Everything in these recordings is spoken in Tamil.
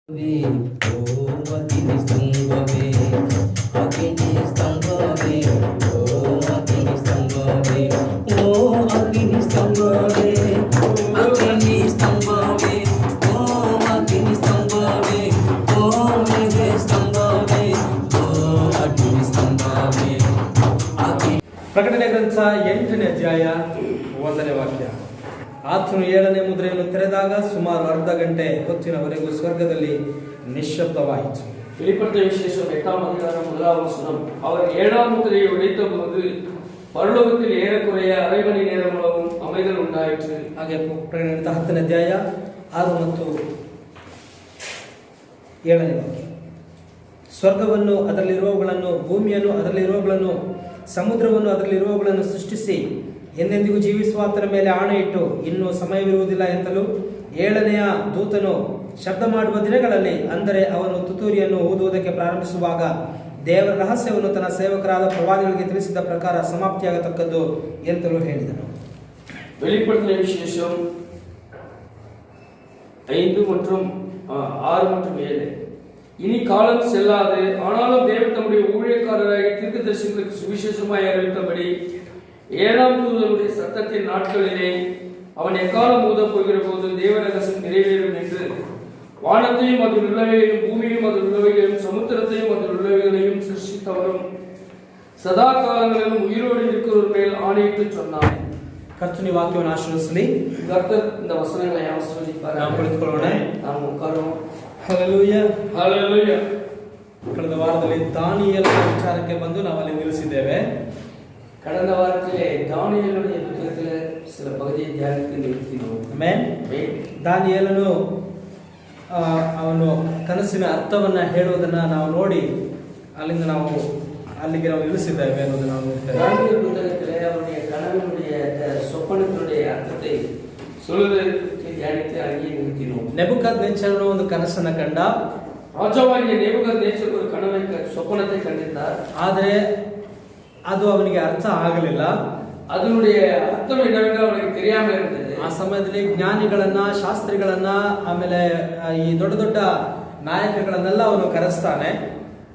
ಅಗ್ನಿ ಸ್ತಂಭವೇ ಅಗ್ನಿ ಸ್ತಂಭವೇ ಓಂ ಅಗ್ನಿ ಸ್ತಂಭವೇ ಓಂ ಅಗ್ನಿ ಸ್ತಂಭವೇ ಅಗ್ನಿ ಸ್ತಂಭವೇ ಓಂ ಅಗ್ನಿ ಸ್ತಂಭವೇ ಓಂ ಅಗ್ನಿ ಸ್ತಂಭವೇ ಓಂ ಅಗ್ನಿ ಸ್ತಂಭವೇ ಪ್ರಕಟಣೆ ಗ್ರಂಥ 8ನೇ ಅಧ್ಯಾಯ 1ನೇ ವಾಕ್ಯ. ಆತನು 7ನೇ ಮುದ್ರೆಯನ್ನು ತೆರೆದಾಗ ಸುಮಾರು ಅರ್ಧ ಗಂಟೆ ಹೊತ್ತಿನವರೆಗೂ ಸ್ವರ್ಗದಲ್ಲಿ ನಿಶ್ಶಬ್ದವಾಯಿತು. வெளிப்பட்ட விசேஷம் 8ஆம் அதிகாரம் 1ஆம் வசனம். அவர் 7ஆம் முத்திரையை உடைத்தபோது பரலோகத்தில் ஏறக்குறைய அரை மணி நேரம் அளவும் அமைதல் உண்டாயிற்று. ಹಾಗೆ ಪ್ರಕಟಣೆ 10ನೇ ಅಧ್ಯಾಯ 6 ಮತ್ತು 7ನೇ ವಾಕ್ಯ. ಸ್ವರ್ಗವನ್ನು ಅದರಲ್ಲಿರುವವುಗಳನ್ನು, ಭೂಮಿಯನ್ನು ಅದರಲ್ಲಿರುವವುಗಳನ್ನು, ಸಮುದ್ರವನ್ನು ಅದರಲ್ಲಿರುವವುಗಳನ್ನು ಸೃಷ್ಟಿಸಿ ಎಂದೆಂದಿಗೂ ಜೀವಿಸುವ ಆತನ ಮೇಲೆ ಆಣೆ ಇಟ್ಟು ಇನ್ನೂ ಸಮಯವಿರುವುದಿಲ್ಲ ಎಂತಲೂ 7ನೆಯ ದೂತನು ಶಬ್ದ ಮಾಡುವ ದಿನಗಳಲ್ಲಿ, ಅಂದರೆ ಅವನು ತುತ್ತೂರಿಯನ್ನು ಊದುವುದಕ್ಕೆ ಪ್ರಾರಂಭಿಸುವಾಗ ದೇವರ ರಹಸ್ಯವನ್ನು ತನ್ನ ಸೇವಕರಾದ ಪ್ರವಾದಿಗಳಿಗೆ ತಿಳಿಸಿದ ಪ್ರಕಾರ ಸಮಾಪ್ತಿಯಾಗತಕ್ಕದ್ದು ಎಂತಲೂ ಹೇಳಿದನು. வெளிப்படுத்தின விசேஷம் 5 மற்றும் 6 மற்றும் 7. இனி காலம் செல்லாது, ஆனாலும் தேவன் தம்முடைய ஊழியக்காரராகிய தீர்க்கதரிசிகளுக்கு சுவிசேஷமாய் அறிவித்தபடி 7ஆம் தூதனுடைய சத்தத்தின் நாட்களிலே அவன் எக்காலம் ஊதப் போகிற போது தேவ ரகசியம் நிறைவேறும் என்று வானத்தையும் அதில் உள்ளவைகளையும், பூமியையும் அதில் உள்ளவைகளையும், சமுத்திரத்தையும் அதில் உள்ளவைகளையும் சிருஷ்டித்தவரும் சதா காலங்களிலும் உயிரோடு இருக்கிறவர் மேல் ஆணையிட்டு சொன்னார். ಕರ್ತನ ವಾಕ್ಯವನ್ನು ಆಶೀರ್ವದಿಸಲಿ. கர்த்தர் இந்த வசனங்களை ஆசீர்வதிப்பார். ನಾವು ಕುಳಿತುಕೊಳ್ಳೋಣ. நாம் உட்காரோம். ಹಲ್ಲೆಲೂಯಾ, ஹல்லேலூயா. ಕಳೆದ ವಾರದಲ್ಲಿ ದಾನಿಯೇಲನ ವಿಚಾರಕ್ಕೆ ಬಂದು ನಾವು ಅಲ್ಲಿ ನಿಲ್ಲಿಸಿದ್ದೇವೆ. கடந்த வாரத்திலே தானியேலுடைய புத்தகத்திலே சில பகுதியை தியானித்து நிறுத்தினோம். ಆಮೆನ್. ದಾನಿಯೇಲನು ಅವನು ಕನಸಿನ ಅರ್ಥವನ್ನ ಹೇಳುವುದನ್ನ ನಾವು ನೋಡಿ ಅಲ್ಲಿಂದ ಅಲ್ಲಿಗೆ ನಾವು ನಿಲ್ಲಿಸಿದ್ದೇವೆ ಅನ್ನೋದು ನಾವು ನೋಡ್ತೇವೆ. தானியேல் புத்தகத்திலே அவருடைய கனவினுடைய சொப்பனத்தினுடைய அர்த்தத்தை சொல்லுவதற்கு தியானித்து அங்கே நிறுத்தினோம். ನೆಬೂಕದ್ನೆಚ್ಚರನು ಒಂದು ಕನಸನ್ನ ಕಂಡ. ராஜாவாகிய நேபுகாத்நேச்சர் ஒரு கனவை சொப்பனத்தை கண்டித்தார். ಆದರೆ ಅದು ಅವನಿಗೆ ಅರ್ಥ ಆಗಲಿಲ್ಲ. அதனுடைய அர்த்தம் என்னவென்று அவனுக்கு தெரியாமல் இருந்தது. ಆ ಸಮಯದಲ್ಲಿ ಜ್ಞಾನಿಗಳನ್ನ, ಶಾಸ್ತ್ರಿಗಳನ್ನ, ಆಮೇಲೆ ಈ ದೊಡ್ಡ ದೊಡ್ಡ ನಾಯಕಗಳನ್ನೆಲ್ಲ ಅವನು ಕರೆಸ್ತಾನೆ.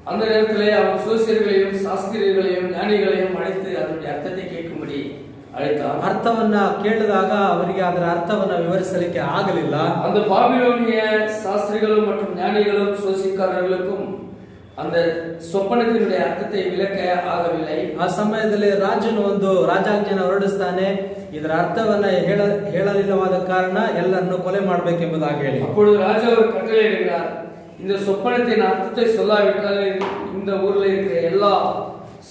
அந்த நேரத்திலே அவன் சோசியர்களையும் சாஸ்திரிகளையும் ஞானிகளையும் அழைத்து அதனுடைய அர்த்தத்தை கேட்கும்படி அழைத்தான். ಅರ್ಥವನ್ನ ಕೇಳಿದಾಗ ಅವರಿಗೆ ಅದರ ಅರ್ಥವನ್ನ ವಿವರಿಸಲಿಕ್ಕೆ ಆಗಲಿಲ್ಲ. அந்த பாபிலோனிய சாஸ்திரிகளும் மற்றும் ஞானிகளும் சோசியக்காரர்களுக்கும் அந்த சொப்பனத்தினுடைய ಅರ್ಥத்தை ವಿಲಕ ಆಗವಿಲ್ಲ. ಆ ಸಮಯದಲ್ಲಿ ರಾಜನು ಒಂದು ರಾಜಾಜ್ಞೆಯನ್ನು ಹೊರಡಿಸ್ತಾನೆ. ಇದರ ಅರ್ಥವನ್ನ ಹೇಳಲಿಲ್ಲವಾದ ಕಾರಣ ಎಲ್ಲರನ್ನು ಕೊಲೆ ಮಾಡಬೇಕೆಂಬುದಾಗಿ ಹೇಳಿ. அப்பொழுது ராஜா ஒரு கட்டளை இடுகிறார். இந்த சொப்பனத்தின் அர்த்தத்தை சொல்லாவிட்டால் இந்த ஊரில் இருக்கிற எல்லா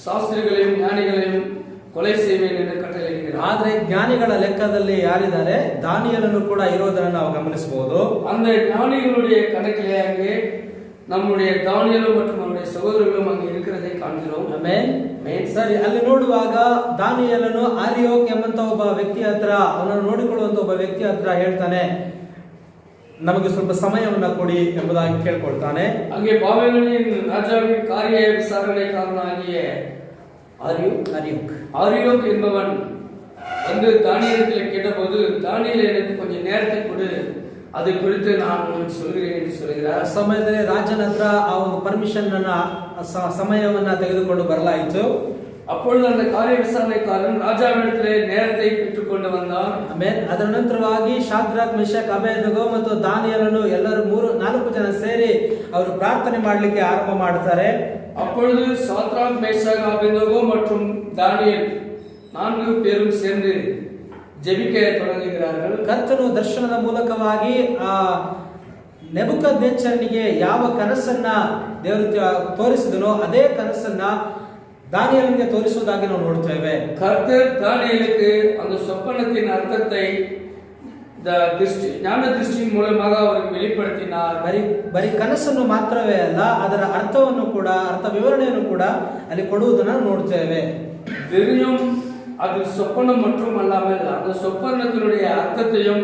சாஸ்திரிகளையும் ஞானிகளையும் ಕೊಲೆ ಸೇವೆಯನ್ನು ಎಂದು ಕಟ್ಟಳೆ ಇಡುகிறார். ಆದರೆ ಜ್ಞಾನಿಗಳ ಲೆಕ್ಕದಲ್ಲಿ ಯಾರಿದ್ದಾರೆ, ದಾನಿಯೇಲನು ಕೂಡ ಇರೋದನ್ನು ನಾವು ಗಮನಿಸಬಹುದು. அந்த ஞானிகளுடைய கணக்கிலேயே நம்முடைய தானியேலும் மற்றும் அவருடைய ಸಹೋದರர்களும் அங்கே இருக்கிறதை ಕಾಣ್கிறோம். ಆಮೆನ್. ಸರಿ, ಅಲ್ಲಿ ನೋಡುವಾಗ ದಾನಿಯೇಲನು ಆರಿಯೋಕ್ ಎಂಬಂತ ಒಬ್ಬ ವ್ಯಕ್ತಿ ಹತ್ರ, ಅವನನ್ನು ನೋಡಿಕೊಳ್ಳುವಂತ ಒಬ್ಬ ವ್ಯಕ್ತಿ ಹತ್ರ ಹೇಳ್ತಾನೆ, ನಮಗೆ ಸ್ವಲ್ಪ ಸಮಯವನ್ನ ಕೊಡಿ ಎಂಬುದಾಗಿ ಕೇಳ್ಕೊಳ್ತಾನೆ. அங்கே பாபிலோனின் ராஜாவின் காரிய விசாரணைக்காரனாகிய ஆரியோக் என்பவன் வந்து தானியேலிடத்தில் கேட்டபோது, தானியேல் எனக்கு கொஞ்சம் நேரத்தை கொடு, அதை குறித்து நான் உங்களுக்கு சொல்கிறேன் என்று சொல்கிறார். ಸಮಯದಲ್ಲಿ ರಾಜನ ಹತ್ರ ಆ ಒಂದು ಪರ್ಮಿಷನ್ ಅನ್ನ, ಸಮಯವನ್ನ ತೆಗೆದುಕೊಂಡು ಬರಲಾಯಿತು. அப்பொழுது அந்த காரிய விசாரணைக்காரன் ராஜாவிடத்திலே நேரத்தை பெற்றுக்கொண்டு வந்தான். ಆಮೇಲೆ ಅದರ ನಂತರವಾಗಿ ಶಾದ್ರಾಕ್, ಮೆಷಕ್, ಅಬೇದ್ನೆಗೋ ಮತ್ತು ದಾನಿಯೇಲನು ಎಲ್ಲರೂ 4 ಜನ ಸೇರಿ ಅವರು ಪ್ರಾರ್ಥನೆ ಮಾಡಲಿಕ್ಕೆ ಆರಂಭ ಮಾಡ್ತಾರೆ. அப்பொழுது சாத்ராக், மேஷாக், அபேத்நேகோ மற்றும் தானியேல் 4 பேரும் சேர்ந்து ಜೆಬಿಕೆ தொடங்குகிறார்கள். ಕರ್ತನು ದರ್ಶನದ ಮೂಲಕವಾಗಿ ಆ ನೆಬೂಕದ್ನೆಚ್ಚರನಿಗೆ ಯಾವ ಕನಸನ್ನ ದೇವರು ತೋರಿಸಿದನೋ ಅದೇ ಕನಸನ್ನ ದಾನಿಯೇಲನಿಗೆ ತೋರಿಸುವುದಾಗಿ ನಾವು ನೋಡ್ತೇವೆ. கர்த்தர் தானியேலுக்கு அந்த சொப்பனத்தின் அர்த்தத்தை ஞான திருஷ்டியின் மூலமாக அவருக்கு வெளிப்படுத்தினார். ಬರೀ ಕನಸನ್ನು ಮಾತ್ರವೇ ಅಲ್ಲ, ಅದರ ಅರ್ಥವನ್ನು ಕೂಡ, ಅರ್ಥ ವಿವರಣೆಯನ್ನು ಕೂಡ ಅಲ್ಲಿ ಕೊಡುವುದನ್ನು ನೋಡ್ತೇವೆ. வெறும் அது சொப்பனம் மட்டும் அல்லாமல் அந்த சொப்பனத்தினுடைய அர்த்தத்தையும்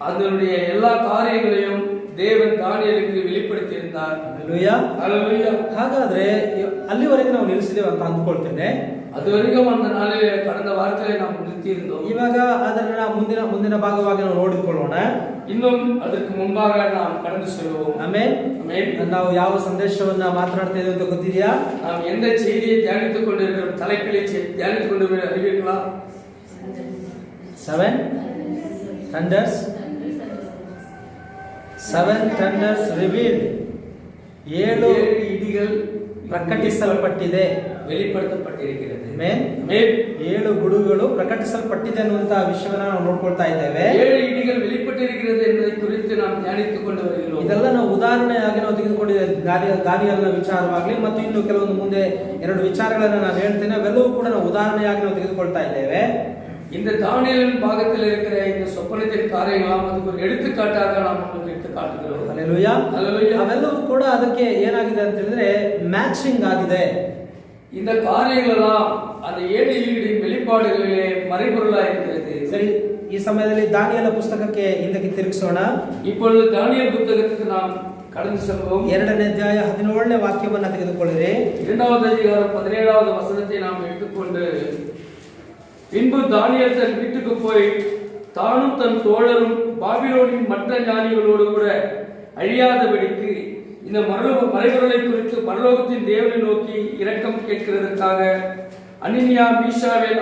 அதனுடைய எல்லா காரியங்களையும் ದೇವರ ದಾನಿಯೇಲನಿಗೆ வெளிப்படுத்தியிருந்தார். ಹಲ್ಲೆಲೂಯಾ. ಹಲ್ಲೆಲೂಯಾ. ಹಾಗಾದ್ರೆ ಅಲ್ಲಿವರೆಗೆ ನಾವು ನಿಲ್ಲಿಸಿದ್ದೇವೆ ಅಂತ ಅಂದ್ಕೊಳ್ತೇನೆ. அது வரைக்கும் அந்த நாளில் கடந்த வாரத்திலே நாம் நிறுத்தியிருந்தோம். ಇವಾಗ ಅದರ ಮುಂದಿನ ಭಾಗವಾಗಿ ನಾವು ನೋಡಿಕೊಳ್ಳೋಣ. இன்னும் ಅದಕ್ಕೆ ಮುಂಭಾಗ நாம் கடந்து செல்வோம். ಆಮೆನ್. ಆಮೆನ್. ನಾವು ಯಾವ ಸಂದೇಶವನ್ನ ಮಾತನಾಡ್ತಾ ಇದ್ದೀವಿ ಅಂತ ಗೊತ್ತಿದೆಯಾ? நாம் எந்த செய்தியை தியானித்துக் கொண்டிருக்கிறோம், தலைப்பிலே தியானித்துக் கொண்டு அறிவீர்களா? 7 thunders, 7 thunders revealed. 7 இடிகள் ಪ್ರಕಟಿಸಲ್ಪಟ್ಟಿದೆ, வெளிப்படுத்தப்பட்டிருக்கிறது. ಆಮೆನ್. 7 ಗುಡುಗಳು ಪ್ರಕಟಿಸಲ್ಪಟ್ಟಿದೆ ಅನ್ನುವಂತಹ ವಿಷಯವನ್ನ ನಾವು ನೋಡ್ಕೊಳ್ತಾ ಇದ್ದೇವೆ. 7 ಇಡಿಗಳು வெளிப்பட்டிருக்கிறது என்பதை குறித்து நாம் தியானித்துக் கொண்டு வருகிறோம். ಇದೆಲ್ಲ ನಾವು ಉದಾಹರಣೆಯಾಗಿ ನಾವು ತೆಗೆದುಕೊಂಡಿದ್ದೇವೆ. ದಾನಿಯೇಲನ ವಿಚಾರವಾಗಲಿ ಮತ್ತು ಇನ್ನು ಕೆಲವೊಂದು ಮುಂದೆ 2 ವಿಚಾರಗಳನ್ನು ನಾನು ಹೇಳ್ತೇನೆ. ಅವೆಲ್ಲವೂ ಕೂಡ ನಾವು ಉದಾಹರಣೆಯಾಗಿ ನಾವು ತೆಗೆದುಕೊಳ್ತಾ ಇದ್ದೇವೆ. இந்த தானியேலின் பாகத்தில் இருக்கிற இந்த சொப்பனத்தின் காரியங்களாம் அதுக்கு ஒரு எடுத்துக்காட்டாக நாம் உங்களுக்கு எடுத்து காட்டுகிறோம். ಹಲ್ಲೆಲೂಯಾ. ಹಲ್ಲೆಲೂಯಾ. ಅವೆಲ್ಲವೂ ಕೂಡ ಅದಕ್ಕೆ ಏನಾಗಿದೆ ಅಂತ ಹೇಳಿದ್ರೆ ಮ್ಯಾಚಿಂಗ್ ಆಗಿದೆ. இந்த காரியங்களெல்லாம் அந்த 7 ஈடின் வெளிப்பாடுகளிலே மறைபொருளா இருக்கிறது. ಸರಿ, ಈ ಸಮಯದಲ್ಲಿ ದಾನಿಯೇಲ ಪುಸ್ತಕಕ್ಕೆ ಹಿಂದಕ್ಕೆ ತಿರುಗಿಸೋಣ. இப்பொழுது தானியேல் புத்தகத்துக்கு நாம் கடந்து செல்வோம். 2ನೇ ಅಧ್ಯಾಯ 17ನೇ ವಾಕ್ಯವನ್ನ ತೆಗೆದುಕೊಳ್ಳಿರಿ. 2வது அதிகாரம் 17வது வசனத்தை நாம் எடுத்துக்கொண்டு, பின்பு தானியேல் தன் வீட்டுக்கு போய் தானும் தன் தோழரும் பாபிலோனின் மற்ற ஞானிகளோடு கூட அழியாதபடிக்கு இந்த மறைபொருளை குறித்து பரலோகத்தின் தேவனை நோக்கி இரக்கம் கேட்கிறதற்காக அனனியா, மீஷாவேல்,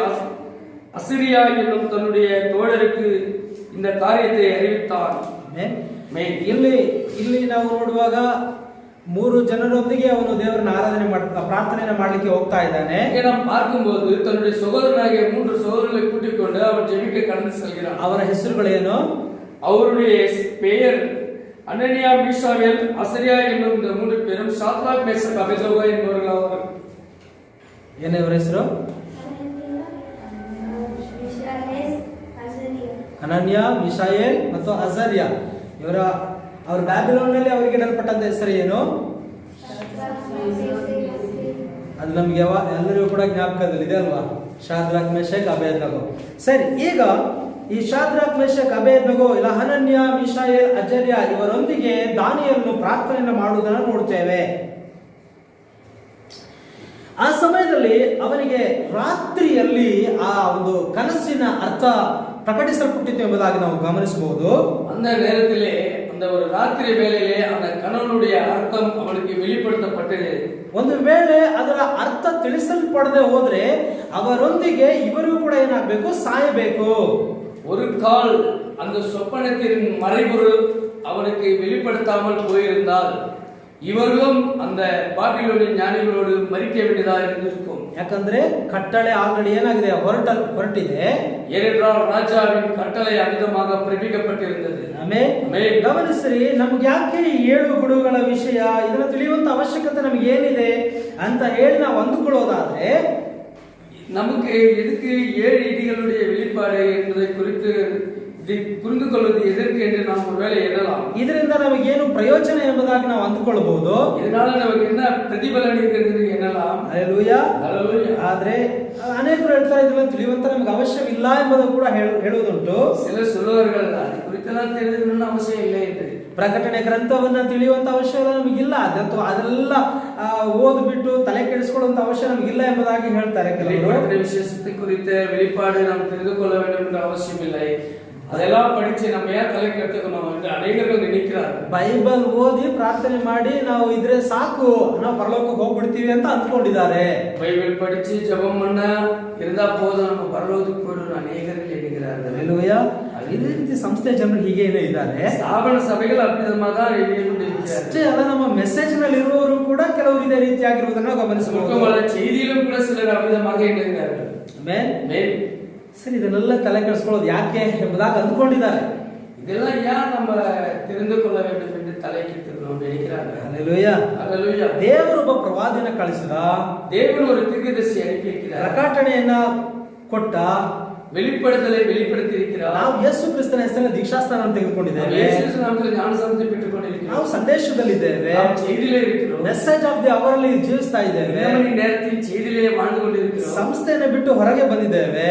அசிரியா என்னும் தன்னுடைய தோழருக்கு இந்த காரியத்தை அறிவித்தான். ಇಲ್ಲಿ ನಾವು ನೋಡುವಾಗ 3 ಜನರೊಂದಿಗೆ ಅವನು ದೇವರನ್ನ ಪ್ರಾರ್ಥನೆಯನ್ನು ಮಾಡಲಿಕ್ಕೆ ಹೋಗ್ತಾ ಇದ್ದಾನೆ. நாம் பார்க்கும்போது தன்னுடைய சகோதரனாகிய 3 சகோதரர்களை கூட்டிக் கொண்டு அவன் ஜெபிக்க கடந்து செல்கிறான். ಅವರ ಹೆಸರುಗಳೇನು? அவருடைய பெயர் அனனியா, மீஷாவேல், அசரியா என்னும் இந்த 3 பேரும் சாத்ராக், மேஷக், அபேத்நேகோ என்பவர்களாவர். என்ன ಇವರ ಹೆಸರು? ಅನನ್ಯ, ಮಿಶಾಯೇಲ್ ಮತ್ತು ಅಜರ್ಯ. ಅವರು ಬ್ಯಾಬಿಲೋನ್ ನಲ್ಲಿ ಅವರಿಗೆ ಇಡಲ್ಪಟ್ಟಂತ ಹೆಸರು ಏನು? ಅದು ನಮ್ಗೆ ಎಲ್ಲರಿಗೂ ಕೂಡ ಜ್ಞಾಪಕದಲ್ಲಿದೆ ಅಲ್ವಾ? ಶಾದ್ರಾಕ್, ಮೇಷಕ್, ಅಬೇದ್ನೆಗೋ. ಸರಿ, ಈಗ ಈ ಶಾದ್ರಾಕ್, ಮೇಷಕ್, ಅಬೇದ್ನೆಗೋ ಇಲ್ಲ ಹನನ್ಯ, ಮಿಶಾಯೇಲ್, ಅಜರ್ಯ ಇವರೊಂದಿಗೆ ದಾನಿಯೇಲನು ಪ್ರಾರ್ಥನೆಯನ್ನು ಮಾಡುವುದನ್ನು ನೋಡ್ತೇವೆ. ಆ ಸಮಯದಲ್ಲಿ ಅವನಿಗೆ ರಾತ್ರಿಯಲ್ಲಿ ಆ ಒಂದು ಕನಸಿನ ಅರ್ಥ ಪ್ರಕಟಿಸಲ್ಪಟ್ಟಿತು ಎಂಬುದಾಗಿ ನಾವು ಗಮನಿಸಬಹುದು. அந்த நேரத்திலே அந்த ஒரு ராத்திரி வேளையிலே அந்த கனவுடைய அர்த்தம் அவனுக்கு வெளிப்படுத்தப்பட்டது. ಒಂದು ವೇಳೆ ಅದರ ಅರ್ಥ ತಿಳಿಸಲ್ಪಡದೆ ಹೋದ್ರೆ ಅವರೊಂದಿಗೆ ಇವರು ಕೂಡ ಏನಾಗಬೇಕು? ಸಾಯಬೇಕು. ஒரு கால் அந்த சொப்பனத்தின் மறைபொருள் அவனுக்கு வெளிப்படுத்தாமல் போயிருந்தால் இவர்களும் அந்த பாபிலோனின் ஞானிகளோடு மரிக்க வேண்டியதாக இருந்திருக்கும். ಯಾಕಂದ್ರೆ ಕಟ್ಟಳೆ ಆಲ್ರೆಡಿ ಏನಾಗಿದೆ? ಹೊರಟಿದೆ. ஏனென்றால் ராஜாவின் கட்டளை அமிதமாக பிறப்பிக்கப்பட்டிருந்தது. ಆಮೆನ್. ಗಮನಿಸ್ರಿ, ನಮ್ಗೆ ಯಾಕೆ ಈ 7 ಗುಡುಗಳ ವಿಷಯ ಇದನ್ನ ತಿಳಿಯುವಂತ ಅವಶ್ಯಕತೆ ನಮ್ಗೆ ಏನಿದೆ ಅಂತ ಹೇಳಿ ನಾವು ಅಂದುಕೊಳ್ಳೋದಾದ್ರೆ, நமக்கு எதுக்கு 7 இடிகளுடைய வெளிப்பாடு என்பதை குறித்து புரிந்து கொள்வது எதற்கு என்று நாம் ஒருவேளை எண்ணலாம். ಇದರಿಂದ ನಮಗೇನು ಪ್ರಯೋಜನ ಎಂಬುದಾಗಿ ನಾವು ಅಂದುಕೊಳ್ಳಬಹುದು. இதனால நமக்கு என்ன பிரதிபலನ இருக்கிறது ಎನ್ನலாம். ಹಲ್ಲೆಲೂಯಾ. ಹಲ್ಲೆಲೂಯಾ. ಆದ್ರೆ ಅನೇಕರು ಹೇಳ್ತಾರೆ ಇದನ್ನ ತಿಳಿಯುವಂತ ನಮಗೆ ಅವಶ್ಯವಿಲ್ಲ ಎಂಬುದನ್ನು ಕೂಡ ಹೇಳುವುದುಂಟು. சிலர் சொல்லுவார்கள் அது குறித்தெல்லாம் தெரிஞ்சுக்கணும்னு அவசியம் இல்லை என்று. ಪ್ರಕಟಣೆ ಗ್ರಂಥವನ್ನ ತಿಳಿಯುವಂತ ಅವಶ್ಯಕತೆ ನಮಗಿಲ್ಲ, ಅದೆಲ್ಲ ಓದ್ಬಿಟ್ಟು ತಲೆ ಕೆಡಿಸಿಕೊಳ್ಳುವಂತ ಅವಶ್ಯ ನಮಗಿಲ್ಲ ಎಂಬುದಾಗಿ ಹೇಳ್ತಾರೆ ಕೆಲವರು. ವಿಶೇಷತೆ ಕುರಿತ வெளிப்பாடு நாம் தெரிந்து கொள்ள வேண்டும் என்ற அவசியம் இல்லை. அதெல்லாம் படிச்சு நம்ம ஏன் தலை கெடுத்துக்கணும் என்று அநேகர்கள் நினைக்கிறார்கள். ಬೈಬಲ್ ಓದಿ ಪ್ರಾರ್ಥನೆ ಮಾಡಿ ನಾವು ಇದ್ರೆ ಸಾಕು, ನಾವು ಪರಲೋಕಕ್ಕೆ ಹೋಗ್ಬಿಡ್ತೀವಿ ಅಂತ ಅಂದ್ಕೊಂಡಿದ್ದಾರೆ. பைபிள் படிச்சு ஜெபம் பண்ண இருந்தா போதும் நம்ம பரலோகத்துக்கு போய்டுவோம் அநேகர்கள் நினைக்கிறார்கள். ಹಲ್ಲೆಲೂಯಾ. ಇದೇ ರೀತಿ ಸಂಸ್ಥೆ ಜನರು ಹೀಗೆ ಇದ್ದಾರೆ. ಸ್ಥಾಪನ ಸಭೆಗಳು ಅಭಿಧமாக ಅಷ್ಟೇ ಅಲ್ಲ, ನಮ್ಮ ಮೆಸೇಜ್ ನಲ್ಲಿ ಇರುವವರು ಕೂಡ ಕೆಲವರು ಇದೇ ರೀತಿಯಾಗಿರುವುದನ್ನು ಗಮನಿಸಬಹುದು. செய்தியிலும் கூட சிலர் அபிதமாக எண்ணுகிறார்கள். ಆಮೆನ್. ಸರಿ, ಇದನ್ನೆಲ್ಲ ತಲೆ ಕೆಡಿಸ್ಕೊಳ್ಳೋದು ಯಾಕೆ ಎಂಬುದಾಗಿ ಅಂದ್ಕೊಂಡಿದ್ದಾರೆ. இதெல்லாம் ஏன் நம்ம தெரிந்து கொள்ள வேண்டும் என்று தலை ಕೆತ್ತಿಕೊಳ್ಳೋದು நினைக்கிறார்கள். ಹಲ್ಲೆಲೂಯಾ. ಹಲ್ಲೆಲೂಯಾ. ದೇವರು ಒಬ್ಬ ಪ್ರವಾದಿಯನ್ನು ಕಳಿಸಿದ. ದೇವರು ஒரு தீர்க்கதரிசி அனுப்பியிருக்கிறார். ಪ್ರಕಟಣೆಯನ್ನ ಕೊಟ್ಟ, வெளிப்படுத்தலை வெளிப்படுத்தியிருக்கிறார். ನಾವು ಯೇಸು ಕ್ರಿಸ್ತನ ಹೆಸರಿನಲ್ಲಿ ದೀಕ್ಷಾಸ್ನಾನ ತೆಗೆದುಕೊಂಡಿದ್ದೇವೆ. ಯೇಸು ಕ್ರಿಸ್ತನ ನಾಮದಲ್ಲಿ ಜ್ಞಾನಸ್ನಾನ ಪಡೆದುಕೊಂಡಿದ್ದೇವೆ. ನಾವು ಸಂದೇಶದಲ್ಲಿದ್ದೇವೆ, ನಾವು செய்தியிலே இருக்கிறோம். ಮೆಸೇಜ್ ಆಫ್ ದಿ ಅವರ್ ಅಲ್ಲಿ ಜೀವಿಸ್ತಾ ಇದ್ದೇವೆ. ನಮ್ಮ நேரத்தில் செய்தியிலே வாழ்ந்து கொண்டிருக்கிறோம். ಸಂಸ್ಥೆಯನ್ನು ಬಿಟ್ಟು ಹೊರಗೆ ಬಂದಿದ್ದೇವೆ,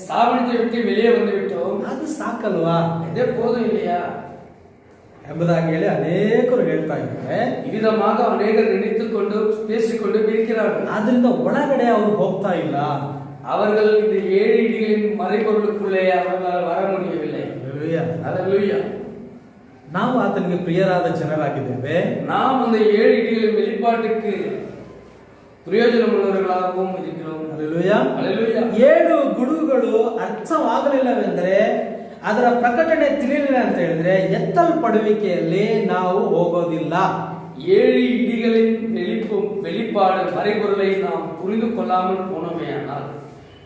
ஸ்தாபனத்தை விட்டு வெளியே வந்து விட்டோம். ಅದು ಸಾಕಲ್ವಾ? இதே போதும் இல்லையா? ಎಂಬುದಾಗಿ ಹೇಳಿ ಅನೇಕರು ಹೇಳ್ತಾ ಇದ್ದಾರೆ. இவ்விதமாக அநேகர் நினைத்துக்கொண்டு பேசிக்கொண்டு இருக்கிறார்கள். ಆದ್ರಿಂದ ಒಳಗಡೆ ಅವರು ಹೋಗ್ತಾ ಇಲ್ಲ. அவர்கள் இந்த 7 இடிகளின் மறைபொருளுக்குள்ளே அவர்களால் வர முடியவில்லை. அல்லேலூயா. ನಾವು ಆತನಿಗೆ ಪ್ರಿಯರಾದ ಜನರಾಗಿದ್ದೇವೆ. நாம் அந்த 7 இடிகளின் வெளிப்பாட்டுக்கு ಪ್ರಯೋಜನ உள்ளவர்களாகவும் இருக்கிறோம். அல்லேலூயா. அல்லேலூயா. 7 ಗುಡುಗುಗಳು ಅರ್ಥವಾಗಲಿಲ್ಲವೆಂದರೆ, ಅದರ ಪ್ರಕಟಣೆ ತಿಳಿಯಲಿಲ್ಲ ಅಂತ ಹೇಳಿದ್ರೆ ಎತ್ತಲ್ಪಡುವಿಕೆಯಲ್ಲಿ ನಾವು ಹೋಗೋದಿಲ್ಲ. 7 இடிகளின் வெளிப்பாடு மறைபொருளை நாம் புரிந்து கொள்ளாமல் போனோமேயானால்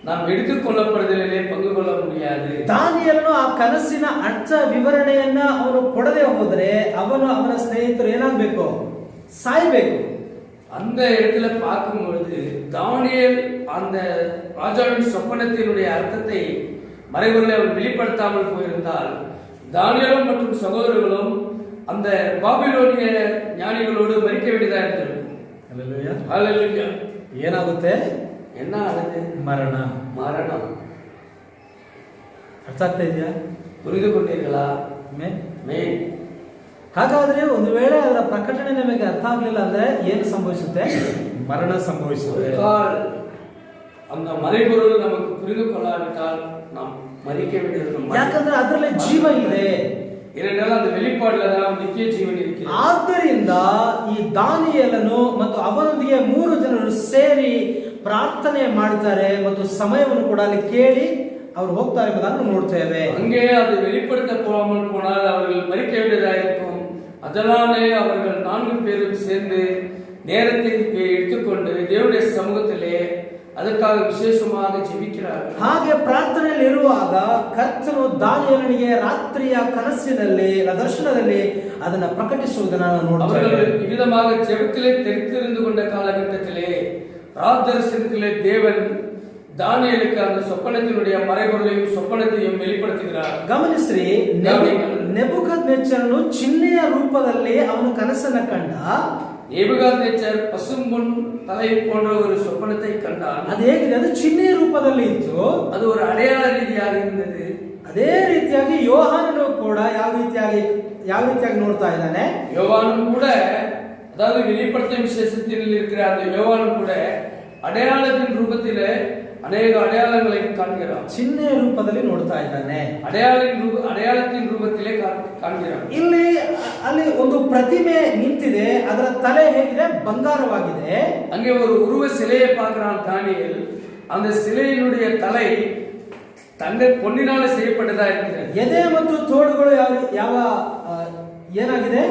நாம் எடுத்துக்கொள்ளப்படுதலிலே பங்கு கொள்ள முடியாது. ದಾನಿಯೇಲನು ಆ ಕನಸಿನ ಅರ್ಥ ವಿವರಣೆಯನ್ನ ಅವನು ಕೊಡದೆ ಹೋದರೆ ಅವನ ಸ್ನೇಹಿತರು ಏನಾಗಬೇಕು? ಸಾಯ್ಬೇಕು. அந்த இடத்துல பார்க்கும் பொழுது தானியேல் அந்த ராஜாவின் சொப்பனத்தினுடைய அர்த்தத்தை மறைபொருளை அவன் வெளிப்படுத்தாமல் போயிருந்தால் தானியேலும் மற்றும் சகோதரர்களும் அந்த பாபிலோனிய ஞானிகளோடு மறிக்க வேண்டியதாக இருந்திருக்கும். அல்லேலூயா. அல்லேலூயா. ಏನಾಗುತ್ತೆ? என்ன ஆனது? ಮರಣம். ಅರ್ಥ ಆಗ್ತಾ ಇದೆಯಾ? புரிந்து கொண்டீர்களா? ಹಾಗಾದ್ರೆ ಒಂದು ವೇಳೆ ಅದರ ಪ್ರಕಟಣೆ ನಮಗೆ ಅರ್ಥ ಆಗಲಿಲ್ಲ ಅಂದ್ರೆ ಏನು ಸಂಭವಿಸುತ್ತೆ? ಮರಣ ಸಂಭವಿಸುತ್ತೆ. அந்த மறைபொருள் நமக்கு புரிந்து கொள்ளாவிட்டால் நாம் மரிக்க வேண்டியிருக்கும். ಯಾಕಂದ್ರೆ ಅದರಲ್ಲಿ ಜೀವ ಇದೆ. ஏனென்றால் அந்த வெளிப்பாடுல தான் நித்திய ಜೀವನ இருக்கிறது. ಆದ್ದರಿಂದ ಈ ದಾನಿಯೇಲನು ಮತ್ತು ಅವನೊಂದಿಗೆ 3 ಜನರು ಸೇರಿ ಪ್ರಾರ್ಥನೆ ಮಾಡ್ತಾರೆ ಮತ್ತು ಸಮಯವನ್ನು ಕೂಡ ಅಲ್ಲಿ ಕೇಳಿ ಅವರು ಹೋಗ್ತಾರೆ ಎಂಬುದನ್ನು ನೋಡ್ತೇವೆ. அங்கே அது வெளிப்படுத்த போகாமல் போனால் அவர்கள் மரிக்க வேண்டியதாக இருக்கும். அதனாலே அவர்கள் 4 பேரும் சேர்ந்து நேரத்தை எடுத்துக்கொண்டு தேவனுடைய சமூகத்திலே ಅದಕ್ಕಾಗಿ ವಿಶೇಷವಾಗಿ ಜೀವಿಕ್கிறார்கள். ಹಾಗೆ ಪ್ರಾರ್ಥನೆಯಲ್ಲಿ ಇರುವಾಗ ಕರ್ತನು ದಾನಿಯೇಲನಿಗೆ ರಾತ್ರಿಯ ಕನಸಿನಲ್ಲಿ ದರ್ಶನದಲ್ಲಿ ಅದನ್ನು ಪ್ರಕಟಿಸುವುದನ್ನು ನಾವು ನೋಡ್ತೇವೆ. அவர்கள் விதமாக ஜெபத்திலே தெரிந்து கொண்ட காலகட்டத்திலே ராத்தரிசனத்திலே தேவன் தானியேலுக்கு அந்த சொப்பனத்தினுடைய மறைபொருளையும் சொப்பனத்தையும் வெளிப்படுத்துகிறார். ಗಮನಿಸ್ರಿ, ನೆಬೂಕದ್ನೆಚ್ಚರನು ಚಿಹ್ನೆಯ ರೂಪದಲ್ಲಿ ಅವನು ಕನಸನ್ನ ಕಂಡ. ನೆಬೂಕದ್ನೆಚ್ಚರ್ ಪಸುಂಬೊನ್ ತಲೆ போன்ற ஒரு சொப்பனத்தை கண்டான். ಅದು ಹೇಗಿದೆ? ಅದು ಚಿಹ್ನೆಯ ರೂಪದಲ್ಲಿ ಇತ್ತು. ಅದು ஒரு அடையாள ರೀತಿಯಾಗಿ இருந்தது. ಅದೇ ರೀತಿಯಾಗಿ ಯೋಹಾನನು ಕೂಡ ಯಾವ ರೀತಿಯಾಗಿ ನೋಡ್ತಾ ಇದ್ದಾನೆ? யோவானும் கூட, அதாவது வெளிப்படுத்தும் விசேஷத்தில் இருக்கிற அந்த யோவானும் கூட அடையாளத்தின் ரூபத்திலே ಅನೇಕ ಅಡೆಯಾಳங்களை ಕಾಣ್கிறான். ಚಿಹ್ನೆಯ ರೂಪದಲ್ಲಿ ನೋಡ್ತಾ ಇದ್ದಾನೆ. ಅಡೆಯಾಳத்தின் ರೂಪத்திலே ಕಾಣ್கிறான். ಅಲ್ಲಿ ಒಂದು ಪ್ರತಿಮೆ ನಿಂತಿದೆ. ಅದರ ತಲೆ ಹೇಗಿದೆ? ಬಂಗಾರವಾಗಿದೆ. அங்கே ஒரு உருவ சிலையை பார்க்கிறான் தானியேல். அந்த சிலையினுடைய தலை தங்க பொன்னினால செய்யப்பட்டதா இருக்கிறது. ಎದೆ ಮತ್ತು ತೋಳುಗಳು ಯಾವ ಏನಾಗಿದೆ?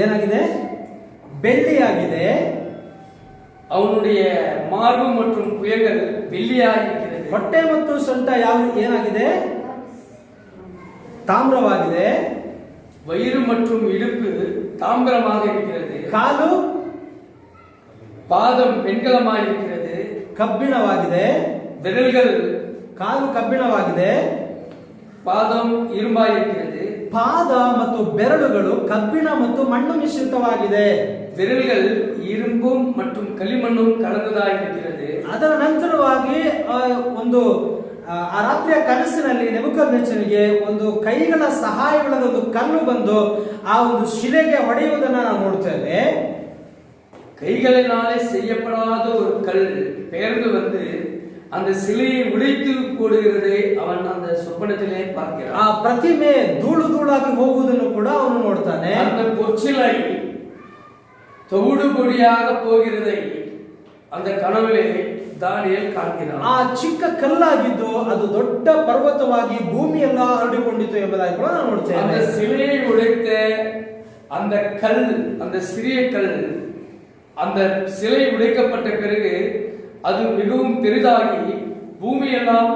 ಏನಾಗಿದೆ? ಬೆಳ್ಳಿಯಾಗಿದೆ. ಅವನುடைய ಮಾರ್ಬು ಮತ್ತು புயங்கள் வெள்ளியாಗಿ இருக்கிறது. ಹೊಟ್ಟೆ ಮತ್ತು ಸೊಂಟ ಏನಾಗಿದೆ? ತಾಮ್ರವಾಗಿದೆ. வயிறு மற்றும் இடுப்பு தாமிரமாக இருக்கிறது. ಕಾಲು பாதம் வெண்கலமாக இருக்கிறது. ಕಬ್ಬಿಣವಾಗಿದೆ. விரல்கள் ಕಾಲು ಕಬ್ಬಿಣವಾಗಿದೆ. பாதம் இரும்பாಗಿ இருக்கிறது. ಪಾದ ಮತ್ತು ಬೆರಳುಗಳು ಕಬ್ಬಿಣ ಮತ್ತು ಮಣ್ಣು ಮಿಶ್ರಿತವಾಗಿದೆ. விரல்கள் இரும்பும் மற்றும் களிமண்ணும் கலந்ததாக இருக்கிறது. ಅದರ ನಂತರವಾಗಿ ಒಂದು ಆ ರಾತ್ರಿಯ ಕನಸಿನಲ್ಲಿ ನೆಬೂಕದ್ನೆಚ್ಚರನಿಗೆ ಒಂದು ಕೈಗಳ ಸಹಾಯವಿಲ್ಲದ ಒಂದು ಕಲ್ಲು ಬಂದು ಆ ಒಂದು ಶಿಲೆಗೆ ಹೊಡೆಯುವುದನ್ನು ನಾವು ನೋಡ್ತೇವೆ. கைகளினாலே செய்யப்படாத ஒரு கல் பெயர்ந்து வந்து அந்த சிலையை உடைத்து போடுகிறதை அவன் அந்த சொப்பனத்திலே பார்க்கிறான். ಆ ಪ್ರತಿಮೆ ಧೂಳಾಗಿ ಹೋಗುವುದನ್ನು ಕೂಡ ಅವನು ನೋಡ್ತಾನೆ. அந்த பொற்சிலை தொகுடு பொடியாக போகிறதை அந்த கனவிலே தானியேல் காண்கிறான். ಆ ಚಿಕ್ಕ ಕಲ್ಲಾಗಿದ್ದು ಅದು ದೊಡ್ಡ ಪರ್ವತವಾಗಿ ಭೂಮಿಯೆಲ್ಲ ಹರಡಿಕೊಂಡಿತು ಎಂಬುದಾಗಿ ಕೂಡ ನಾವು ನೋಡ್ತೇವೆ. அந்த சிலையை உடைத்த அந்த கல், அந்த சிறிய கல், அந்த சிலை உடைக்கப்பட்ட பிறகு ಅದು மிகவும் பெரிதாಗಿ ಭೂಮಿಯೆல்லாம்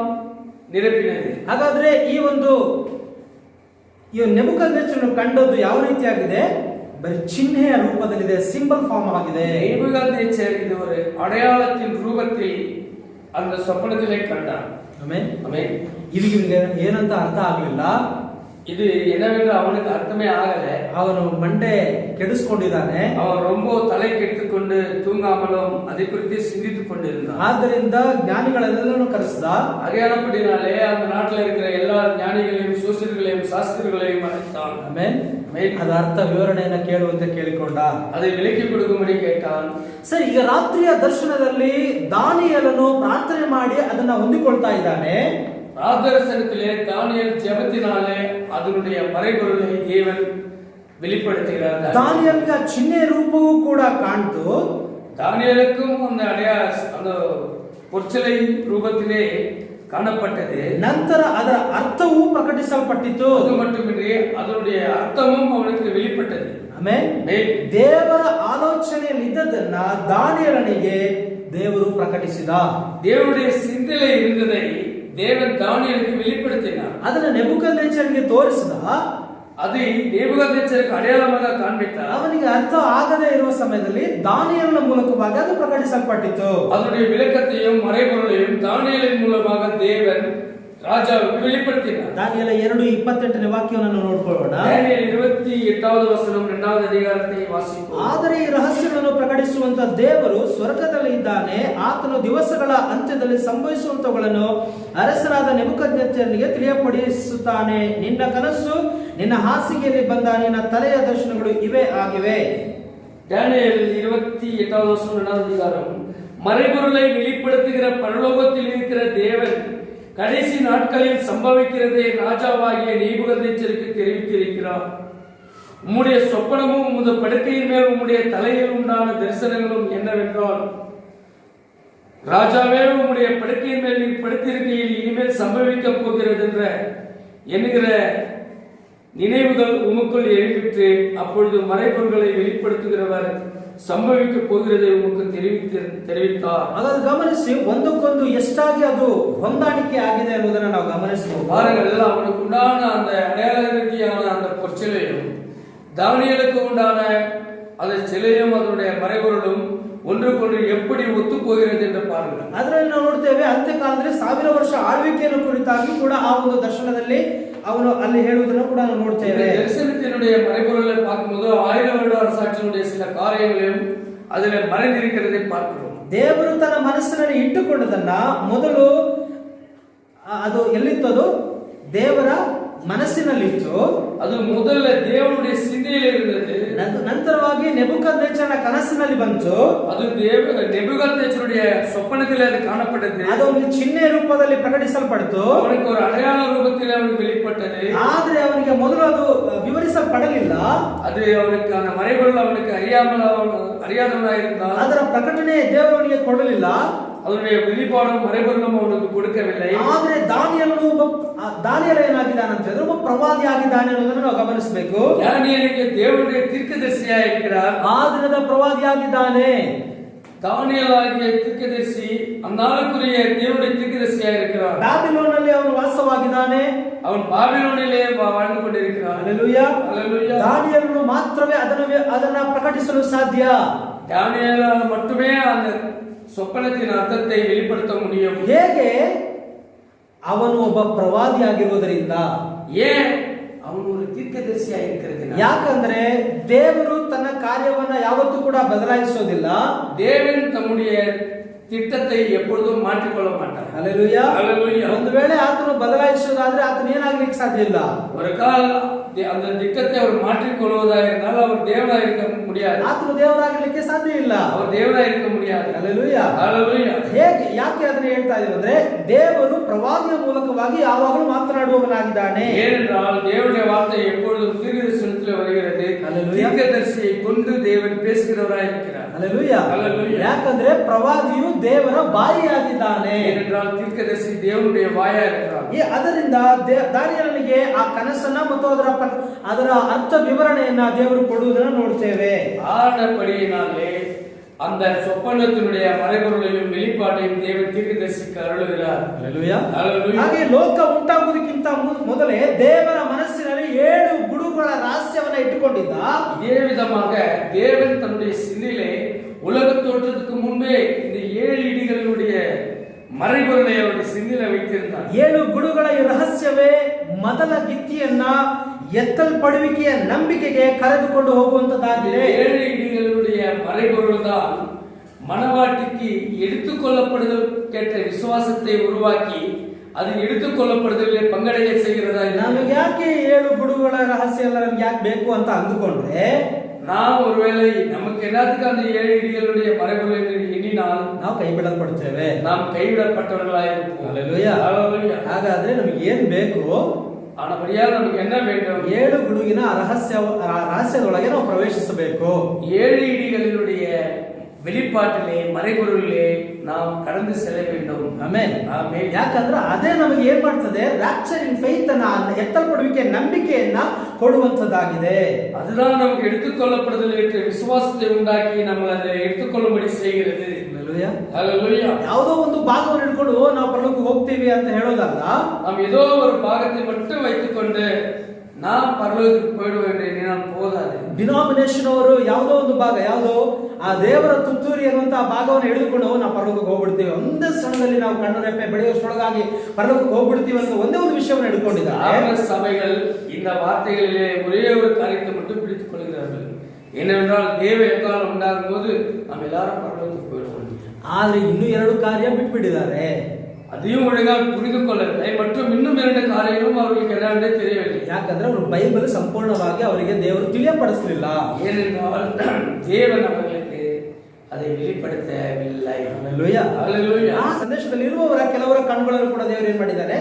ನಿರಪಿನದು. ಹಾಗಾದ್ರೆ ಈ ನೆಬೂಕದ್ನೆಚ್ಚರನು ಕಂಡದ್ದು ಯಾವ ರೀತಿಯಾಗಿದೆ? ಬರೀ ಚಿಹ್ನೆಯ ರೂಪದಲ್ಲಿದೆ, ಸಿಂಬಲ್ ಫಾರ್ಮ್ ಆಗಿದೆ. ನೆಬೂಕದ್ನೆಚ್ಚರ್ ಇದು ஒரு அடையாளத்தின் ரூபத்தில் அந்த சொப்பனத்திலே ಕಂಡான். ಆಮೆನ್. ಆಮೆನ್. ಇದಕ್ಕೆ ಏನಂತ ಅರ್ಥ ಆಗಲಿಲ್ಲ. இது என்னவென்று அவனுக்கு அர்த்தமே ಆಗல. ಅವನು ಮಂಡೆ ಕೆಡಿಸ್ಕೊಂಡಿದ್ದಾನೆ. அவன் ரொம்ப தலை ಕೆಡಿಸಿಕೊಂಡು தூங்காமலும் அதை குறித்து சிந்தித்துக் கொண்டிருந்தான். ಆದ್ದರಿಂದ ಜ್ಞಾನಿಗಳೆಲ್ಲರನ್ನು ಕರೆಸಿದ. அகையானபடினாலே அந்த நாட்டில் இருக்கிற எல்லா ஞானிகளையும் சோசியர்களையும் சாஸ்திரிகளையும் அழைத்தான். ಆಮೆನ್. ಅದು ಅರ್ಥ ವಿವರಣೆಯನ್ನ ಕೇಳುವಂತೆ ಕೇಳಿಕೊಂಡ. அதை விலக்கி கொடுக்கும்படி கேட்டான். ಸರಿ, ಈಗ ರಾತ್ರಿಯ ದರ್ಶನದಲ್ಲಿ ದಾನಿಯೇಲನು ಪ್ರಾರ್ಥನೆ ಮಾಡಿ ಅದನ್ನ ಹೊಂದಿಕೊಳ್ತಾ ಇದ್ದಾನೆ. ராத்திரசனத்திலே தானியேல் ஜெபத்தினாலே அதனுடைய மறைபொருளை தேவன் வெளிப்படுத்துகிறார். ದಾನಿಯೇಲ್ಗೆ ಚಿಹ್ನೆ ರೂಪವೂ ಕೂಡ ಕಾಣ್ತು. தானியேலுக்கும் அந்த பொற்சிலை ரூபத்திலே காணப்பட்டது. ನಂತರ ಅದರ ಅರ್ಥವೂ ಪ್ರಕಟಿಸಲ್ಪಟ್ಟಿತು. அது மட்டுமின்றி அதனுடைய அர்த்தமும் அவனுக்கு வெளிப்பட்டது. ಆಮೆನ್. ದೇವರ ಆಲೋಚನೆಯಲ್ಲಿ ಇದ್ದದನ್ನ ದಾನಿಯೇಲನಿಗೆ ದೇವರು ಪ್ರಕಟಿಸಿದ. தேவனுடைய சிந்தையிலே இருந்ததை தேவன் தானியேலுக்கு வெளிப்படுத்தினார். ಅದನ್ನ ನೆಬೂಕದ್ನೆಚ್ಚರನಿಗೆ ತೋರಿಸಿದ. அதை நேபுகாத்நேச்சருக்கு அடையாளமாக காண்பித்தார். ಅವನಿಗೆ ಅರ್ಥ ಆಗದೇ ಇರುವ ಸಮಯದಲ್ಲಿ ದಾನಿಯೇಲನ ಮೂಲಕವಾಗಿ ಅದು ಪ್ರಕಟಿಸಲ್ಪಟ್ಟಿತು. அதனுடைய விளக்கத்தையும் மறைபொருளையும் தானியேலின் மூலமாக தேவன் ராஜாவுக்கு வெளிப்படுத்தினார். ದಾನಿಯೇಲ 2:28ನೇ ವಾಕ್ಯವನ್ನು ನೋಡಿಕೊಳ್ಳೋಣ. தானியேல் 28வது வசனம் 2வது அதிகாரத்தை வாசிப்போம். ಆದರೆ ಈ ರಹಸ್ಯಗಳನ್ನು ಪ್ರಕಟಿಸುವಂತ ದೇವರು ಸ್ವರ್ಗದಲ್ಲಿ ಇದ್ದಾನೆ. ಆತನು ದಿವಸಗಳ ಅಂತ್ಯದಲ್ಲಿ ಸಂಭವಿಸುವಂತವುಗಳನ್ನು ಅರಸನಾದ ನೆಬೂಕದ್ನೆಚ್ಚರನಿಗೆ ತಿಳಿಯಪಡಿಸುತ್ತಾನೆ. ನಿನ್ನ ಕನಸು, ನಿನ್ನ ಹಾಸಿಗೆಯಲ್ಲಿ ಬಂದ ನಿನ್ನ ತಲೆಯ ದರ್ಶನಗಳು ಇವೇ ಆಗಿವೆ. தானியேல் 28வது வசனம் 2வது அதிகாரம். மறைபொருளை வெளிப்படுத்துகிற பரலோகத்தில் இருக்கிற தேவன் கடைசி நாட்களில் சம்பவிக்கிறதை ராஜாவாகிய நேபுகாத்நேச்சருக்கு தெரிவித்திருக்கிறார். உம்முடைய சொப்பனமும் உமது படுக்கையின் மேல் உம்முடைய தலையில் உண்டான தரிசனங்களும் என்னவென்றால், ராஜாவே, உம்முடைய படுக்கையின் மேல் நீர் படுத்திருக்கையில் இனிமேல் சம்பவிக்க போகிறது என்கிற நினைவுகள் உமக்குள் எழுப்பிற்று. அப்பொழுது மறைபொருள்களை வெளிப்படுத்துகிறவர் ಸಂಭವಿக்க போகிறதை உமக்கு தெரிவித்தார். ಅದನ್ನು ಗಮನಿಸಿ, ಒಂದಕ್ಕೊಂದು ಎಷ್ಟಾಗಿ ಅದು ಹೊಂದಾಣಿಕೆ ಆಗಿದೆ ಅನ್ನೋದನ್ನ ನಾವು ಗಮನಿಸಬಹುದು. பாருங்கள், அவனுக்கு உண்டான அந்த அடையாள ரீதியான அந்த பொற்சிலையும் தானியேலுக்கு உண்டான அந்த சிலையும் அதனுடைய மறைபொருளும் ஒன்றுக்கொன்று எப்படி ಒತ್ತು போகிறது என்று பாருங்கள். ಅದರಲ್ಲಿ ನಾವು ನೋಡ್ತೇವೆ, ಅಂತ್ಯಕಾಲದಲ್ಲಿ 1000 ವರ್ಷ ಆಳ್ವಿಕೆಯನ್ನು ಕುರಿತಾಗಿ ಕೂಡ ಆ ಒಂದು ದರ್ಶನದಲ್ಲಿ ಅವನು ಅಲ್ಲಿ ಹೇಳುವುದನ್ನು ಕೂಡ ನಾವು ನೋಡ್ತೇವೆ. தரிசனத்தினுடைய மறைபொருளை பார்க்கும்போது 1000 வருட அரசாட்சியினுடைய சில காரியங்களையும் அதில் மறைந்திருக்கிறதை பார்க்கிறோம். ದೇವರು ತನ್ನ ಮನಸ್ಸಿನಲ್ಲಿ ಇಟ್ಟುಕೊಂಡದನ್ನ ಮೊದಲು ಅದು ಎಲ್ಲಿತ್ತು? ಅದು ದೇವರ ಮನಸ್ಸಿನಲ್ಲಿತ್ತು. ಅದು ಮೊದಲ ದೇವರುடைய சிந்தையில் இருந்தது. ನಂತರವಾಗಿ ನೆಬೂಕದ್ನೆಚ್ಚರನ ಕನಸಿನಲ್ಲಿ ಬಂತು. ಅದು ನೆಬೂಕದ್ನೆಚ್ಚರனுடைய சொப்பனத்தில் அது காணப்பட்டது. ಅದು ಒಂದು ಚಿಹ್ನೆ ರೂಪದಲ್ಲಿ ಪ್ರಕಟಿಸಲ್ಪಡ್ತು. ಅವನಿಗೆ ஒரு அடையாள ரூபத்தில் ಅವನಿಗೆ வெளிப்பட்டது. ಆದರೆ ಅವನಿಗೆ ಮೊದಲು ಅದು ವಿವರಿಸಲ್ಪಡಲಿಲ್ಲ. ಅದು ಅವನಿಗೆ அந்த மறைபொருள் ಅವನಿಗೆ அறியாதவனாயிருந்தான். ಅದರ ಪ್ರಕಟಣೆ ದೇವರವನಿಗೆ ಕೊಡಲಿಲ್ಲ. அதனுடைய வெளிப்பாடும் மறைபொருளும் அவனுக்கு கொடுக்கவில்லை. ಆದರೆ ದಾನಿಯೇಲ ಏನಾಗಿದ್ದಾನೆ ಅಂತ ಹೇಳಿದ್ರೆ ಒಬ್ಬ ಪ್ರವಾದಿ ಆಗಿದ್ದಾನೆ ಅನ್ನೋದನ್ನು ನಾವು ಗಮನಿಸಬೇಕು. தானியேலுக்கு தேவனுடைய தீர்க்கதரிசியாக இருக்கிறார். ಆ ದಿನದ ಪ್ರವಾದಿ ಆಗಿದ್ದಾನೆ. தானியேலாகிய தீர்க்கதரிசி அந்நாளுக்குரிய தேவனுடைய தீர்க்கதரிசியாக இருக்கிறார். ಬಾಬಿಲೋನಲ್ಲಿ ಅವನು ವಾಸವಾಗಿದ್ದಾನೆ. அவன் பாபிலோனிலே வாழ்ந்து கொண்டிருக்கிறான். ಹಲ್ಲೆಲೂಯಾ. ஹல்லேலூயா. ದಾನಿಯೇಲನು ಮಾತ್ರವೇ ಅದನ್ನ ಪ್ರಕಟಿಸಲು ಸಾಧ್ಯ. தானியேலால் மட்டுமே அந்த சொப்பனத்தின் ಅರ್ಥத்தை வெளிப்படுத்த முடியும். ಹೇಗೆ? ಅವನು ಒಬ್ಬ ಪ್ರವಾದಿ ಆಗಿರುವುದರಿಂದ. ஏன்? ಅವನು ஒரு தீர்க்கதரிசியாக இருக்கிறதுனால. ಯಾಕಂದ್ರೆ ದೇವರು ತನ್ನ ಕಾರ್ಯವನ್ನ ಯಾವತ್ತೂ ಕೂಡ ಬದಲಾಯಿಸೋದಿಲ್ಲ. தேவன் தம்முடைய திட்டத்தை எப்பொழுதும் மாற்றிக்கொள்ள மாட்டார். ಹಲ್ಲೆಲೂಯಾ. ஹல்லேலூயா. ಒಂದು ವೇಳೆ ಆತನು ಬದಲಾಯಿಸೋದಾದ್ರೆ ಆತನು ಏನಾಗಲಿಕ್ಕೆ ಸಾಧ್ಯ ಇಲ್ಲ. ஒரு கால அந்த திட்டத்தை அவர் மாற்றிக்கொள்வதாக இருந்தால் அவர் தேவனாக இருக்க முடியாது. ಆತನು ದೇವರಾಗಲಿಕ್ಕೆ ಸಾಧ್ಯ ಇಲ್ಲ. அவர் தேவனாக இருக்க முடியாது. ಹಲ್ಲೆಲೂಯಾ. ஹல்லேலூயா. ಹೇಗೆ? ಯಾಕೆ ಅದನ್ನ ಹೇಳ್ತಾ ಇದೀವಿ ಅಂದ್ರೆ, ದೇವರು ಪ್ರವಾದಿಯ ಮೂಲಕವಾಗಿ ಯಾವಾಗಲೂ ಮಾತನಾಡುವವನಾಗಿದ್ದಾನೆ. ஏனென்றால் தேவனுடைய வார்த்தை எப்பொழுதும் தீர்க்கதரிசனத்தில் வருகிறது. தீர்க்கதரிசியை கொண்டு தேவன் பேசுகிறவராய் இருக்கிறார். ಹಲ್ಲೆಲೂಯಾ. ஹல்லேலூயா. ಯಾಕಂದ್ರೆ ಪ್ರವಾದಿಯು ದೇವರ ಬಾಯಿಯಾಗಿದ್ದಾನೆ. ஏனென்றால் தீர்க்கதரிசி தேவனுடைய வாயா இருக்கிறார். ಅದರಿಂದ ದಾನಿಯೇಲನಿಗೆ ಆ ಕನಸನ್ನ ಮತ್ತು ಅದರ ಅರ್ಥ ವಿವರಣೆಯನ್ನ ದೇವರು ಕೊಡುವುದನ್ನು ನೋಡ್ತೇವೆ. ஆனபடியினாலே அந்த சொப்பனத்தினுடைய மறைபொருளையும் வெளிப்பாட்டையும் தேவன் தீர்க்கதரிசிக்கு அருளுகிறார். ಹಲ್ಲೆಲೂಯಾ. ஹல்லேலூயா. ಹಾಗೆ ಲೋಕ ಉಂಟಾಗುವುದಕ್ಕಿಂತ ಮೊದಲೇ ದೇವರ ಮನಸ್ಸಿನಲ್ಲಿ 7 ಗುಡುಗಳ ರಹಸ್ಯವನ್ನ ಇಟ್ಟುಕೊಂಡಿದ್ದ. இதே விதமாக தேவன் தன்னுடைய சிந்தையிலே உலக தோற்றத்துக்கு முன்பே இந்த 7 இடிகளுடைய மறைபொருளை அவருடைய சிந்தையில வைத்திருந்தார். 7 ಗುಡುಗಳ ಈ ರಹಸ್ಯವೇ ಮೊದಲ ಗಿತ್ತಿಯನ್ನ ಎತ್ತಲ್ಪಡುವಿಕೆಯ ನಂಬಿಕೆಗೆ ಕರೆದುಕೊಂಡು ಹೋಗುವಂತದ್ದಾಗಿದೆ. 7 இடிகளுடைய மறைபொருள்தான் மனவாட்டிக்கு எடுத்துக்கொள்ளப்படுதல் கேட்ட விசுவாசத்தை உருவாக்கி அது எடுத்துக்கொள்ளப்படுதலிலே பங்கடைய செய்கிறதா? ನಮಗೆ ಯಾಕೆ 7 ಗುಡುಗಳ ರಹಸ್ಯ ಎಲ್ಲ ನಮ್ಗೆ ಯಾಕೆ ಬೇಕು ಅಂತ ಅಂದುಕೊಂಡ್ರೆ, நாம் ஒருவேளை நமக்கு என்னத்துக்கு அந்த 7 இடிகளுடைய மறைபொருள் என்று எண்ணினால் ನಾವು ಕೈ ಬಿಡಲ್ಪಡ್ತೇವೆ, நாம் கைவிடப்பட்டவர்களாயிருப்போம். ஹalleluya. ஹalleluya. ಹಾಗಾದ್ರೆ ನಮಗೆ ಏನ್ ಬೇಕು? ஆனபடியால் நமக்கு என்ன வேண்டும்? 7 ಗುಡುಗಿನ ರಹಸ್ಯದೊಳಗೆ ನಾವು ಪ್ರವೇಶಿಸಬೇಕು. 7 இடிகளினுடைய வெளிப்பாட்டிலே மறைபொருளிலே நாம் கடந்து செல்ல வேண்டும். ಆಮೆನ್. ஆமென். ಯಾಕಂದ್ರೆ ಅದೇ ನಮಗೆ ಏನ್ ಮಾಡ್ತದೆ? ರಾಪ್ಚರಿಂಗ್ ಫೇತ್ ಅನ್ನ, ಎತ್ತಲ್ಪಡುವಿಕೆ ನಂಬಿಕೆಯನ್ನ ಕೊಡುವಂತದ್ದಾಗಿದೆ. அதுதான் நமக்கு எடுத்துக்கொள்ளப்படுதல் என்ற விசுவாசத்தை உண்டாக்கி நம்ம அதை எடுத்துக்கொள்ளும்படி செய்கிறது. ಹalleluya. ஹalleluya. ಯಾವುದೋ ಒಂದು ಭಾಗವನ್ನು ಹಿಡ್ಕೊಂಡು ನಾವು ಪರಲೋಕಕ್ಕೆ ಹೋಗ್ತೀವಿ ಅಂತ ಹೇಳೋದಲ್ಲ. நாம் ஏதோ ஒரு பாகத்தை மட்டும் வைத்துக்கொண்டு நாம் பரலோಕಕ್ಕೆ போய்டுவோம் என்று எண்ணினால் போதாது. ಡಿನಾಮಿನೇಷನ್ ಅವರು ಯಾವುದೋ ಒಂದು ಭಾಗ, ಯಾವುದೋ ಆ ದೇವರ ತುತ್ತೂರಿ ಅನ್ನುವಂತಹ ಭಾಗವನ್ನು ಹಿಡಿದುಕೊಂಡು ನಾವು ಪರಲೋಕಕ್ಕೆ ಹೋಗ್ಬಿಡ್ತೀವಿ, ಒಂದೇ ಕ್ಷಣದಲ್ಲಿ ನಾವು ಕಣ್ಣು ರೆಪ್ಪೆ ಬೆಳೆಯುವಷ್ಟೊಳಗಾಗಿ ಪರಲೋಕಕ್ಕೆ ಹೋಗ್ಬಿಡ್ತೀವಿ ಅಂತ ಒಂದೇ ಒಂದು ವಿಷಯವನ್ನು ಹಿಡ್ಕೊಂಡಿದ್ದಾರೆ. சபைகள் இந்த வார்த்தைகளிலே ஒரே ஒரு காரியத்தை மட்டும் பிடித்துக் கொள்கிறார்கள். என்னவென்றால் தேவ எக்காலம் உண்டாகும் போது நாம் எல்லாரும் பரலோகத்துக்கு போயிடுவோம். ಆದ್ರೆ ಇನ್ನೂ 2 ಕಾರ್ಯ ಬಿಟ್ಬಿಟ್ಟಿದ್ದಾರೆ. அதையும் ஒழுங்காக புரிந்து கொள்ளவில்லை. மற்றும் இன்னும் 2 காரியங்களும் அவர்களுக்கு என்னவென்றே தெரியவில்லை. ಯಾಕಂದ್ರೆ ಅವರು ಬೈಬಲ್ ಸಂಪೂರ್ಣವಾಗಿ ಅವರಿಗೆ ದೇವರು ತಿಳಿಯಪಡಿಸಲಿಲ್ಲ. ஏனென்றால் தேவன் அவர்களுக்கு அதை வெளிப்படுத்தவில்லை. ಹalleluya. ஹalleluya. ಆ ಸಂದೇಶದಲ್ಲಿ ಇರುವವರ ಕೆಲವರ ಕಣ್ಣುಗಳನ್ನು ಕೂಡ ದೇವರು ಏನ್ ಮಾಡಿದ್ದಾನೆ?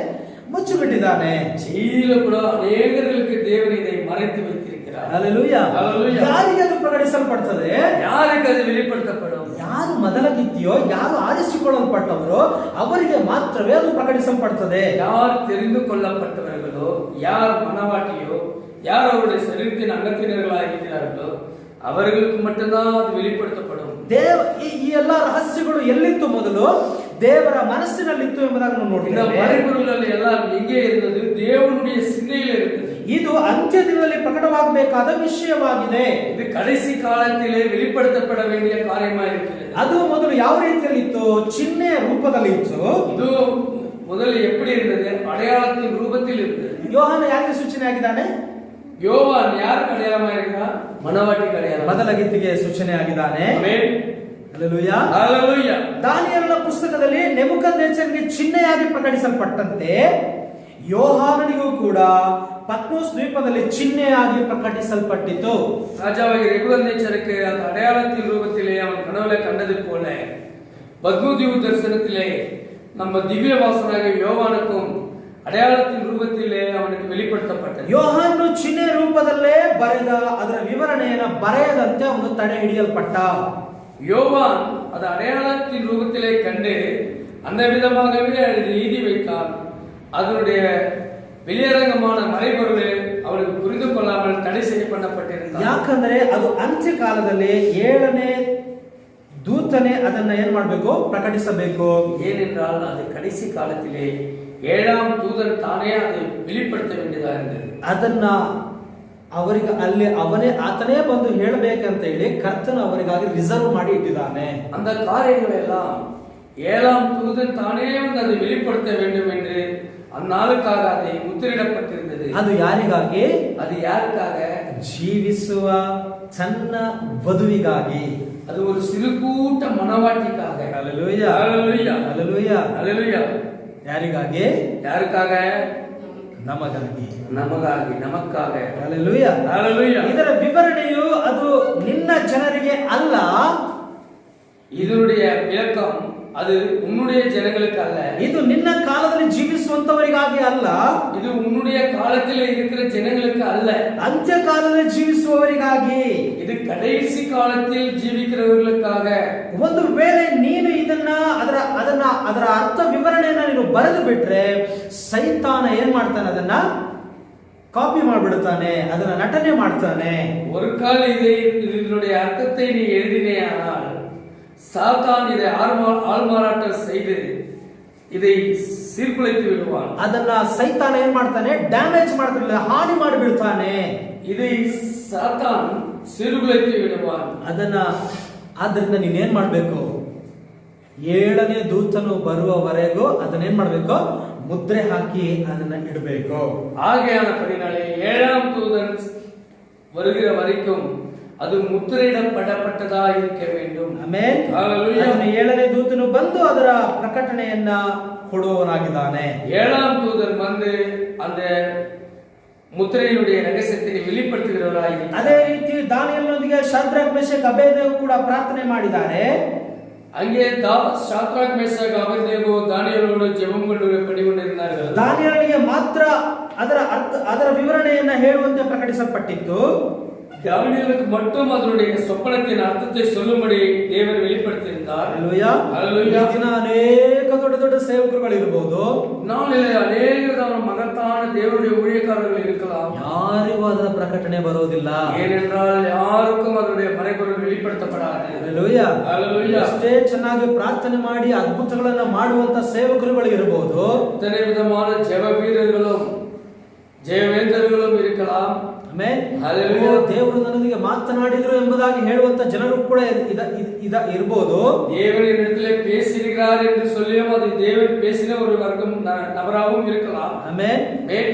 ಮುಚ್ಚಿಬಿಟ್ಟಿದ್ದಾನೆ. ಜೀಲ ಕೂಡ ಅನೇಕರಿಗೆ ದೇವರು ಇதை ಮರೆತು வைத்திருக்கிறார். ಹalleluya. ಹalleluya. ಯಾರಿಗೆ ಅದು ಪ್ರಕಟಿಸಲ್ಪಡ್ತದೆ? ಯಾರಿಗೆ ಅದು வெளிப்படுத்தப்படும்? ಯಾರು ಮೊದಲ ಗಿತ್ತಿಯೋ, ಯಾರು ಆರಿಸಿಕೊಳ್ಳಲ್ಪಟ್ಟವರೋ ಅವರಿಗೆ ಮಾತ್ರವೇ ಅದು ಪ್ರಕಟಿಸಲ್ಪಡ್ತದೆ. யார் தெரிந்து கொள்ளப்பட்டவர்களோ, யார் மனவாட்டியோ, யார் அவருடைய சரீரத்தின் அங்கத்தினர்களாக இருக்கிறார்களோ அவர்களுக்கு மட்டும்தான் அது வெளிப்படுத்தப்படும். ಈ ಎಲ್ಲಾ ರಹಸ್ಯಗಳು ಎಲ್ಲಿತ್ತು? ಮೊದಲು ದೇವರ ಮನಸ್ಸಿನಲ್ಲಿತ್ತು ಎಂಬುದಾಗಿ ನಾವು இந்த ನೋಡ್ತೀವಿ. மறைபொருள்கள் எல்லாம் எங்கே இருந்தது? தேவனுடைய சிந்தையில் இருந்தது. ಇದು ಅಂತ್ಯ ದಿನದಲ್ಲಿ ಪ್ರಕಟವಾಗಬೇಕಾದ ವಿಷಯವಾಗಿದೆ. இது கடைசி காலத்திலே வெளிப்படுத்தப்பட வேண்டிய காரியமாக இருக்கிறது. ಅದು ಮೊದಲು ಯಾವ ರೀತಿಯಲ್ಲಿ ಇತ್ತು? ಚಿಹ್ನೆಯ ರೂಪದಲ್ಲಿ ಇತ್ತು. இது முதல்ல எப்படி இருந்தது? அடையாளத்தின் ரூபத்தில் இருந்தது. ಯೋಹಾನ ಯಾರಿಗೆ ಸೂಚನೆ ಆಗಿದ್ದಾನೆ? யோவான் யாருக்கு அடையாளமாக இருக்கிறார்? மனவாட்டிக்கு அடையாளம். ಮೊದಲ ಗಿತ್ತಿಗೆ ಸೂಚನೆ ಆಗಿದ್ದಾನೆ. ஆமென். ಹalleluya. ஹalleluya. ದಾನಿಯೇಲನ ಪುಸ್ತಕದಲ್ಲಿ ನೆಬೂಕದ್ನೆಚ್ಚರನಿಗೆ ಚಿಹ್ನೆಯಾಗಿ ಪ್ರಕಟಿಸಲ್ಪಟ್ಟಂತೆ ಯೋಹಾನನಿಗೂ ಕೂಡ ಪತ್ಮೋಸ್ ದ್ವೀಪದಲ್ಲಿ ಚಿಹ್ನೆಯಾಗಿ ಪ್ರಕಟಿಸಲ್ಪಟ್ಟಿತು. ராஜாவாகிய நேபுகாத்நேச்சருக்கு அந்த அடையாளத்தின் ரூபத்திலே அவன் கனவுல கண்டது போல பத்மதீவு தரிசனத்திலே நம்ம திவ்ய வாசனாகிய யோவானுக்கும் அடையாளத்தின் ரூபத்திலே அவனுக்கு வெளிப்படுத்தப்பட்டது. ಯೋಹಾನನು ಚಿಹ್ನೆ ರೂಪದಲ್ಲೇ ಬರೆದ ಅದರ ವಿವರಣೆಯನ್ನು ಬರೆಯದಂತೆ ಅವನು ತಡೆ ಹಿಡಿಯಲ್ಪಟ್ಟ. யோவான் அது அடையாளத்தின் ரூபத்திலே கண்டு அந்த விதமாகவே எழுதி வைத்தான். அதனுடைய வெளியரங்கமான மறைபொருளை அவனுக்கு புரிந்து கொள்ளாமல் தடை செய்யப்பட்டிருந்தான். ಯಾಕಂದ್ರೆ ಅದು ಅಂತ್ಯ ಕಾಲದಲ್ಲಿ 7ನೇ ದೂತನೇ ಅದನ್ನ ಏನ್ ಮಾಡಬೇಕು? ಪ್ರಕಟಿಸಬೇಕು. ஏனென்றால் அது கடைசி காலத்திலே 7ஆம் தூதன் தானே அதை வெளிப்படுத்த வேண்டியதா இருந்தது. ಅದನ್ನ ಅವರಿಗೆ ಅಲ್ಲಿ ಆತನೇ ಬಂದು ಹೇಳಬೇಕಂತ ಹೇಳಿ ಕರ್ತನ ಅವರಿಗಾಗಿ ರಿಸರ್ವ್ ಮಾಡಿ ಇಟ್ಟಿದ್ದಾನೆ. அந்த காரியங்களை எல்லாம் 7ஆம் தூதன் தானே வந்து அதை வெளிப்படுத்த வேண்டும் என்று அந்நாளுக்காக அதை முத்திரிடப்பட்டிருந்தது. ಅದು ಯಾರಿಗಾಗಿ? அது யாருக்காக? ಜೀವಿಸುವ ಸಣ್ಣ ವಧುವಿಗಾಗಿ. அது ஒரு சிறு கூட்ட மனவாட்டிக்காக. ಹalleluya. ஹalleluya. ಹalleluya. ஹalleluya. ಯಾರಿಗಾಗಿ? யாருக்காக? ನಮಗಾಗಿ. ನಮಗಾಗಿ, ನಮಕ್ಕಾಗ. ಹalleluya. ஹalleluya. ಇದರ ವಿವರಣೆಯು ಅದು ನಿನ್ನ ಜನರಿಗೆ ಅಲ್ಲ. இதனுடைய விளக்கம் அது உன்னுடைய ஜனங்களுக்கு அல்ல. ಇದು ನಿನ್ನ ಕಾಲದಲ್ಲಿ ಜೀವಿಸುವಂತವರಿಗಾಗಿ ಅಲ್ಲ. இது உன்னுடைய காலத்தில் இருக்கிற ஜனங்களுக்கு அல்ல. ಅಂತ್ಯ ಕಾಲದಲ್ಲಿ ಜೀವಿಸುವವರಿಗಾಗಿ. இது கடைசி காலத்தில் ஜீவிக்கிறவர்களுக்காக. ಒಂದು ವೇಳೆ ನೀನು ಇದನ್ನ ಅದರ ಅರ್ಥ ವಿವರಣೆಯನ್ನ ನೀನು ಬರೆದು ಬಿಟ್ರೆ ಸೈತಾನ ಏನ್ ಮಾಡ್ತಾನೆ? ಅದನ್ನ ಕಾಪಿ ಮಾಡಿಬಿಡ್ತಾನೆ, ಅದನ್ನ ನಟನೆ ಮಾಡ್ತಾನೆ. ஒரு கால இதனுடைய அர்த்தத்தை நீ எழுதினே ஆனால் சாத்தான் இதை ஆள்மாறாட்டம் செய்து இதை சீர்குலைத்து விடுவான். ಅದನ್ನ ಸೈತಾನ ಏನ್ ಮಾಡ್ತಾನೆ? ಡ್ಯಾಮೇಜ್ ಮಾಡ್ತಿಲ್ಲ, ಹಾನಿ ಮಾಡಿಬಿಡ್ತಾನೆ. இதை சாத்தான் சீர்குலைத்து விடுவான். ಅದನ್ನ ಆದ್ದರಿಂದ ನೀನೇನ್ ಮಾಡ್ಬೇಕು? ಏಳನೇ ದೂತನು ಬರುವವರೆಗೂ ಅದನ್ನೇನ್ ಮಾಡ್ಬೇಕು, ಮುದ್ರೆ ಹಾಕಿ ಅದನ್ನ ಇಡಬೇಕು. ஆகையான படினாலே 7ஆம் தூதன் வருகிற வரைக்கும் அது ಮುದ್ರೆಯಿಡಲ್ಪಟ್ಟதா இருக்க வேண்டும். ಆಮೆನ್. ஹalleluya. 7ನೇ ದೂತನು ಬಂದು ಅದರ ಪ್ರಕಟಣೆಯನ್ನ ಕೊಡುವವನಾಗಿದ್ದಾನೆ. 7ஆம் தூதன் வந்து அந்த ಮುದ್ರೆಯುடைய ರಹಸ್ಯத்தை வெளிப்படுத்துகிறவராய். ಅದೇ ರೀತಿ ದಾನಿಯೇಲನೊಂದಿಗೆ ಶಾದ್ರಕ್ ಮೇಷಕ್ ಅಬೇದ್ನೆಗೋ ಕೂಡ ಪ್ರಾರ್ಥನೆ ಮಾಡಿದ್ದಾರೆ. அங்கே ಶಾದ್ರಕ್ ಮೇಷಕ್ ಅಬೇದ್ನೆಗೋ ದಾನಿಯೇಲನನ್ನು ಜೆಬಂಗೊಂಡು ಪಡಿಕೊಂಡಿದ್ದಾರೆ. ದಾನಿಯೇಲನಿಗೆ ಮಾತ್ರ ಅದರ ವಿವರಣೆಯನ್ನ ಹೇಳುವಂತೆ ಪ್ರಕಟಿಸಲ್ಪಟ್ಟಿತ್ತು. தானியேலுக்கு மட்டும் அதனுடைய சொப்பனத்தின் அர்த்தத்தை சொல்லும்படி தேவன் வெளிப்படுத்தியிருந்தார். ஹalleluya. ஹalleluya. ದಿನ ಅನೇಕ ದೊಡ್ಡ ದೊಡ್ಡ ಸೇವಕರುಗಳು ಇರಬಹುದು. நாளிலே ಅನೇಕ மகத்தான தேவனுடைய ஊழியக்காரர்கள் இருக்கலாம். ಯಾರಿಗೂ ಅದರ ಪ್ರಕಟಣೆ ಬರೋದಿಲ್ಲ. ஏனென்றால் யாருக்கும் அதனுடைய மறைபொருள் வெளிப்படுத்தப்படாது. ಹalleluya. ஹalleluya. ಎಷ್ಟೇ ಚೆನ್ನಾಗಿ ಪ್ರಾರ್ಥನೆ ಮಾಡಿ ಅದ್ಭುತಗಳನ್ನ ಮಾಡುವಂತ ಸೇವಕರುಗಳು ಇರಬಹುದು. இத்தனை விதமான ஜெப வீரர்களும் ಜಯವೇಂದ್ರர்களும் இருக்கலாம். ಆಮೆನ್. ಹalleluya. ದೇವರು ನನಗೆ ಮಾತನಾಡಿದ್ರು ಎಂಬುದಾಗಿ ಹೇಳುವಂತ ಜನರು ಕೂಡ ಇರಬಹುದು. தேவனிடத்திலே பேசியிருக்கிறார் என்று சொல்லியும் அது தேவன் பேசின ஒரு வர்க்கம் நபராகவும் இருக்கலாம். ಆಮೆನ್. ಆಮೆನ್.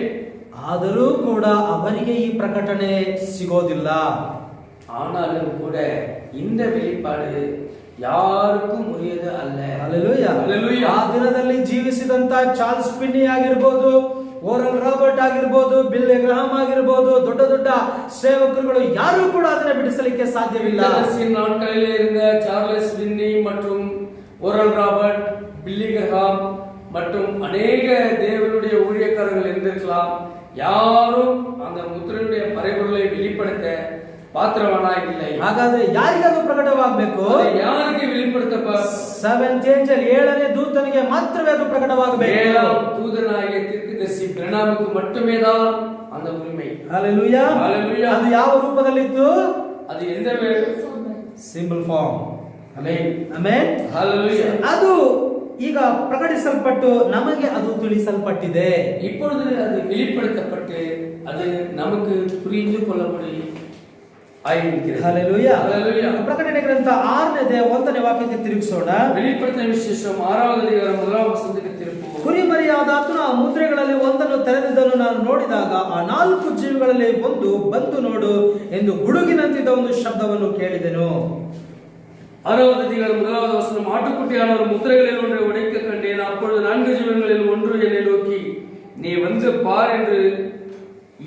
ಆದರೂ ಕೂಡ ಅವರಿಗೆ ಈ ಪ್ರಕಟಣೆ ಸಿಗೋದಿಲ್ಲ. ஆனாலும் கூட இந்த வெளிப்பாடு ಯಾರಿಗೂ ಮುರಿಯದು ಅಲ್ಲ. ಹalleluya. ಹalleluya. ಆ ದಿನದಲ್ಲಿ ಜೀವಿಸಿದಂತ ಚಾರ್ಲ್ಸ್ ಪಿನ್ನಿ ಆಗಿರಬಹುದು, ಓರಲ್ ರಾಬರ್ಟ್ ಆಗಿರಬಹುದು, ಬಿಲ್ ಗ್ರಹಾಮ್ ಆಗಿರಬಹುದು, ದೊಡ್ಡ ದೊಡ್ಡ ಸೇವಕರುಗಳು ಯಾರು ಕೂಡ ಅದನ್ನ ಬಿಡಿಸಲಿಕ್ಕೆ ಸಾಧ್ಯವಿಲ್ಲ. நாட்களிலே இருந்த சார்லஸ் பின்னி மற்றும் ஓரல் ராபர்ட், பில்லி கிரஹாம் மற்றும் அநேக தேவனுடைய ஊழியக்காரர்கள் இருந்திருக்கலாம். யாரும் அந்த முத்திரையுடைய மறைபொருளை வெளிப்படுத்த ಪಾತ್ರವನಾ ಇಲ್ಲ. ಹಾಗಾದ್ರೆ ಯಾರಿಗೆ ಅದು ಪ್ರಕಟವಾಗಬೇಕು? ಯಾರಿಗೆ வெளிப்படுத்தப்ப ಸೆವೆಂತ್ ಏಂಜಲ್ 7ನೇ ದೂತನಿಗೆ ಮಾತ್ರವೇ ಅದು ಪ್ರಕಟವಾಗಬೇಕು. 7ஆம் தூதனாகிய தீர்க்கதரிசி பிரணாமுக்கு மட்டுமே தான் அந்த உரிமை. ಹalleluya. ಹalleluya. ಅದು ಯಾವ ರೂಪದಲ್ಲಿತ್ತು? ಅದು ಎಂದ ಸಿಂಬಲ್ ಫಾರ್ಮ್. ಆಮೆನ್. ಆಮೆನ್. ಹalleluya. ಅದು ಈಗ ಪ್ರಕಟಿಸಲ್ಪಟ್ಟು ನಮಗೆ ಅದು ತಿಳಿಸಲ್ಪಟ್ಟಿದೆ. இப்பொழுது அது வெளிப்படுத்தப்பட்டு அது நமக்கு புரிந்து கொள்ளப்படி ಆಗಿದೆ. ಹalleluya. ಹalleluya. ಪ್ರಕಟಣೆ ಗ್ರಂಥ 6ನೇ 1ನೇ ವಾಕ್ಯಕ್ಕೆ ತಿರುಗಿಸೋಣ. வெளிப்படுத்தின விசேஷம் 6வது அதிகாரம் 1ಾம் ವಚನಕ್ಕೆ ತಿರುಗು. ಕುರಿಮರಿಯಾದಾತನು ಆ ಮುದ್ರೆಗಳಲ್ಲಿ ಒಂದನ್ನು ತೆರೆದಿದ್ದನ್ನು ನಾನು ನೋಡಿದಾಗ ಆ 4 ಜೀವಿಗಳಲ್ಲಿ ಒಂದು ಬಂದು ನೋಡು ಎಂದು ಗುಡುಗಿನಂತಿದ್ದ ಒಂದು ಶಬ್ದವನ್ನು ಕೇಳಿದೆನು. 6வது அதிகாரம் 1வது வசனம், ஆட்டுக்குட்டியானவர் முத்திரைகளில் ஒன்றை உடைக்க கண்டேன். அப்பொழுது 4 ஜீவன்களில் ஒன்று என்னை நோக்கி நீ வந்து பார் என்று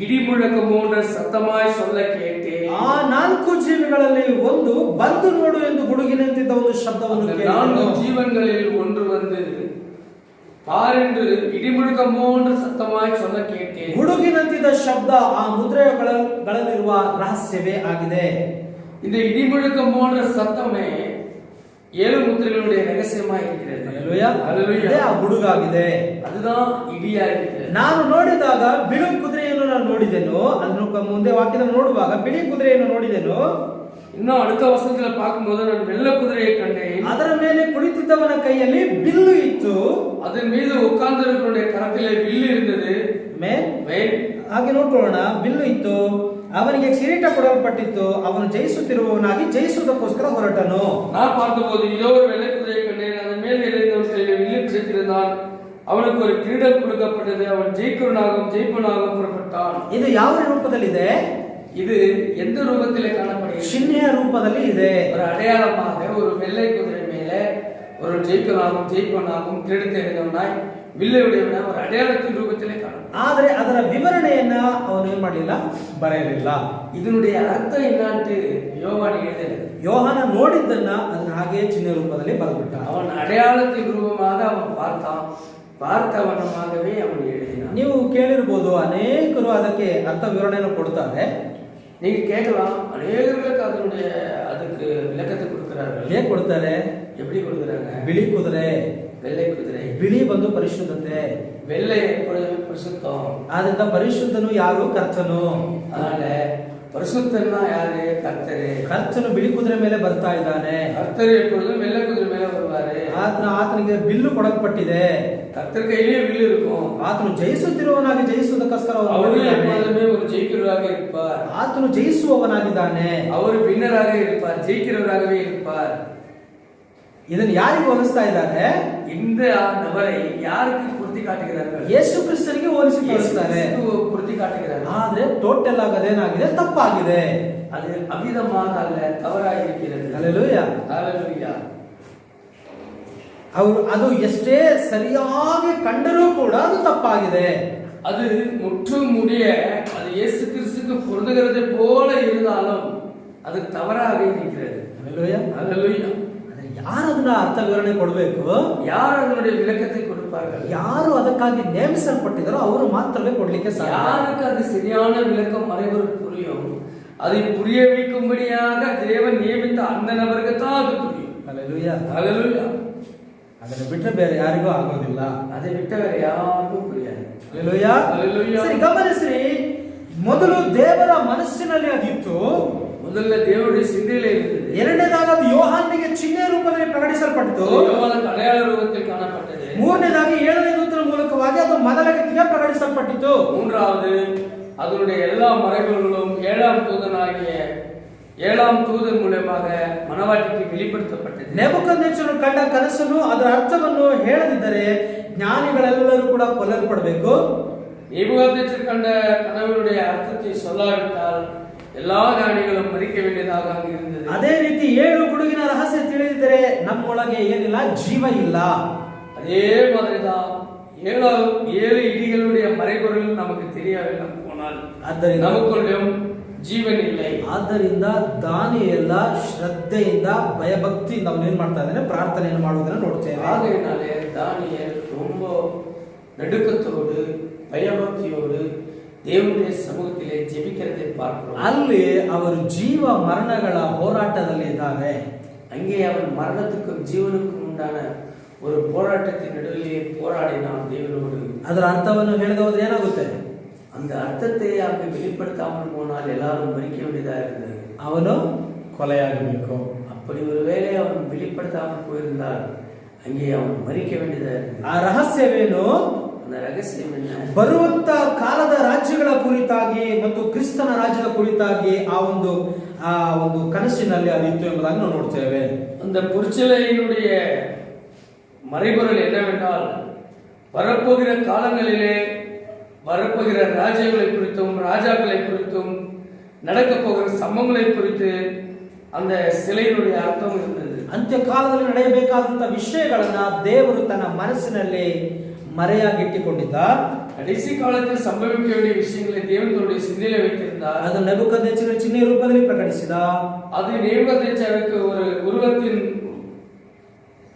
இடிமுழக்கம் போன்ற சத்தமாய் சொல்ல கேட்டேன். ಆ 4 ಜೀವಿಗಳಲ್ಲಿ ಒಂದು ಬಂದು ನೋಡು ಎಂದು ಗುಡುಗಿನಂತಿದ್ದ ಒಂದು ಶಬ್ದವನ್ನು ಕೇಳಿದೆನು. 4 ಜೀವನ್களில் ஒன்று வந்து பார் என்று இடிமுழக்கம் போன்ற சத்தமாய் சொல்ல கேட்டேன். ಗುಡುಗಿನಂತಿದ್ದ ಶಬ್ದ ಆ ಮುದ್ರೆಗಳಲ್ಲಿರುವ ರಹಸ್ಯವೇ ಆಗಿದೆ. இந்த இடிமுழக்கம் போன்ற சத்தமே 7 முத்திரைகளுடைய ரகசியமாய் இருக்கிறது. ಹalleluya. ஹalleluya. ಅದೇ ಆ ಗುಡುಗಾಗಿದೆ. அதுதான் இடியாಗಿದೆ. ನಾನು ನೋಡಿದಾಗ ಬಿಳಿ ಕುದುರೆಯನ್ನು ನಾನು ನೋಡಿದೆನು. ಅದನ್ನು ಮುಂದೆ ವಾಕ್ಯದಲ್ಲಿ ನೋಡುವಾಗ ಬಿಳಿ ಕುದುರೆಯನ್ನು ನೋಡಿದೆನು. இன்னும் அடுத்த வசனத்துல பார்க்கும்போது நான் வெள்ளை குதிரையை கண்டேன். ಅದರ ಮೇಲೆ ಕುಳಿತಿದ್ದವನ ಕೈಯಲ್ಲಿ ಬಿಲ್ಲು ಇತ್ತು. அதன் மீது உட்கார்ந்திருக்கிறவருடைய கரத்திலே வில்லு இருந்தது. ಹಾಗೆ ನೋಡ್ಕೊಳ್ಳೋಣ. ಬಿಲ್ಲು ಇತ್ತು, ಅವನಿಗೆ ಕಿರೀಟ ಕೊಡಲ್ಪಟ್ಟಿತ್ತು, ಅವನು ಜಯಿಸುತ್ತಿರುವವನಾಗಿ ಜಯಿಸುವುದಕ್ಕೋಸ್ಕರ ಹೊರಟನು. நான் பார்த்தபோது இதோ ஒரு வெள்ளை குதிரையை கண்டேன். அதன் மேல் இருந்தவன் கையில் வில்லு பிடித்திருந்தான். அவனுக்கு ஒரு கிரீடம் கொடுக்கப்பட்டது. அவன் ஜெயிப்பவனாகவும் புறப்பட்டான். ಇದು ಯಾವ ರೂಪದಲ್ಲಿದೆ? இது எந்த ரூபத்திலே காணப்படுகிறது? ಚಿಹ್ನೆಯ ರೂಪದಲ್ಲಿ ಇದೆ. ஒரு அடையாளமாக ஒரு வெள்ளை குதிரை மேலே ஒரு ஜெயிப்பவனாகவும் கிரீடத்தை எறிந்தவனாய் வில்லையுடையவனாய் ஒரு அடையாளத்தின் ரூபத்திலே காணப்படும். ಆದರೆ ಅದರ ವಿವರಣೆಯನ್ನ ಅವನು ಏನ್ ಮಾಡಲಿಲ್ಲ, ಬರೆಯಲಿಲ್ಲ. இதனுடைய அர்த்தம் என்னன்னு யோவான் எழுதல. ಯೋಹಾನ ನೋಡಿದ್ದನ್ನ ಅದನ್ನ ಹಾಗೆ ಚಿಹ್ನೆ ರೂಪದಲ್ಲಿ ಬರೆದ್ಬಿಟ್ಟ. அவன் அடையாளத்தின் ரூபமாக அவன் பார்த்தவனமாகவே ಅವನು எழுதினான். ನೀವು ಕೇಳಿರಬಹುದು, ಅನೇಕರು ಅದಕ್ಕೆ ಅರ್ಥ ವಿವರಣೆಯನ್ನು ಕೊಡ್ತಾರೆ. நீங்க கேட்கலாம், அநேகர்களுக்கு அதுக்கு விளக்கத்தை கொடுக்கிறார்கள். ಹೇಗೆ ಕೊಡ್ತಾರೆ? எப்படி கொடுக்குறாங்க? ಬಿಳಿ ಕುದುರೆ, வெள்ளை குதிரை. ಬಿಳಿ ಬಂದು ಪರಿಶುದ್ಧತೆ, வெள்ளை எப்பொழுதுமே பரிசுத்தம். ಆದ್ರಿಂದ ಪರಿಶುದ್ಧನು ಯಾರು? ಕರ್ತನು. அதனால பரிசுத்தன்னா யாரு? கர்த்தரு. ಕರ್ತನು ಬಿಳಿ ಕುದುರೆ ಮೇಲೆ ಬರ್ತಾ ಇದ್ದಾನೆ. கர்த்தர் எப்பொழுதும் வெள்ளை குதிரை மேல வருவாரு. ಆತನಿಗೆ ಬಿಲ್ಲು ಕೊಡಲ್ಪಟ್ಟಿದೆ. கர்த்தர் கையிலே வில்லு இருக்கும். ಆತನು ಜಯಿಸುತ್ತಿರುವವನಾಗಿ ಜಯಿಸುವುದಕ್ಕೋಸ್ಕರ அவரு எப்பொழுதுமே ஒரு ஜெயிக்கிறவராக இருப்பார். ಆತನು ಜಯಿಸುವವನಾಗಿದ್ದಾನೆ. அவர் வின்னராக இருப்பார், ஜெயிக்கிறவராகவே இருப்பார். ಇದನ್ನು ಯಾರಿಗೆ ಹೋಲಿಸ್ತಾ ಇದ್ದಾರೆ? இந்த நபரை யாருக்கு பொருத்தி காட்டுகிறார்கள்? ಯೇಸು ಕ್ರಿಸ್ತನಿಗೆ ಹೋಲಿಸಿ ತೋರಿಸ್ತಾರೆ. பொருத்தி காட்டுகிறார்கள். ಆದ್ರೆ ಟೋಟಲ್ ಆಗೋದೇನಾಗಿದೆ? ತಪ್ಪಾಗಿದೆ. அது அவிதமாக அல்ல, தவறாக இருக்கிறது. ಹಲ್ಲೆಲೂಯಾ, ஹalleluya. ಅದು ಎಷ್ಟೇ ಸರಿಯಾಗಿ ಕಂಡರೂ ಕೂಡ ಅದು ತಪ್ಪಾಗಿದೆ. அது முற்றும் முடிய அது இயேசு கிறிஸ்துவுக்கு பொருந்துகிறது போல இருந்தாலும் அது தவறாக இருக்கிறது. ಹಲ್ಲೆಲೂಯಾ, ஹalleluya. ಯಾರು ಅದನ್ನ ಅರ್ಥ ವಿವರಣೆ ಕೊಡಬೇಕು? யார் அதனுடைய விளக்கத்தை கொடுப்பார்கள்? ಯಾರು ಅದಕ್ಕಾಗಿ ನೇಮಿಸಲ್ಪಟ್ಟಿದ್ದಾರೋ ಅವರು ಮಾತ್ರವೇ ಕೊಡ್ಲಿಕ್ಕೆ ಸಾಧ್ಯ. யாருக்கு அது சரியான விளக்கம் மறைபொருள் புரியும், அதை புரிய வைக்கும்படியாக தேவன் நியமித்த அந்த நபருக்கு தான் அது புரியும். ಹಲ್ಲೆಲೂಯಾ, ஹalleluya. ಅದನ್ನು ಬಿಟ್ಟರೆ ಬೇರೆ ಯಾರಿಗೂ ಆಗೋದಿಲ್ಲ. அதை விட்ட வேற யாருக்கும் புரியாது. Hallelujah, hallelujah. ಸರಿ, ಗಮನಿಸ್ರಿ. ಮೊದಲು ದೇವರ ಮನಸ್ಸಿನಲ್ಲಿ ಅದಿತ್ತು, முதல்ல தேவனுடைய சிந்தையிலே இருந்தது. ಎರಡನೇದಾಗ ಅದು ಯೋಹಾನನಿಗೆ ಚಿಹ್ನೆ ರೂಪದಲ್ಲಿ ಪ್ರಕಟಿಸಲ್ಪಟ್ಟಿತು. யோவானுக்கு அடையாள ரூபத்தில் காணப்பட்டது. ಮೂರನೇದಾಗಿ 7ನೇ ದೂತನ ಮೂಲಕವಾಗಿ ಅದು ಮೊದಲ ವ್ಯಕ್ತಿಗೆ ಪ್ರಕಟಿಸಲ್ಪಟ್ಟಿತು. மூன்றாவது அதனுடைய எல்லா மறைபொருளும் ஏழாம் தூதன் மூலமாக மனவாட்டிக்கு வெளிப்படுத்தப்பட்டது. ನೆಬೂಕದ್ನೆಚ್ಚರನು ಕಂಡ ಕನಸನ್ನು ಅದರ ಅರ್ಥವನ್ನು ಹೇಳದಿದ್ದರೆ ಜ್ಞಾನಿಗಳೆಲ್ಲರೂ ಕೂಡ ಕೊಲ್ಲಲ್ಪಡಬೇಕು. நேபுகாத்நேச்சர் கண்ட கனவினுடைய அர்த்தத்தை சொல்லாவிட்டால் எல்லா ஞானிகளும் மறிக்க வேண்டியதாக இருந்தது. ಅದೇ ರೀತಿ 7 ಗುಡುಗಿನ ರಹಸ್ಯ ತಿಳಿದಿದ್ದರೆ ನಮ್ಮೊಳಗೆ ಏನಿಲ್ಲ, ಜೀವ ಇಲ್ಲ. அதே மாதிரிதான் 7 இடிகளுடைய மறைபொருள் நமக்கு தெரியவில்லை போனால் ಆದ್ದರಿಂದ நமக்குள்ளும் ಜೀವನ இல்லை. ಆದ್ದರಿಂದ ದಾನಿಯೇಲ ಶ್ರದ್ಧೆಯಿಂದ ಭಯಭಕ್ತಿಯಿಂದ ಅವನು ಏನ್ ಮಾಡ್ತಾ ಇದ್ದಾನೆ? ಪ್ರಾರ್ಥನೆಯನ್ನು ಮಾಡುವುದನ್ನು ನೋಡ್ತೇವೆ. ஆகையினாலே தானியேல் ரொம்ப நடுக்கத்தோடு பயபக்தியோடு தேவனுடைய சமூகத்திலே ஜெபிக்கிறதை பார்க்கிறோம். ಅಲ್ಲಿ ಅವರು ಜೀವ ಮರಣಗಳ ಹೋರಾಟದಲ್ಲಿ ಇದ್ದಾರೆ. அங்கே அவன் மரணத்துக்கும் ஜீவனுக்கும் உண்டான ஒரு போராட்டத்தின் நடுவிலே போராடினான் தேவனோடு. ಅದರ ಅರ್ಥವನ್ನು ಹೇಳದೆ ಹೋದ್ರೆ ಏನಾಗುತ್ತೆ? அந்த அர்த்தத்தை அங்கு வெளிப்படுத்தாமல் போனால் எல்லாரும் மறிக்க வேண்டியதாக இருந்தது. ಅವನು ಕೊಲೆಯಾಗಬೇಕು. அப்படி ஒருவேளை அவன் வெளிப்படுத்தாமல் போயிருந்தால் அங்கே அவன் மறிக்க வேண்டியதாக இருந்தது. ಆ ರಹಸ್ಯವೇನು? அந்த ரகசியம் என்ன? ಬರುವಂತ ಕಾಲದ ರಾಜ್ಯಗಳ ಕುರಿತಾಗಿ ಮತ್ತು ಕ್ರಿಸ್ತನ ರಾಜ್ಯದ ಕುರಿತಾಗಿ ಆ ಒಂದು ಕನಸಿನಲ್ಲಿ ಅದಿತ್ತು ಎಂಬುದಾಗಿ ನಾವು ನೋಡ್ತೇವೆ. அந்த பொற்சிலையினுடைய மறைபொருள் என்னவென்றால் வரப்போகிற காலங்களிலே வரப்போகிற ராஜ்யங்களை குறித்தும் ராஜாக்களை குறித்தும் நடக்க போகிற சம்பவங்களை குறித்து அந்த சிலையினுடைய அர்த்தம் இருந்தது. ಅಂತ್ಯ ಕಾಲದಲ್ಲಿ ನಡೆಯಬೇಕಾದಂತ ವಿಷಯಗಳನ್ನ ದೇವರು ತನ್ನ ಮನಸ್ಸಿನಲ್ಲಿ ಮರೆಯಾಗಿಟ್ಟುಕೊಂಡಿದ್ದ. கடைசி காலத்தில் சம்பவிக்க வேண்டிய விஷயங்களை தேவன் தன்னுடைய சிந்தையிலே வைத்திருந்தார். ಅದು ನೆಬೂಕದ್ನೆಚ್ಚರನ ಚಿಹ್ನೆ ರೂಪದಲ್ಲಿ ಪ್ರಕಟಿಸಿದ. அது நேபுகாத்நேச்சருக்கு ஒரு உருவத்தின்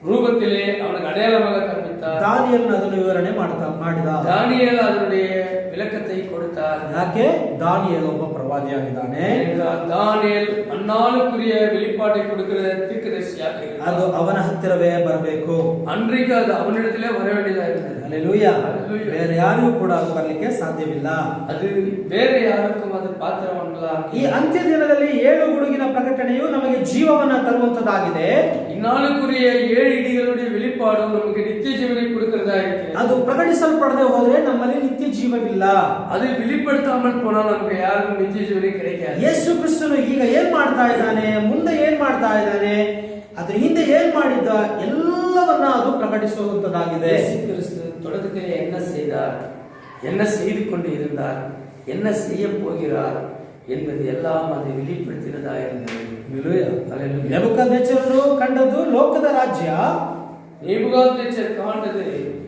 ரூபத்திலே அவனுக்கு அடையாளமாக காண்பித்தார். ದಾನಿಯೇಲನು ಅದನ್ನು ವಿವರಣೆ ಮಾಡಿದ. தானியேல் அதனுடைய விளக்கத்தை கொடுத்தார். ಯಾಕೆ? ದಾನಿಯೇಲ ಒಬ್ಬ ಪ್ರವಾದಿಯಾಗಿದ್ದಾನೆ. தானியேல் அந்நாளுக்குரிய வெளிப்பாட்டை கொடுக்கிற தீர்க்கதரிசியாக இருந்தார். ಅದು ಅವನ ಹತ್ತಿರವೇ ಬರಬೇಕು. அன்றைக்கு அது ಅವನಿடத்திலே வர வேண்டியதாக இருந்தது. ಹಲ್ಲೆಲೂಯಾ. ಬೇರೆ ಯಾರಿಗೂ ಕೂಡ ಅದು ಬರಲಿಕ್ಕೆ ಸಾಧ್ಯವಿಲ್ಲ. அது ಬೇರೆ ಯಾರಕ್ಕೂ ಅದು ಪಾತ್ರವಲ್ಲ. ಈ ಅಂತ್ಯ ದಿನದಲ್ಲಿ 7 ಗುಡುಗಿನ ಪ್ರಕಟಣೆಯು ನಮಗೆ ಜೀವವನ್ನ ತರುವಂತದ್ದಾಗಿದೆ. இந்நாளுக்குரிய 7 இடிகளுடைய வெளிப்பாடு நமக்கு நித்திய ஜீவனை கொடுக்கிறதா இருக்கிறது. ಅದು ಪ್ರಕಟಿಸಲ್ಪಡದೆ ಹೋದರೆ ನಮ್ಮಲ್ಲಿ ನಿತ್ಯ ಜೀವವಿಲ್ಲ. அது வெளிப்படுத்தாமல் போனால் நமக்கு யாருக்கும் நித்திய ஜீவனை கிடைக்காது. ಯೇಸು ಕ್ರಿಸ್ತನು ಈಗ ಏನ್ ಮಾಡ್ತಾ ಇದ್ದಾನೆ, ಮುಂದೆ ಏನ್ ಮಾಡ್ತಾ ಇದ್ದಾನೆ, ಅದ್ರ ಹಿಂದೆ ಏನ್ ಮಾಡಿದ್ದ ಎಲ್ಲವನ್ನ ಅದು ಪ್ರಕಟಿಸುವಂತದ್ದಾಗಿದೆ. இயேசு கிறிஸ்து தொடக்கத்திலே என்ன செய்தார், என்ன செய்து கொண்டு இருந்தார், என்ன செய்ய போகிறார் என்பது எல்லாம் அதை வெளிப்படுத்தினதா இருந்தது. ನೆಬೂಕದ್ನೆಚ್ಚರನು ಕಂಡದ್ದು ಲೋಕದ ರಾಜ್ಯ, நேபுகாத்நேச்சர் காண்டது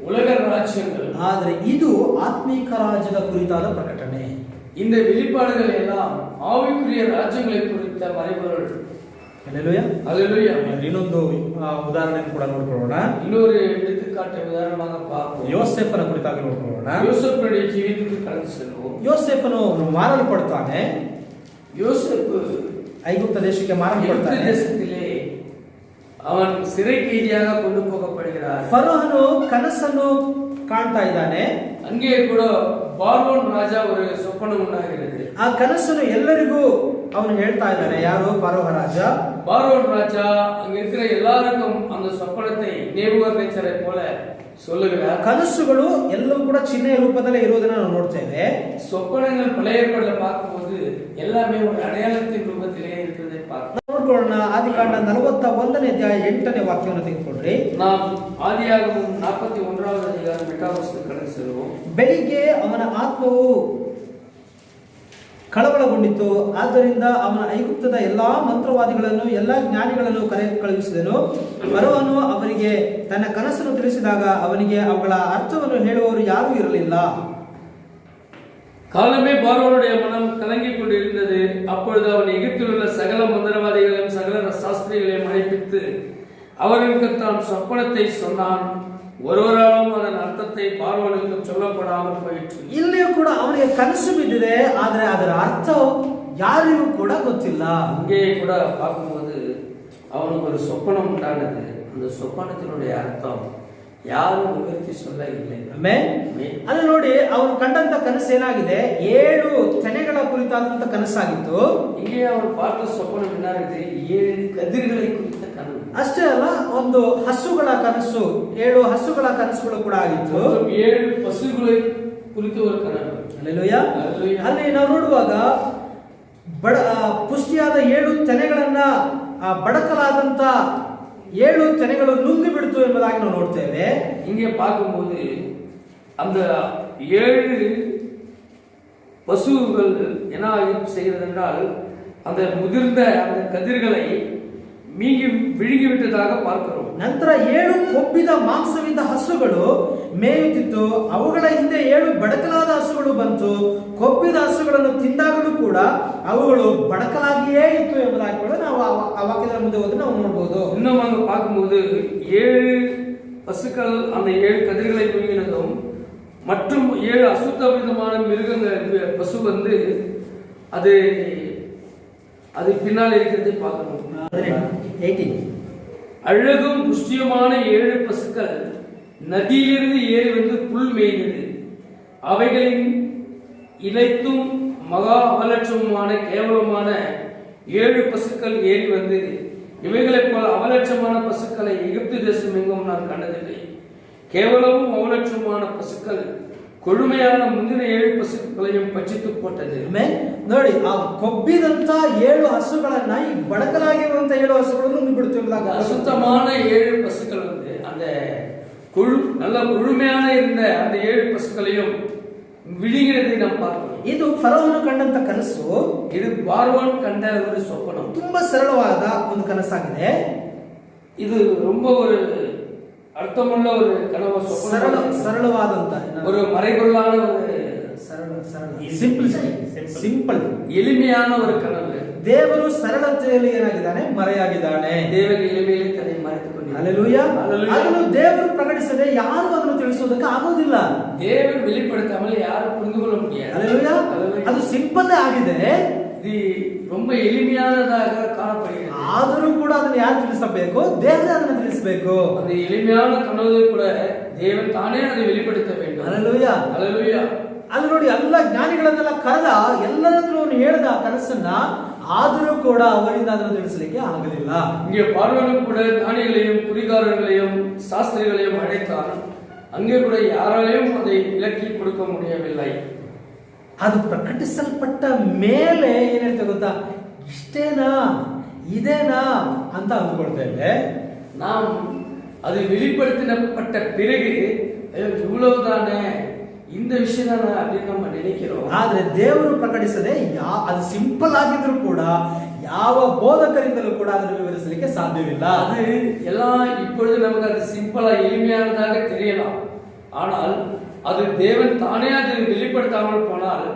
உலக ராஜ்யங்கள். ಆದರೆ ಇದು ಆತ್ಮೀಕ ರಾಜ್ಯದ ಕುರಿತಾದ ಪ್ರಕಟಣೆ. இந்த வெளிப்பாடுகள் எல்லாம் ஆவிக்குரிய ராஜ்யங்களை குறித்த மறைபொருள். ಹಲ್ಲೆಲೂಯಾ, ஹல்லேலூயா. ಇನ್ನೊಂದು ಉದಾಹರಣೆ ಕೂಡ ನೋಡ್ಕೊಳ್ಳೋಣ. இன்னொரு எடுத்துக்காட்டு உதாரணமாக பார்ப்போம். ಯೋಸೇಫನ ಕುರಿತಾಗಿ ನೋಡ್ಕೊಳ್ಳೋಣ. யோசேப்புடைய ஜீவிತத்துக்கு கடந்து செல்வோம். ಯೋಸೇಫನು ಮಾರಲ್ಪಡ್ತಾನೆ. யோசேப்பு ಐಗುಪ್ತ ದೇಶಕ್ಕೆ ಮಾರಲ್ಪಡ್ತಾನೆ. தேசத்திலே அவன் சிறை கைதியாக கொண்டு போகப்படுகிறார். ಫರೋಹನು ಕನಸನ್ನು ಕಾಣ್ತಾ ಇದ್ದಾನೆ. அங்கே கூட பார்வோன் ராஜா ஒரு சொப்பனம் உண்டாகிறது. ಆ ಕನಸನ್ನು ಎಲ್ಲರಿಗೂ ಅವನು ಹೇಳ್ತಾ ಇದ್ದಾನೆ. ಯಾರು? ಫರೋಹ ರಾಜ. பார்வோன் ராஜா அங்க இருக்கிற எல்லாருக்கும் அந்த சொப்பனத்தை நேபுகாத்நேச்சரை போல சொல்லுகிறார். ಕನಸುಗಳು ಎಲ್ಲವೂ ಕೂಡ ಚಿಹ್ನೆಯ ರೂಪದಲ್ಲೇ ಇರುವುದನ್ನು ನಾವು ನೋಡ್ತೇವೆ. சொப்பனங்கள் பழைய ஏற்பாடுல பார்க்கும்போது எல்லாமே ஒரு அடையாளத்தின் ரூபத்திலே இருக்கிறதை பார்க்கிறோம். ನೋಡ್ಕೊಳ್ಳೋಣ. ಆದಿಕಾಂಡ 41ನೇ ಅಧ್ಯಾಯ 8ನೇ ವಾಕ್ಯವನ್ನು ತೆಗೆದುಕೊಳ್ಳ್ರಿ. நாம் ஆதியாகமம் 41வது அதிகாரம் 8வது வசனத்துக்கு கடந்து செல்வோம். ಬೆಳಿಗ್ಗೆ ಅವನ ಆತ್ಮವು ಕಳವಳಗೊಂಡಿತು, ಆದ್ದರಿಂದ ಅವನ ಐಗುಪ್ತದ ಎಲ್ಲಾ ಮಂತ್ರವಾದಿಗಳನ್ನು ಎಲ್ಲಾ ಜ್ಞಾನಿಗಳನ್ನು ಕಳುಹಿಸಿದನು. ಫರೋಹನು ಅವರಿಗೆ ತನ್ನ ಕನಸನ್ನು ತಿಳಿಸಿದಾಗ ಅವನಿಗೆ ಅವುಗಳ ಅರ್ಥವನ್ನು ಹೇಳುವವರು ಯಾರೂ ಇರಲಿಲ್ಲ. காலமே பார்வோனுடைய மனம் கலங்கிக் கொண்டிருந்தது. அப்பொழுது அவன் எகிப்தில் உள்ள சகல மந்திரவாதிகளையும் சகல சாஸ்திரிகளையும் அழைப்பித்து அவர்களுக்கு தான் சொப்பனத்தை சொன்னான். ஒருவராலும் அதன் அರ್ಥத்தை பார்வோனுக்கு சொல்லப்படாமல் போயிற்று. ಇಲ್ಲಿಯೂ ಕೂಡ ಅವನಿಗೆ ಕನಸು ಬಿದ್ದಿದೆ, ಆದರೆ ಅದರ ಅರ್ಥ ಯಾರಿಗೂ ಕೂಡ ಗೊತ್ತಿಲ್ಲ. இங்கே கூட பார்க்கும்போது அவனுக்கு ஒரு சொப்பனம் உண்டானது. அந்த சொப்பனத்தினுடைய அர்த்தம் ಯಾರು ವಿವರಿಸಿ சொல்ல இல்லை. ಅಲ್ಲಿ ನೋಡಿ, ಅವನು ಕಂಡಂತ ಕನಸು ಏನಾಗಿದೆ, 7 ತೆನೆಗಳ ಕುರಿತಾದಂತ ಕನಸಾಗಿತ್ತು. இங்கே அவன் பார்த்த சொப்பனம் என்னாಗಿದೆ, 7 ಕದಿರುகளை ಕುರಿತ ಕನಸು. ಅಷ್ಟೇ ಅಲ್ಲ, ಒಂದು ಹಸುಗಳ ಕನಸು, 7 ಹಸುಗಳ ಕನಸುಗಳು ಕೂಡ ಆಗಿತ್ತು. 7 ಪಶುಗಳ ಕುರಿತ ಒಂದು ಕನಸು. ಹಲ್ಲೆಲೂಯಾ. ಅಲ್ಲಿ ನಾವು ನೋಡುವಾಗ ಪುಷ್ಟಿಯಾದ 7 ತೆನೆಗಳನ್ನ ಬಡಕಲಾದಂತ 7 ತೆನೆಗಳು ನುಂಗಿ ಬಿಡ್ತು ಎಂಬುದಾಗಿ ನಾವು ನೋಡ್ತೇವೆ. இங்கே பார்க்கும்போது அந்த 7 பசுகள் என்ன செய்கிறது என்றால் அந்த முதிர்ந்த அந்த கதிர்களை விழுங்கி விட்டதாக பார்க்கிறோம். ನಂತರ 7 ಕೊಬ್ಬಿದ ಮಾಂಸವಿದ್ದ ಹಸುಗಳು ಮೇಯುತ್ತಿತ್ತು. ಅವುಗಳ ಹಿಂದೆ 7 ಬಡಕಲಾದ ಹಸುಗಳು ಬಂತು. ಕೊಬ್ಬಿದ ಹಸುಗಳನ್ನು ತಿಂದಾಗಲೂ ಕೂಡ ಅವುಗಳು ಬಡಕಲಾಗಿಯೇ ಇತ್ತು ಎಂಬುದಾಗಿ ಕೂಡ ನಾವು ಆ ವಾಕ್ಯದ ಮುಂದೆ ಹೋದ್ರೆ ನಾವು ನೋಡಬಹುದು. இன்னும் அங்க பார்க்கும்போது 7 பசுக்கள் அந்த 7 கதிர்களை விழுங்கினதும் மற்றும் 7 அசுத்த விதமான மிருகங்கள் பசு வந்து அது பின்னால் இருக்கிறதை பார்க்கணும். 18 அழகும் புஷ்டியுமான 7 பசுக்கள் நதியிலிருந்து ஏறி வந்து புல் மேய்ந்தது. அவைகளின் இலைத்தும் மகா அவலட்சமான கேவலமான 7 பசுக்கள் ஏறி வந்து இவைகளைப் போல அவலட்சமான பசுக்களை எகிப்து தேசம் எங்கும் நான் கண்டதில்லை. கேவலமும் அவலட்சமான பசுக்கள் ಕೊಳುಮೆಯಾದ ಮುಂದಿನ 7 ಪಶುಗಳನ್ನ ಪಚ್ಚಿತು ಕೊಟ್ಟದೆ. ನೋಡಿ, ಆ ಕೊಬ್ಬಿದಂತ 7 ಹಸುಗಳನ್ನ ಈ ಬಡಕಲಾಗಿರುವಂತ 7 ಹಸುಗಳನ್ನು ಬಿಡುತ್ತಿಲ್ಲ. அசுத்தமான 7 பசுக்கள் வந்து அந்த நல்ல கொழுமையான இருந்த அந்த 7 பசுக்களையும் விழுங்கினதை நாம் பார்க்கிறோம். ಇದು ಫರೋಹನು ಕಂಡಂತ ಕನಸು. ಇದು பார்வோன் ಕಂಡ ஒரு சொப்பனம். ತುಂಬಾ ಸರಳವಾದ ಒಂದು ಕನಸಾಗಿದೆ. ಇದು ரொம்ப ஒரு ಅರ್ಥமுள்ள ஒரு கனவு சொப்பனம். ಸರಳವಾದಂತ ஒரு மறைபொருளான ஒரு ಸಿಂಪಲ್ ಎளிமையான ஒரு ಕನವು. ದೇವರು ಸರಳತೆಯಲ್ಲಿ ಏನಾಗಿದ್ದಾನೆ, ಮರೆಯಾಗಿದ್ದಾನೆ. ದೇವರ ಎளிமைಯಲ್ಲಿ ತನ್ನ ಮರೆತುಕೊಂಡಿದ್ದಾನೆ. ಹಲ್ಲೆಲೂಯಾ. ಅದನ್ನು ದೇವರು ಪ್ರಕಟಿಸದೆ ಯಾರು ಅದನ್ನು ತಿಳಿಸುವುದಕ್ಕೆ ಆಗೋದಿಲ್ಲ. ದೇವರು வெளிப்படுத்தாமல் யாரும் புரிந்து கொள்ள முடியாது. ಹಲ್ಲೆಲೂಯಾ. ಅದು ಸಿಂಪಲ್ ಆಗಿದೆ, இது ரொம்ப எளிமையானதாக காணப்படுகிறது. ಆದರೂ ಕೂಡ ಅದನ್ನು ಯಾರು ತಿಳಿಸಬೇಕು, ದೇವರೇ ಅದನ್ನು ತಿಳಿಸಬೇಕು. அந்த எளிமையான கனவை கூட தேவன் தானே அதை வெளிப்படுத்த வேண்டும். ಹಲ್ಲೆಲೂಯಾ. ಹಲ್ಲೆಲೂಯಾ. ಅಲ್ಲಿ ನೋಡಿ, ಎಲ್ಲ ಜ್ಞಾನಿಗಳನ್ನೆಲ್ಲ ಕರೆದ, ಎಲ್ಲರ ಹತ್ರ ಅವನು ಹೇಳಿದ ಕನಸನ್ನ, ಆದರೂ ಕೂಡ ಅವರಿಂದ ಅದನ್ನು ತಿಳಿಸಲಿಕ್ಕೆ ಆಗಲಿಲ್ಲ. இங்கே பார்வோனும் கூட ஞானிகளையும் குறிகாரர்களையும் சாஸ்திரிகளையும் அழைத்தான். அங்கே கூட யாராலையும் அதை விளக்கி கொடுக்க முடியவில்லை. ಅದು ಪ್ರಕಟಿಸಲ್ಪಟ್ಟ ಮೇಲೆ ಏನ್ ಹೇಳ್ತೇವೆ ಗೊತ್ತಾ, ಇಷ್ಟೇನಾ ಇದೇನಾ ಅಂತ ಅಂದ್ಕೊಳ್ತೇವೆ நாம். அது வெளிப்படுத்தப்பட்ட பிறகு இவ்வளவுதானே, இந்த விஷயம் தானே அப்படின்னு நம்ம நினைக்கிறோம். ಆದ್ರೆ ದೇವರು ಪ್ರಕಟಿಸದೆ ಅದು ಸಿಂಪಲ್ ಆಗಿದ್ರು ಕೂಡ ಯಾವ ಬೋಧಕರಿಂದಲೂ ಕೂಡ ಅದನ್ನು ವಿವರಿಸಲಿಕ್ಕೆ ಸಾಧ್ಯವಿಲ್ಲ. அது எல்லாம் இப்பொழுது நமக்கு அது சிம்பிளா எளிமையானதாக தெரியலாம். ஆனால் அது தேவன் தானே அது வெளிப்படுத்தாமல் போனால்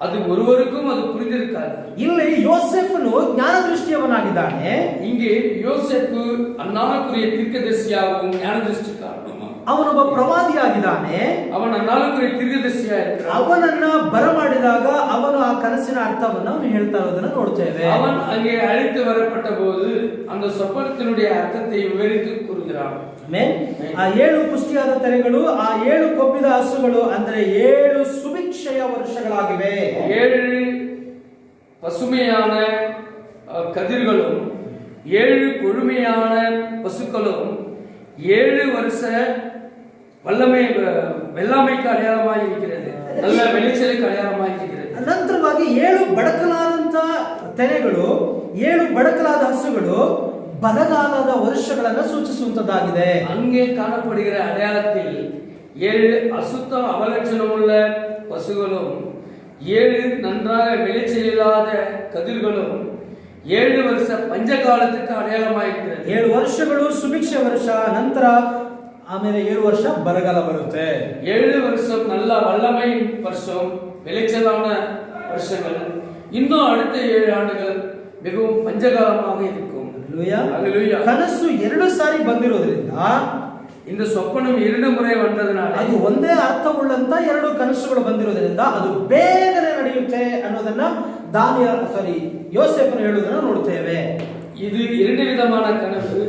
ಅದು ஒருவருக்கும் அது புரிந்திருக்காது. ಇಲ್ಲಿ ಯೋಸೇಫನು ಜ್ಞಾನ ದೃಷ್ಟಿಯವನಾಗಿದ್ದಾನೆ. இங்கே யோசேப்பு அன்னாளுக்குரிய தீர்க்கதரிசியாகவும் ஞான ದೃಷ್ಟಿಕಾರನು. ಅವನೊಬ್ಬ ಪ್ರವಾದಿಯಾಗಿದ್ದಾನೆ. ಅವನ ಅನ್ನಾளுக்குரிய தீர்க்கதரிசிಯಾಗಿದ್ದಾನೆ. ಅವನನ್ನ ಬರಮಾಡಿದಾಗ ಅವನು ಆ ಕನಸಿನ ಅರ್ಥವನ್ನು ಅವನು ಹೇಳ್ತಾ ಇರೋದನ್ನ ನೋಡ್ತೇವೆ. அவன் அங்கே அழைத்து வரப்பட்ட போது அந்த சொப்பனத்தினுடைய அர்த்தத்தை விவரித்து கூறுகிறான். ಆ 7 ಪುಷ್ಟಿಯಾದ ತೆನೆಗಳು, ಆ 7 ಕೊಬ್ಬಿದ ಹಸುಗಳು ಅಂದ್ರೆ 7 ಸುಭಿಕ್ಷೆಯ ವರ್ಷಗಳಾಗಿವೆ. 7 பசுமையான கதிர்களும் 7 கொழுமையான பசுக்களும் 7 வருஷ வல்லமை வெள்ளாமைக்கு அடையாளமாக இருக்கிறது, நல்ல விளைச்சலுக்கு அடையாளமாக இருக்கிறது. ನಂತರವಾಗಿ 7 ಬಡಕಲಾದಂತ ತೆನೆಗಳು, 7 ಬಡಕಲಾದ ಹಸುಗಳು ಬರಗಾಲದ ವರ್ಷಗಳನ್ನು ಸೂಚಿಸುವಂತದ್ದಾಗಿದೆ. அங்கே காணப்படுகிற அடையாளத்தில் 7 அசுத்தம் அவலட்சணமுள்ள பசுகளும் 7 நன்றாக விளைச்சல் இல்லாத கதிர்களும் 7 வருஷ பஞ்சகாலத்துக்கு அடையாளமாக இருக்கிறது. 7 ವರ್ಷಗಳು ಸುಭಿಕ್ಷ ವರ್ಷ, ನಂತರ ಆಮೇಲೆ 7 ವರ್ಷ ಬರಗಾಲ ಬರುತ್ತೆ. 7 வருஷம் நல்ல வல்லமை வருஷம், விளைச்சலான வருஷங்கள். இன்னும் அடுத்த 7 ஆண்டுகள் மிகவும் பஞ்சகாலமாக இருக்கும். அல்லேலூயா. ಕನಸು 2 ಸಾರಿ ಬಂದಿರೋದ್ರಿಂದ, இந்த சொப்பனம் 2 முறை வந்ததனால, ಅದು ಒಂದೇ ಅರ್ಥವುಳ್ಳಂತ 2 ಕನಸುಗಳು ಬಂದಿರೋದ್ರಿಂದ ಅದು ಬೇಗನೆ ನಡೆಯುತ್ತೆ ಅನ್ನೋದನ್ನ யோசேப்பு ಹೇಳುವುದನ್ನು ನೋಡುತ್ತೇವೆ. இது 2 விதமான கனவு.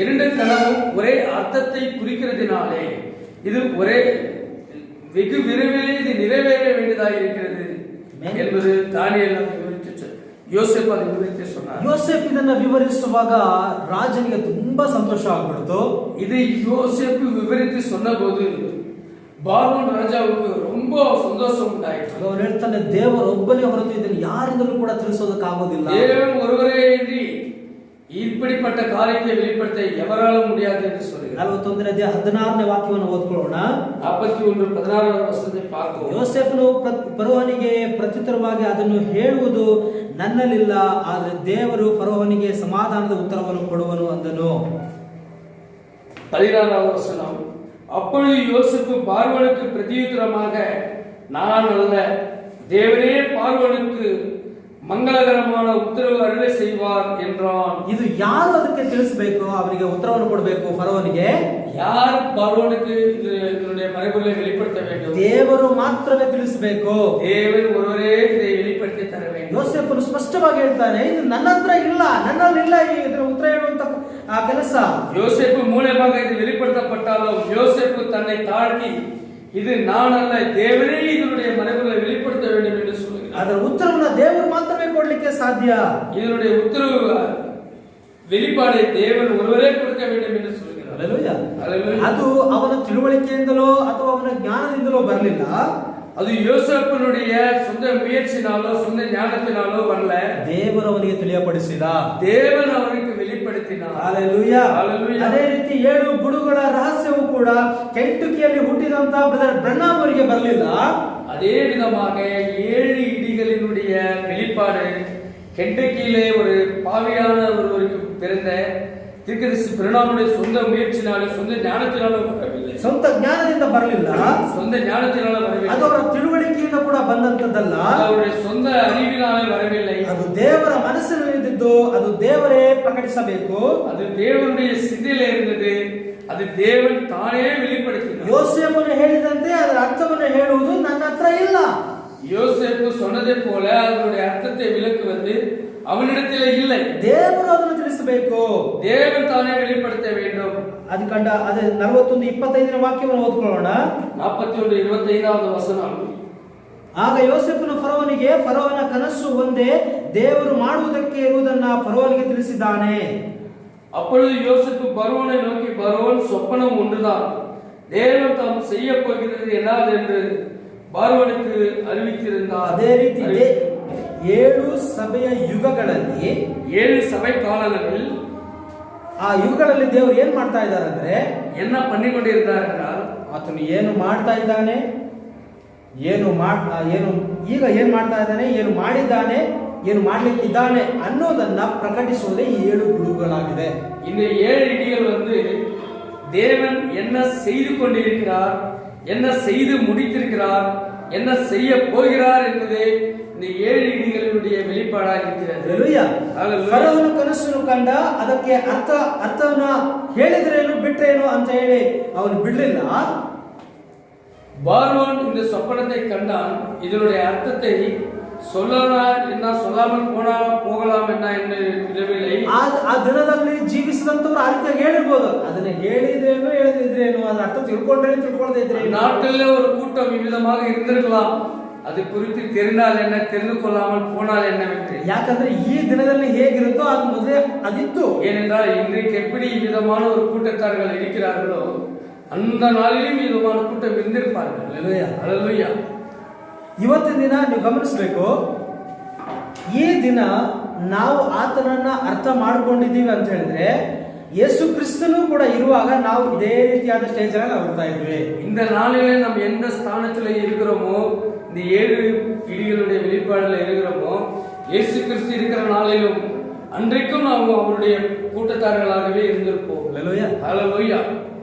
2 கனவும் ஒரே அர்த்தத்தை குறிக்கிறதுனாலே இது ஒரே வெகு விரைவிலே இது நிறைவேற வேண்டியதாக இருக்கிறது என்பது தானியேல் யோசேப்பு அதை விவரித்து சொன்னார். யோசேப்பு ಇದನ್ನ ವಿವರಿಸುವಾಗ ರಾಜನಿಗೆ ತುಂಬಾ ಸಂತೋಷ ಆಗ್ಬಿಡ್ತು. இதை யோசேப்பு விவரித்து சொன்னபோது பார்வோன் ராஜாவுக்கு ரொம்ப சந்தோஷம் உண்டாயிற்று. ಅವರು ಹೇಳ್ತಾನೆ, ದೇವರೊಬ್ಬನೇ ಹೊರತು ಇದನ್ನು ಯಾರಿಂದಲೂ ಕೂಡ ತಿಳಿಸೋದಕ್ಕಾಗೋದಿಲ್ಲ. தேவன் ஒருவரே இன்றி இப்படிப்பட்ட காரியத்தை வெளிப்படுத்த எவராலும் முடியாது என்று சொல்கிறார். 41ನೇ ಅಧ್ಯಾಯ 16ನೇ ವಾಕ್ಯವನ್ನು ಓದ್ಕೊಳ್ಳೋಣ. 41:16 ವಚನத்தை பார்ப்போம். ಯೋಸೇಫನು ಫರೋಹನಿಗೆ ಪ್ರತ್ಯುತ್ತರವಾಗಿ ಅದನ್ನು ಹೇಳುವುದು ನನ್ನಲ್ಲಿಲ್ಲ, ಆದರೆ ದೇವರು ಫರೋಹನಿಗೆ ಸಮಾಧಾನದ ಉತ್ತರವನ್ನು ಕೊಡುವನು ಅಂದನು. 16வது வசனம். அப்பொழுது யோசேப்பு பார்வோனுக்கு பிரதியுத்தரமாக, நான் அல்ல, தேவனே பார்வோனுக்கு ಮಂಗಳಕರமான ಉತ್ತರವು ಅರುಳೆ செய்வார் என்றான். ಇದು ಯಾರು ಅದಕ್ಕೆ ತಿಳಿಸಬೇಕು, ಅವನಿಗೆ ಉತ್ತರವನ್ನು ಕೊಡಬೇಕು ಫರೋಹನಿಗೆ? ಯಾರು பார்வோனுக்கு இதனுடைய மறைபொருளை வெளிப்படுத்த வேண்டும்? ದೇವರು ಮಾತ್ರವೇ ತಿಳಿಸಬೇಕು. தேவன் ஒருவரே இதை வெளிப்படுத்தி தர வேண்டும். ಯೋಸೇಫನು ಸ್ಪಷ್ಟವಾಗಿ ಹೇಳ್ತಾನೆ, ಇದು ನನ್ನ ಹತ್ರ ಇಲ್ಲ, ನನ್ನಲ್ಲಿ ಇದರ ಉತ್ತರ ಹೇಳುವಂತ ಕೆಲಸ. யோசேப்பு மூலமாக இது வெளிப்படுத்தப்பட்டாலும் யோசேப்பு தன்னை தாழ்த்தி, இது நான் அல்ல, தேவனே இதனுடைய மறைபொருளை வெளிப்படுத்த வேண்டும் என்று சொல்கிறார். ಅದರ ಉತ್ತರವನ್ನು ದೇವರು ಮಾತ್ರವೇ ಕೊಡಲಿಕ್ಕೆ ಸಾಧ್ಯ. இதனுடைய உத்தரவு வெளிப்பாடை தேவன் ஒருவரே கொடுக்க வேண்டும் என்று சொல்கிறார். ಅದು ಅವನ ತಿಳುವಳಿಕೆಯಿಂದಲೋ ಅಥವಾ ಅವನ ಜ್ಞಾನದಿಂದಲೋ ಬರಲಿಲ್ಲ. ಅದು ಯೋಸೇಫனுடைய சொந்த முயற்சினாலோ சொந்த ஞானத்தினாலோ வரல. ದೇವರು ಅವನಿಗೆ ತಿಳಿಯಪಡಿಸಿದ. தேவன் அவனுக்கு வெளிப்படுத்தினார். ಹಲ್ಲೆಲೂಯಾ. ಅದೇ ರೀತಿ 7 ಗುಡುಗಳ ರಹಸ್ಯವೂ ಕೂಡ ಕೆಂಟುಕಿಯಲ್ಲಿ ಹುಟ್ಟಿದಂತ ಬ್ರದರ್ ಬ್ರನ್ನಾಮ್ ಅವರಿಗೆ ಬರಲಿಲ್ಲ. அதே விதமாக 7 இடிகளினுடைய வெளிப்பாடு கெண்டக்கியிலே ஒரு பாவியான ஒருவருக்கு பிறந்த தீர்க்கதரிசி பிரணாமுடைய சொந்த முயற்சினாலே சொந்த ஞானத்தினாலே வரவில்லை. ಸ್ವಂತ ಜ್ಞಾನದಿಂದ ಬರಲಿಲ್ಲ, சொந்த ஞானத்தினாலே வரவில்லை. ಅದು ಅವರ ತಿಳುವಳಿಕೆಯಿಂದ ಕೂಡ ಬಂದಂತದ್ದಲ್ಲ, ಅವರ சொந்த அறிவினாலே வரவில்லை. ಅದು ದೇವರ ಮನಸ್ಸಿನಲ್ಲಿದ್ದು ಅದು ದೇವರೇ ಪ್ರಕಟಿಸಬೇಕು. அது தேவனுடைய சிந்தையிலே இருந்தது, அது தேவன் தானே வெளிப்படுத்தினார். யோசேப்பு ಹೇಳಿದಂತೆ ಅದರ ಅರ್ಥವನ್ನು ಹೇಳುವುದು ನನ್ನ ಹತ್ರ ಇಲ್ಲ. யோசேப்பு சொன்னதை போல அதனுடைய அர்த்தத்தை விளக்குவது அவனிடத்திலே இல்லை. ದೇವರು ಅದನ್ನು ತಿಳಿಸಬೇಕು. தேவன் தானே வெளிப்படுத்த வேண்டும். ಅದು ಕಂಡ ಅದೇ 41:25ನೇ ವಾಕ್ಯವನ್ನು ಓದ್ಕೊಳ್ಳೋಣ. 41:25வது ವಚನ. ಆಗ ಯೋಸೇಫನು ಫರೋಹನಿಗೆ, ಫರೋಹನ ಕನಸು ಒಂದೇ, ದೇವರು ಮಾಡುವುದಕ್ಕೆ ಇರುವುದನ್ನ ಫರೋಹನಿಗೆ ತಿಳಿಸಿದ್ದಾನೆ. அப்பொழுது யோசேப்பு பர்வோனை நோக்கி, பர்வோன் சொப்பனம் ஒன்றுதான், தேவன் தாம் செய்ய போகிறது என்னது என்று பார்வோனுக்கு அறிவித்திருந்தார். ಅದೇ ರೀತಿ 7 ಸಭೆಯ ಯುಗಗಳಲ್ಲಿ, 7 ಸಭೆ ಕಾಲಗಳಲ್ಲಿ, ಆ ಯುಗಗಳಲ್ಲಿ ದೇವರು ಏನ್ ಮಾಡ್ತಾ ಇದ್ದಾರೆ ಅಂದ್ರೆ, என்ன பண்ணிಕೊಂಡಿದ್ದಾರೆ ಆತನು ಏನು ಮಾಡ್ತಾ ಇದ್ದಾನೆ, ಏನು ಈಗ ಏನ್ ಮಾಡ್ತಾ ಇದ್ದಾನೆ, ಏನು ಮಾಡಿದ್ದಾನೆ, ಏನು ಮಾಡ್ಲಿಕ್ಕಿದ್ದಾನೆ ಅನ್ನೋದನ್ನ ಪ್ರಕಟಿಸುವುದೇ 7 ಗುಡುಗಳಾಗಿದೆ. இந்த 7 இடிகள் தேவன் என்ன செய்து கொண்டிருக்கிறார், என்ன செய்து முடித்திருக்கிறார், என்ன செய்ய போகிறார் என்பதே இந்த 7 இடிகளினுடைய வெளிப்பாடாக இருக்கிறது. ಫರೋಹನ ಕನಸನ್ನು ಕಂಡ, ಅದಕ್ಕೆ ಅರ್ಥವನ್ನ ಹೇಳಿದ್ರೇನು ಬಿಟ್ರೇನು ಅಂತ ಹೇಳಿ ಅವನು ಬಿಡಲಿಲ್ಲ. பார்வோன் இந்த சொப்பனத்தை கண்டான், இதனுடைய அர்த்தத்தை சொல்லலாம் என்ன சொல்லாமல் போகலாம் என்ன என்று ಇರವಿல்லை. ಆ ದಿನದಲ್ಲಿ ಜೀವಿಸಿದಂತವರು ಆ ರೀತಿ ಹೇಳಿರ್ಬೋದು, ಅದನ್ನ ಹೇಳಿದ್ರೇನು ಹೇಳಿದ್ರೇನು, ಅದರ ಅರ್ಥ ತಿಳ್ಕೊಂಡ್ರೆ ತಿಳ್ಕೊಳ್ಳದೆ ಇದ್ರೆ. நாட்களில் ஒரு கூட்டம் விதமாக இருந்திருக்கலாம், அது குறித்து தெரிந்தால் என்ன, தெரிந்து கொள்ளாமல் போனால் என்னவென்று. ಯಾಕಂದ್ರೆ ಈ ದಿನದಲ್ಲಿ ಹೇಗಿರುತ್ತೋ ಅದು ಮೊದಲೇ ಅದಿತ್ತು. ஏனென்றால் இன்றைக்கு எப்படி விதமான ஒரு கூட்டத்தார்கள் இருக்கிறார்களோ அந்த நாளிலும் விதமான கூட்டம் இருந்திருப்பார்கள். Hallelujah. அல்லேலூயா. ಇವತ್ತಿನ ದಿನ ನೀವು ಗಮನಿಸಬೇಕು, ಈ ದಿನ ನಾವು ಆತನನ್ನ ಅರ್ಥ ಮಾಡ್ಕೊಂಡಿದ್ದೀವಿ ಅಂತ ಹೇಳಿದ್ರೆ ಯೇಸು ಕ್ರಿಸ್ತನು ಕೂಡ ಇರುವಾಗ ನಾವು ಇದೇ ರೀತಿಯಾದ ಸ್ಟೇಜ್ ಅಲ್ಲಿ ನಾವು ಇರ್ತಾ ಇದ್ವಿ. இந்த நாளிலே நம்ம எந்த ஸ்தானத்துல இருக்கிறோமோ, இந்த 7 இடிகளுடைய வெளிப்பாடுல இருக்கிறோமோ, இயேசு கிறிஸ்து இருக்கிற நாளிலும் அன்றைக்கும் நாம் அவருடைய கூட்டத்தார்களாகவே இருந்திருப்போம். Hallelujah. அல்லேலூயா.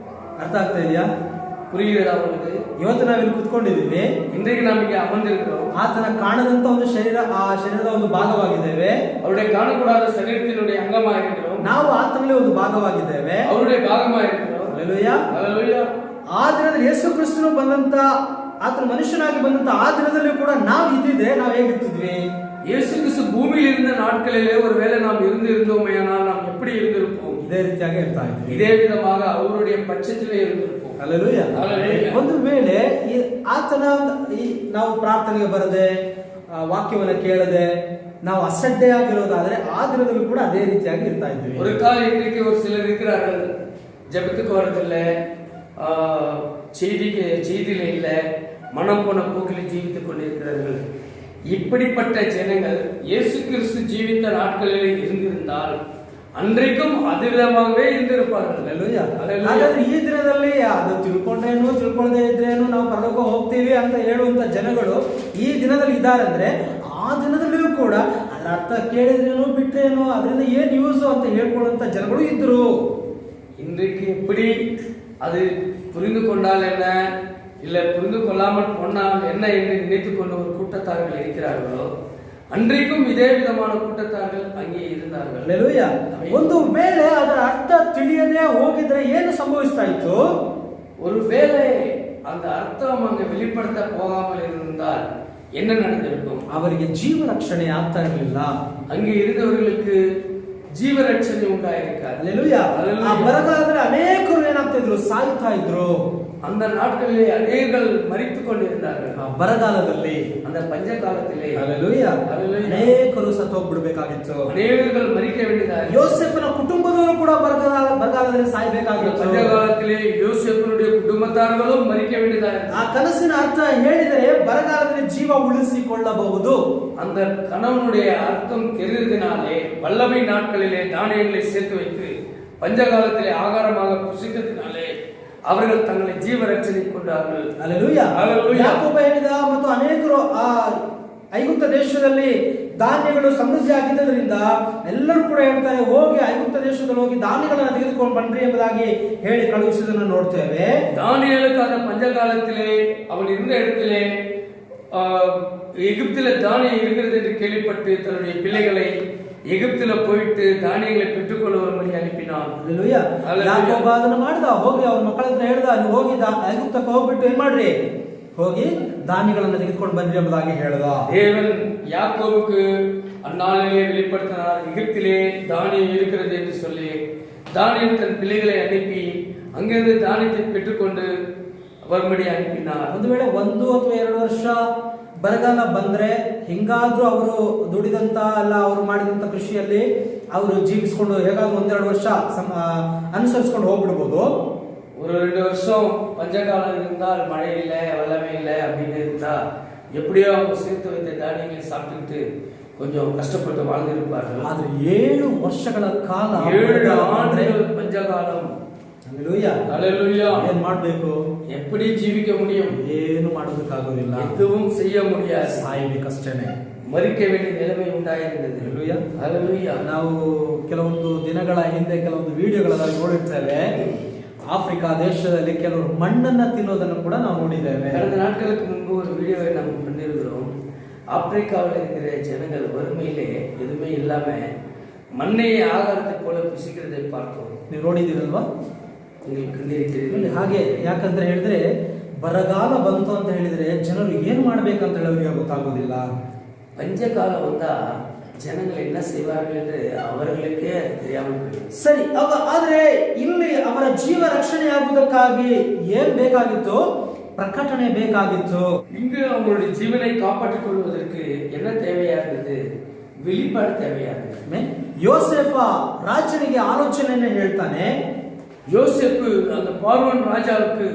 ಅರ್ಥ ಆಗ್ತಾ ಇದೆಯಾ? புரிகிறதா உங்களுக்கு? ಇವತ್ತು ನಾವಿಲ್ಲಿ ಕುತ್ಕೊಂಡಿದ್ದೀವಿ, இன்றைக்கு நாம் இங்கே அமர்ந்திருக்கிறோம். ಆತನ ಕಾಣದಂತ ಒಂದು ಶರೀರ, ಆ ಶರೀರದ ಒಂದು ಭಾಗವಾಗಿದ್ದೇವೆ. அவருடைய காணக்கூடாத சரீரத்தினுடைய அங்கமாக இருக்கிறோம். ನಾವು ಆತನಲ್ಲಿ ಒಂದು ಭಾಗವಾಗಿದ್ದೇವೆ. அவருடைய பாகமாக இருக்கிறோம். Hallelujah. அல்லேலூயா. ಆ ದಿನದಲ್ಲಿ ಯೇಸು ಕ್ರಿಸ್ತನು ಬಂದಂತ, ಆತನ ಮನುಷ್ಯನಾಗಿ ಬಂದಂತ ಆ ದಿನದಲ್ಲಿ ಕೂಡ ನಾವು ಇದ್ದಿದ್ರೆ ನಾವು ಹೇಗಿರ್ತಿದ್ವಿ? இயேசு கிறிஸ்து பூமியில் இருந்த நாட்களிலே ஒருவேளை நாம் இருந்திருந்தோமேயானால் நாம் எப்படி இருந்திருப்போம்? ಇದೇ ರೀತಿಯಾಗಿ ಇರ್ತಾ ಇದ್ವಿ. இதே விதமாக அவருடைய பட்சத்திலே இருந்திருப்போம். Hallelujah. Hallelujah. ಒಂದು ವೇಳೆ ಆತನ ನಾವು ಪ್ರಾರ್ಥನೆಗೆ ಬರದೆ, ವಾಕ್ಯವನ್ನು ಕೇಳದೆ ನಾವು ಅಸಡ್ಡೆಯಾಗಿರೋದಾದ್ರೆ ಆ ದಿನದಲ್ಲೂ ಕೂಡ ಅದೇ ರೀತಿಯಾಗಿ ಇರ್ತಾ ಇದ್ವಿ. ஒரு கால இன்றைக்கு ஒரு சிலர் இருக்கிறார்கள், ஜெபத்துக்கு வரதில்லை, செய்தியில இல்ல, மனம் போன போக்கில் ஜீவித்துக் கொண்டிருக்கிறார்கள். இப்படிப்பட்ட ஜனங்கள் இயேசு கிறிஸ்து ஜீவித்த நாட்களில் இருந்திருந்தால் அன்றைக்கும் அதிவிதமாகவே இருந்திருப்பார்கள். ಹಾಗಾದ್ರೆ ಈ ದಿನದಲ್ಲಿ ಅದು ತಿಳ್ಕೊಂಡ್ರೇನು ತಿಳ್ಕೊಳ್ಳದೆ ಇದ್ರೇನು ನಾವು ಪರಲೋಕ ಹೋಗ್ತೀವಿ ಅಂತ ಹೇಳುವಂತ ಜನಗಳು ಈ ದಿನದಲ್ಲಿ ಇದ್ದಾರೆ ಅಂದ್ರೆ, ಆ ದಿನದಲ್ಲಿಯೂ ಕೂಡ ಅದರ ಅರ್ಥ ಕೇಳಿದ್ರೇನು ಬಿಟ್ರೇನು ಅದರಿಂದ ಏನ್ ಯೂಸ್ ಅಂತ ಹೇಳ್ಕೊಳ್ಳುವಂತ ಜನಗಳು ಇದ್ರು. இன்றைக்கு எப்படி அது புரிந்து கொண்டால் என்ன, இல்ல புரிந்து கொள்ளாமல் போனால் என்ன என்று நினைத்துக் கொண்டு ஒரு கூட்டத்தார்கள் இருக்கிறார்களோ, அன்றைக்கும் இதே விதமான கூட்டத்தார்கள் அங்கே இருந்தார்கள். ಹಲ್ಲೆಲೂಯಾ. ಒಂದು ವೇಳೆ ಅದರ ಅರ್ಥ ತಿಳಿಯದೆ ಹೋಗಿದ್ರೆ ಏನು ಸಂಭವಿಸ್ತಾ ಇತ್ತು? ஒருவேளை அந்த அர்த்தம் அங்க வெளிப்படுத்த போகாமல் இருந்தால் என்ன நடந்திருக்கும்? ಅವರಿಗೆ ಜೀವ ರಕ್ಷಣೆ ಆಗ್ತಾ ಇರಲಿಲ್ಲ. அங்கே இருந்தவர்களுக்கு ಜೀವ ರಕ್ಷಣೆ ಉಂಟಾಗಿರುತ್ತದೆ. ಹಲ್ಲೆಲೂಯಾ. ಆ ಬರಗಾಲದಲ್ಲಿ ಅನೇಕರು ಏನಾಗ್ತಾ ಇದ್ರು? ಸಾಯ್ತಾ ಇದ್ರು. அந்த நாட்களிலே அநேகர்கள் மரித்துக் கொண்டிருந்தார்கள். ಆ ಬರಗಾಲದಲ್ಲಿ, அந்த பஞ்ச காலத்திலே ಹಲ್ಲೆಲೂಯಾ, ಅನೇಕರು ಸತ್ತು ಹೋಗ್ಬಿಡ್ಬೇಕಾಗಿತ್ತು. ಅನೇಕர்கள் ಮರಿக்க வேண்டியதாಗಿತ್ತು. ಯೋಸೇಫನ ಕುಟುಂಬದವರು ಕೂಡ ಬರಗಾಲದಲ್ಲಿ ಸಾಯ್ಬೇಕಾಗಿತ್ತು. பஞ்ச காலத்திலே யோசேப்பினுடைய குடும்பத்தார்களும் மரிக்க வேண்டியதாಗಿತ್ತು. ಆ ಕನಸಿನ ಅರ್ಥ ಹೇಳಿದರೆ ಬರಗಾಲದಲ್ಲಿ ಜೀವ ಉಳಿಸಿಕೊಳ್ಳಬಹುದು. அந்த கனவனுடைய அர்த்தம் தெரிந்ததினாலே வல்லமை நாட்களிலே தானியங்களை சேர்த்து வைத்து பஞ்ச காலத்திலே ஆகாரமாக புசித்ததினாலே அவர்கள் தங்களை ಜೀವ ರಕ್ಷಣೆ ಕೊಂಡಾர்கள். ಹಲ್ಲೆಲೂಯಾ. ಯಾಕೋಬ ಹೇಳಿದ ಮತ್ತು ಅನೇಕರು ಆ ಐಗುಪ್ತ ದೇಶದಲ್ಲಿ ಧಾನ್ಯಗಳು ಸಮೃದ್ಧಿ ಆಗಿದ್ದರಿಂದ ಎಲ್ಲರೂ ಕೂಡ ಹೇಳ್ತಾರೆ, ಹೋಗಿ ಐಗುಪ್ತ ದೇಶದಲ್ಲಿ ಹೋಗಿ ಧಾನ್ಯಗಳನ್ನು ತೆಗೆದುಕೊಂಡು ಬನ್ರಿ ಎಂಬುದಾಗಿ ಹೇಳಿ ಕಳುಹಿಸುವುದನ್ನು ನೋಡ್ತೇವೆ. தானியேலுக்கு அந்த பஞ்ச காலத்திலே அவன் இருந்த இடத்திலே எகிப்தில தானியம் இருக்கிறது என்று கேள்விப்பட்டு தன்னுடைய பிள்ளைகளை எகிப்தில போயிட்டு தானியங்களை பெற்றுக்கொள்ள வரும்படி அனுப்பினான். ಹಲ್ಲೆಲೂಯಾ. ಯಾಕೋಬ ಅದನ್ನು ಮಾಡಿದ, ಹೋಗಿ ಅವ್ರ ಮಕ್ಕಳ ಹತ್ರ ಹೇಳ್ದ, ನೀವು ಹೋಗಿ ಐಗುಪ್ತಕ್ಕೆ ಹೋಗ್ಬಿಟ್ಟು ಏನ್ ಮಾಡ್ರಿ, ಹೋಗಿ ಧಾನ್ಯಗಳನ್ನು ತೆಗೆದುಕೊಂಡು ಬನ್ರಿ ಎಂಬುದಾಗಿ ಹೇಳ್ದ. தேவன் யாக்கோபுக்கு அந்நாளிலே வெளிப்படுத்தினார், எகிப்திலே தானியம் இருக்கிறது என்று சொல்லி தானியம் தன் பிள்ளைகளை அனுப்பி அங்கிருந்து தானியத்தை பெற்றுக்கொண்டு வரும்படி அனுப்பினார். ಒಂದು ವೇಳೆ 1 ಅಥವಾ 2 ವರ್ಷ ಬರಗಾಲ ಬಂದ್ರೆ ಹಿಂಗಾದ್ರೂ ಅವರು ದುಡಿದಂತ ಅಲ್ಲ, ಅವರು ಮಾಡಿದಂತ ಕೃಷಿಯಲ್ಲಿ ಅವರು ಜೀವಿಸ್ಕೊಂಡು ಹೇಗಾದ್ರೂ 1-2 ವರ್ಷ ಅನುಸರಿಸ್ಕೊಂಡು ಹೋಗ್ಬಿಡ್ಬೋದು. ஒரு 2 வருஷம் பஞ்சகாலம் இருந்தால் மழை இல்லை, வெள்ளமே இல்லை அப்படின்னு இருந்தா எப்படியோ அவங்க சேர்த்து வைத்த தானியங்களை சாப்பிட்டுட்டு கொஞ்சம் கஷ்டப்பட்டு வாழ்ந்திருப்பார்கள். ಆದ್ರೆ 7 ವರ್ಷಗಳ ಕಾಲ, 7 ஆண்டுகள் பஞ்சகாலம். ಹಲ್ಲೆಲೂಯಾ. ஹல்லேலூயா. ಏನ್ ಮಾಡ್ಬೇಕು? எப்படி ஜீவிக்க முடியும்? ಏನು ಮಾಡೋದಕ್ಕಾಗೋದಿಲ್ಲ. எதுவும் செய்ய முடியாது. ಸಾಯ್ಬೇಕಷ್ಟೇನೆ. மறிக்க வேண்டிய நிலைமை ಉಂಟಾಗಿರುತ್ತದೆ. ಹಲ್ಲೆಲೂಯಾ. ஹல்லேலூயா. ನಾವು ಕೆಲವೊಂದು ದಿನಗಳ ಹಿಂದೆ ಕೆಲವೊಂದು ವಿಡಿಯೋಗಳಲ್ಲಿ ನೋಡಿರ್ತೇವೆ, ಆಫ್ರಿಕಾ ದೇಶದಲ್ಲಿ ಕೆಲವರು ಮಣ್ಣನ್ನ ತಿನ್ನೋದನ್ನು ಕೂಡ ನಾವು ನೋಡಿದ್ದೇವೆ. கடந்த நாட்களுக்கு முன்பு ஒரு வீடியோவை நம்ம பண்ணியிருக்கிறோம். ஆப்பிரிக்காவில் இருக்கிற ஜனங்கள் வறுமையிலே எதுவுமே இல்லாம மண்ணையை ஆகாரத்தை போல புசிக்கிறதை பார்த்தோம். ನೀವು ನೋಡಿದ್ದೀರಲ್ವಾ? நீங்கள் கண்டிருக்கிறீர்கள். ಹಾಗೆ ಯಾಕಂತ ಹೇಳಿದ್ರೆ ಬರಗಾಲ ಬಂತು ಅಂತ ಹೇಳಿದ್ರೆ ಜನರು ಏನ್ ಮಾಡ್ಬೇಕಂತ ಹೇಳೋರಿಗೆ ಗೊತ್ತಾಗೋದಿಲ್ಲ. பஞ்சகாலம் வந்தா ಜನಗಳು என்ன செய்வார்கள் என்று அவர்களுக்கே தெரியாமல் போயிடும். ಸರಿ, ಆದ್ರೆ ಇಲ್ಲಿ ಅವರ ಜೀವ ರಕ್ಷಣೆ ಆಗುವುದಕ್ಕಾಗಿ ಏನ್ ಬೇಕಾಗಿತ್ತು? ಪ್ರಕಟಣೆ ಬೇಕಾಗಿತ್ತು. இங்கு அவங்களுடைய ஜீவனை காப்பாற்றிக் கொள்வதற்கு என்ன தேவையா இருந்தது? வெளிப்பாடு தேவையா இருந்தது. ಯೋಸೇಫ ರಾಜನಿಗೆ ಆಲೋಚನೆಯನ್ನು ಹೇಳ್ತಾನೆ, யோசேப்பு அந்த பார்வோன் ராஜாவுக்கு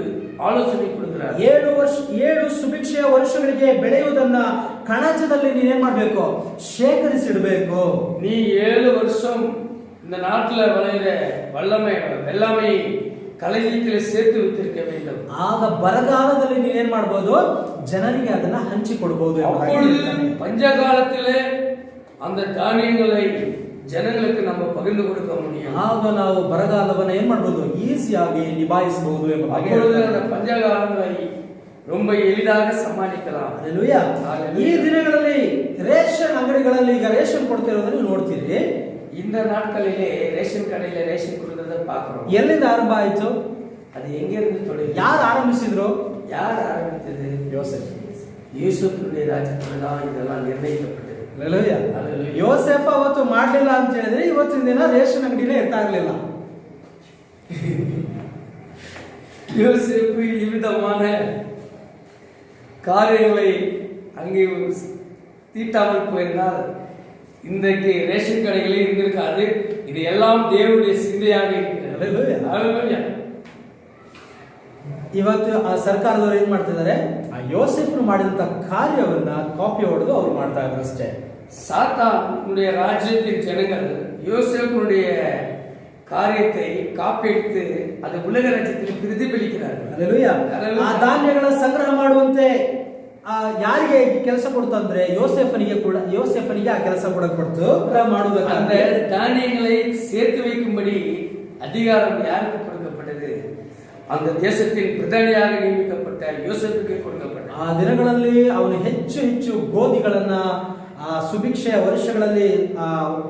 ಆಲೋಚನೆ ಕೊಡುತ್ತಾರೆ. 7 ಸುಭಿಕ್ಷೆಯ ವರ್ಷಗಳಿಗೆ ಬೆಳೆಯುವುದನ್ನ ಕಣಜದಲ್ಲಿ ನೀನೇನ್ ಮಾಡಬೇಕು, ಶೇಖರಿಸಿಡಬೇಕು. நீ 7 வருஷம் இந்த நாட்டில் விளையிற வெள்ளாமை களஞ்சியத்தில் சேர்த்து வைத்திருக்க வேண்டும். ಆಗ ಬರಗಾಲದಲ್ಲಿ ನೀನೇನ್ ಮಾಡಬಹುದು, ಜನರಿಗೆ ಅದನ್ನ ಹಂಚಿಕೊಡಬಹುದು. பஞ்சகாலத்திலே அந்த தானியங்களை ಜನಗಳಿಗೆ நம்ம பகிர்ந்து கொடுக்க முடியும். ಆಗ ನಾವು ಬರಗಾಲವನ್ನ ಏನ್ ಮಾಡಬಹುದು, ಈಸಿಯಾಗಿ ನಿಭಾಯಿಸಬಹುದು ಎಂಬ அப்பொழுது அந்த பஞ்சகாலங்களை ரொம்ப எளிதாக சமாளிக்கலாம். ಹಲ್ಲೆಲೂಯಾ. ಈ ದಿನಗಳಲ್ಲಿ ರೇಷನ್ ಅಂಗಡಿಗಳಲ್ಲಿ ಈಗ ರೇಷನ್ ಕೊಡ್ತಿರೋದನ್ನ ನೋಡ್ತೀರಿ. இந்த நாட்களிலே ரேஷன் கடையில ரேஷன் கொடுக்கறத பார்க்கிறோம். ಎಲ್ಲಿಂದ ಆರಂಭ ಆಯ್ತು? அது எங்க இருந்து தொடங்கி? ಯಾರು ಆರಂಭಿಸಿದ್ರು? யார் ஆரம்பித்தது? யோசேப். ಯೂಸುಫ್ನುடைய ರಾಜ್ಯದಲ್ಲಿ தான் இதெல்லாம் ನಿರ್ಣಯಿಸப்பட்டது. ಹಲ್ಲೆಲೂಯಾ. ಯೋಸೇಫ ಅವತ್ತು ಮಾಡಲಿಲ್ಲ ಅಂತ ಹೇಳಿದ್ರೆ ಇವತ್ತಿನ ದಿನ ರೇಷನ್ ಅಂಗಡಿನೇ ಇರ್ತಾ ಇರಲಿಲ್ಲ. யோசேப்பு இவ்விதமான காரியங்களை அங்கே தீட்டாமல் போயிருந்தால் இன்றைக்கு ரேஷன் கடைகளே இருந்திருக்காது. இது எல்லாம் தேவனுடைய சிந்தையாக இருக்கிறது. ಇವತ್ತು ಆ ಸರ್ಕಾರದವರು ಏನ್ ಮಾಡ್ತಿದ್ದಾರೆ, ಆ ಯೋಸೇಫ್ನು ಮಾಡಿದಂತ ಕಾರ್ಯವನ್ನ ಕಾಪಿ ಹೊಡೆದು ಅವ್ರು ಮಾಡ್ತಾ ಇದ್ರು ಅಷ್ಟೇ. சாத்தானுடைய ராஜ்யத்தின் ஜனங்கள் யோசேப்புடைய காரியத்தை காப்பி எடுத்து அது உலக ராஜ்யத்தில் பிரதிபலிக்கிறார்கள். ಹಲ್ಲೆಲೂಯಾ. ಆ ಧಾನ್ಯಗಳ ಸಂಗ್ರಹ ಮಾಡುವಂತೆ ಯಾರಿಗೆ ಕೆಲಸ ಕೊಡ್ತು ಅಂದ್ರೆ ಯೋಸೇಫನಿಗೆ ಆ ಕೆಲಸ ಕೂಡ ಕೊಡ್ತು. அந்த தானியங்களை சேர்த்து வைக்கும்படி அதிகாரம் யாருக்கு கொடுக்கப்பட்டது? அந்த தேசத்தின் பிரಧಾನಿயாக ನೇಮಿக்கப்பட்ட யோசேப்புக்கு கொடுக்கப்பட்டது. ಆ ದಿನಗಳಲ್ಲಿ ಅವನು ಹೆಚ್ಚು ಗೋಧಿಗಳನ್ನ ಸುಭಿಕ್ಷೆಯ ವರ್ಷಗಳಲ್ಲಿ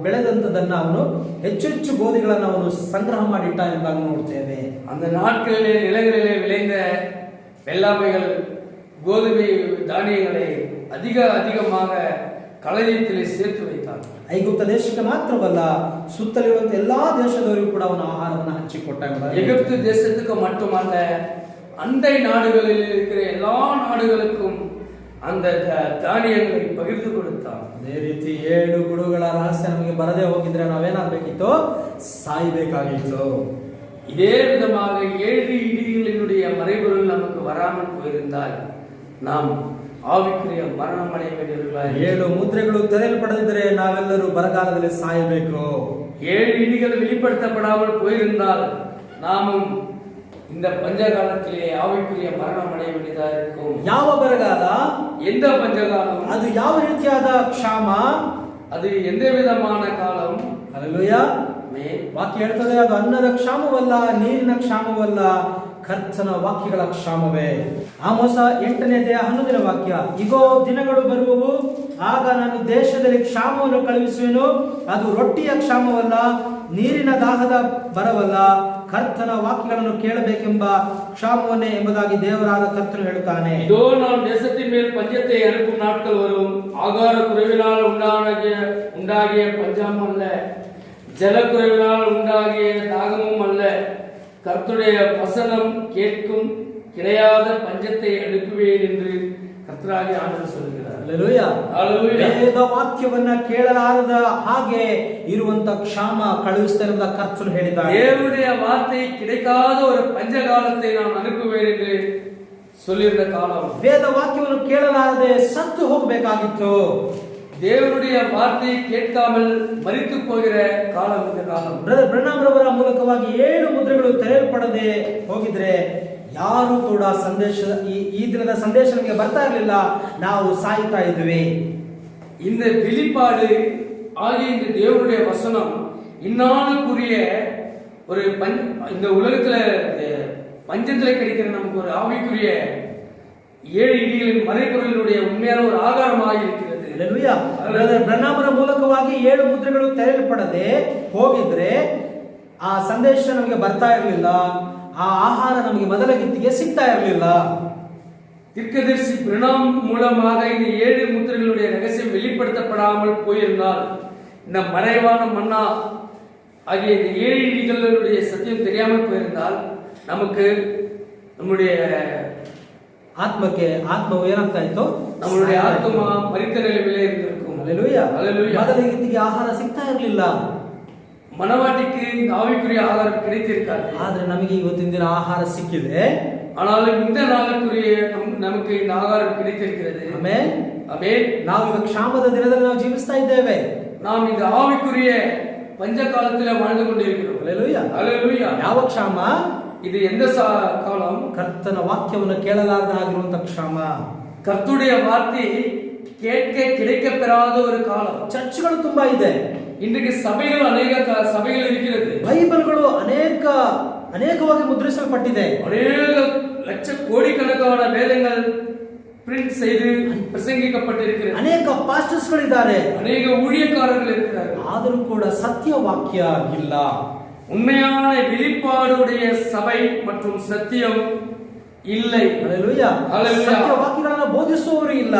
ಬೆಳೆದಂತದನ್ನ ಅವನು ಹೆಚ್ಚು ಗೋಧಿಗಳನ್ನ ಅವನು ಸಂಗ್ರಹ ಮಾಡಿಟ್ಟ ಎಂಬುದಾಗಿ ನೋಡ್ತೇವೆ. அந்த நாட்களிலே நிலங்களிலே விளைந்த வெள்ளாமைகள் கோதுமை தானியங்களை அதிகமாக களஞ்சியத்திலே சேர்த்து வைத்தார். ಐಗುಪ್ತ ದೇಶಕ್ಕೆ ಮಾತ್ರವಲ್ಲ, ಸುತ್ತಲಿರುವಂತ ಎಲ್ಲಾ ದೇಶದವರಿಗೂ ಕೂಡ ಅವನ ಆಹಾರವನ್ನು ಹಂಚಿಕೊಟ್ಟ. எகிப்து தேசத்துக்கு மட்டுமல்ல, அண்டை நாடுகளில் இருக்கிற எல்லா நாடுகளுக்கும் அந்த தானியங்களை பகிர்ந்து கொடுத்தார். ಅದೇ ರೀತಿ 7 ಗುಡುಗಳ ರಹಸ್ಯ ನಮಗೆ ಬರದೇ ಹೋಗಿದ್ರೆ ನಾವೇನಾಗಬೇಕಿತ್ತು, ಸಾಯಬೇಕಾಗಿತ್ತು. இதே விதமாக 7 இடிகளினுடைய மறைபொருள் நமக்கு வராமல் போயிருந்தால் நாம் ஆவிக்குரிய மரணம் அடைய வேண்டியவர்களாக. 7 ಮುದ್ರೆಗಳು ತೆರೆಯಲ್ಪಡದಿದ್ದರೆ ನಾವೆಲ್ಲರೂ ಬರಗಾಲದಲ್ಲಿ ಸಾಯಬೇಕು. 7 இடிகள் வெளிப்படுத்தப்படாமல் போயிருந்தால் நாமும் இந்த பஞ்சகாலத்திலே ஆவிக்குரிய மரணம் அடைய வேண்டியதாக இருக்கும். ಯಾವ ಬರಗಾಲ, எந்த பஞ்சகாலம், ಅದು ಯಾವ ರೀತಿಯಾದ ಕ್ಷಾಮ, ಅದು ಎಂದ ವಿಧமான ಕಾಲಂ. ಹಲ್ಲೆಲೂಯಾ. ವಾಕ್ಯ ಹೇಳ್ತದೆ, ಅದು ಅನ್ನದ ಕ್ಷಾಮವಲ್ಲ, ನೀರಿನ ಕ್ಷಾಮವಲ್ಲ, ಕರ್ತನ ವಾಕ್ಯಗಳ ಕ್ಷಾಮವೇ. ಆಮೋಸ 8:11 ವಾಕ್ಯ, ಇಗೋ ದಿನಗಳು ಬರುವವು, ಆಗ ನಾನು ದೇಶದಲ್ಲಿ ಕ್ಷಾಮವನ್ನು ಕಳುಹಿಸುವೆನು, ಅದು ರೊಟ್ಟಿಯ ಕ್ಷಾಮವಲ್ಲ, ನೀರಿನ ದಾಹದ ಬರವಲ್ಲ, ಕರ್ತನ ವಾಕ್ಯಗಳನ್ನು ಕೇಳಬೇಕೆಂಬ ಕ್ಷಾಮವನ್ನೇ ಎಂಬುದಾಗಿ ದೇವರಾದ ಕರ್ತನು ಹೇಳುತ್ತಾನೆ. இதோ நான் தேசத்தின் மேல் பஞ்சத்தை அனுப்பும் நாட்கள் வரும். ஆகார குறைவினால் உண்டாகிய பஞ்சம் அல்ல, ஜல குறைவினால் உண்டாகிய தாகமும் அல்ல, கர்த்தருடைய வசனம் கேட்கும் கிடையாத பஞ்சத்தை அனுப்புவேன் என்று ಕರ್ತನಾಗಿ ಆನಂದ சொல்கிறார். ಹಲ್ಲೆಲೂಯಾ. ವೇದ ವಾಕ್ಯವನ್ನ ಕೇಳಲಾರದ ಹಾಗೆ ಇರುವಂತ ಕ್ಷಾಮ ಕಳುಹಿಸ್ತಾ ಇರುವ ಕರ್ತನು ಹೇಳಿದ್ದಾರೆ. தேவனுடைய வார்த்தை கிடைக்காத ஒரு பஞ்சகாலத்தை நான் அனுப்புவேன் என்று சொல்லியிருந்த காலம். ವೇದ ವಾಕ್ಯವನ್ನು ಕೇಳಲಾರದೆ ಸತ್ತು ಹೋಗಬೇಕಾಗಿತ್ತು. தேவனுடைய வார்த்தையை கேட்காமல் மரித்து போகிற காலம் இந்த காலம். ಬ್ರದರ್ ಬ್ರನಾಮ್ ರವರ ಮೂಲಕವಾಗಿ 7 ಮುದ್ರೆಗಳು ತೆರೆಯಲ್ಪಡದೆ ಹೋಗಿದ್ರೆ ಯಾರು ಕೂಡ ಈ ದಿನದ ಸಂದೇಶ ನಮಗೆ ಬರ್ತಾ ಇರಲಿಲ್ಲ, ನಾವು ಸಾಯ್ತಾ ಇದ್ವಿ. இந்த வெளிப்பாடு ஆகிய இந்த தேவனுடைய வசனம் இந்நாளுக்குரிய ஒரு இந்த உலகத்துல பஞ்சத்துல கிடைக்கிற நமக்கு ஒரு ஆவிக்குரிய 7 இடிகளின் மறைபொருளினுடைய உண்மையான ஒரு ஆகாரமாக இருக்கிறது. ಬ್ರನಾಮರ ಮೂಲಕವಾಗಿ 7 ಮುದ್ರೆಗಳು ತೆರೆಯಲ್ಪಡದೆ ಹೋಗಿದ್ರೆ ಆ ಸಂದೇಶ ನಮಗೆ ಬರ್ತಾ ಇರಲಿಲ್ಲ, ಆ ಆಹಾರ ನಮಗೆ ಮೊದಲ ಗಿತ್ತಿಗೆ ಸಿಗ್ತಾ ಇರಲಿಲ್ಲ. தீர்க்கதரிசி பிரணாம் மூலமாக இந்த 7 முத்திரைகளுடைய ரகசியம் வெளிப்படுத்தப்படாமல் போயிருந்தால், இந்த மறைவான மன்னா ஆகிய இந்த 7 இடிகளுடைய சத்தியம் தெரியாமல் போயிருந்தால், நமக்கு நம்முடைய ಆತ್ಮವು ಏನಾಗ್ತಾ ಇತ್ತು, நம்மளுடைய ஆத்மா மரித்த நிலையிலே இருந்திருக்கும். ಹಲ್ಲೆಲೂಯಾ. ಹಲ್ಲೆಲೂಯಾ. ಮೊದಲ ಗಿತ್ತಿಗೆ ಆಹಾರ ಸಿಗ್ತಾ ಇರಲಿಲ್ಲ. மனவாட்டிக்கு இந்த ஆவிக்குரிய ஆகாரம் கிடைத்திருக்காது. ಆದ್ರೆ ನಮಗೆ ಇವತ್ತಿನ ದಿನ ಆಹಾರ ಸಿಕ್ಕಿದೆ. ஆனாலும் இந்த நாளுக்குரிய நமக்கு இந்த ஆகாரம் கிடைத்திருக்கிறது. ಆಮೆನ್. ஆமென். ನಾವು ಈಗ ಕ್ಷಾಮದ ದಿನದಲ್ಲಿ ನಾವು ಜೀವಿಸ್ತಾ ಇದ್ದೇವೆ. நாம் இந்த ஆவிக்குரிய பஞ்ச காலத்துல வாழ்ந்து கொண்டிருக்கிறோம். ಹಲ್ಲೆಲೂಯಾ. ஹல்லேலூயா. ಯಾವ ಕ್ಷಾಮ? இது எந்த காலம்? ಕರ್ತನ ವಾಕ್ಯವನ್ನು ಕೇಳಲಾರದ ಆಗಿರುವಂತ ಕ್ಷಾಮ. கர்த்தருடைய வார்த்தை கேட்க கிடைக்க பெறாத ஒரு காலம். ಚರ್ಚ್ಗಳು ತುಂಬಾ ಇದೆ. இன்றைக்கு சபைகள் அநேக சபைகள் இருக்கிறது. ಬೈಬಲ್ಗಳು ಅನೇಕವಾಗಿ ಮುದ್ರಿಸಲ್ಪಟ್ಟಿದೆ. அநேக லட்ச கோடிக்கணக்கான வேதங்கள் பிரிண்ட் செய்து பிரசங்கிக்கப்பட்டிருக்கிறது. ಅನೇಕ ಪಾಸ್ಟರ್ಸ್ಗಳಿದ್ದಾರೆ. அநேக ஊழியக்காரர்கள் இருக்கிறார்கள். ಆದರೂ ಕೂಡ ಸತ್ಯ ವಾಕ್ಯ ಇಲ್ಲ. உண்மையான வெளிப்பாடுடைய சபை மற்றும் சத்தியம் இல்லை. ಹಲ್ಲೆಲೂಯಾ. ಹಲ್ಲೆಲೂಯಾ. ಸತ್ಯ ವಾಕ್ಯಗಳನ್ನು ಬೋಧಿಸುವವರು ಇಲ್ಲ.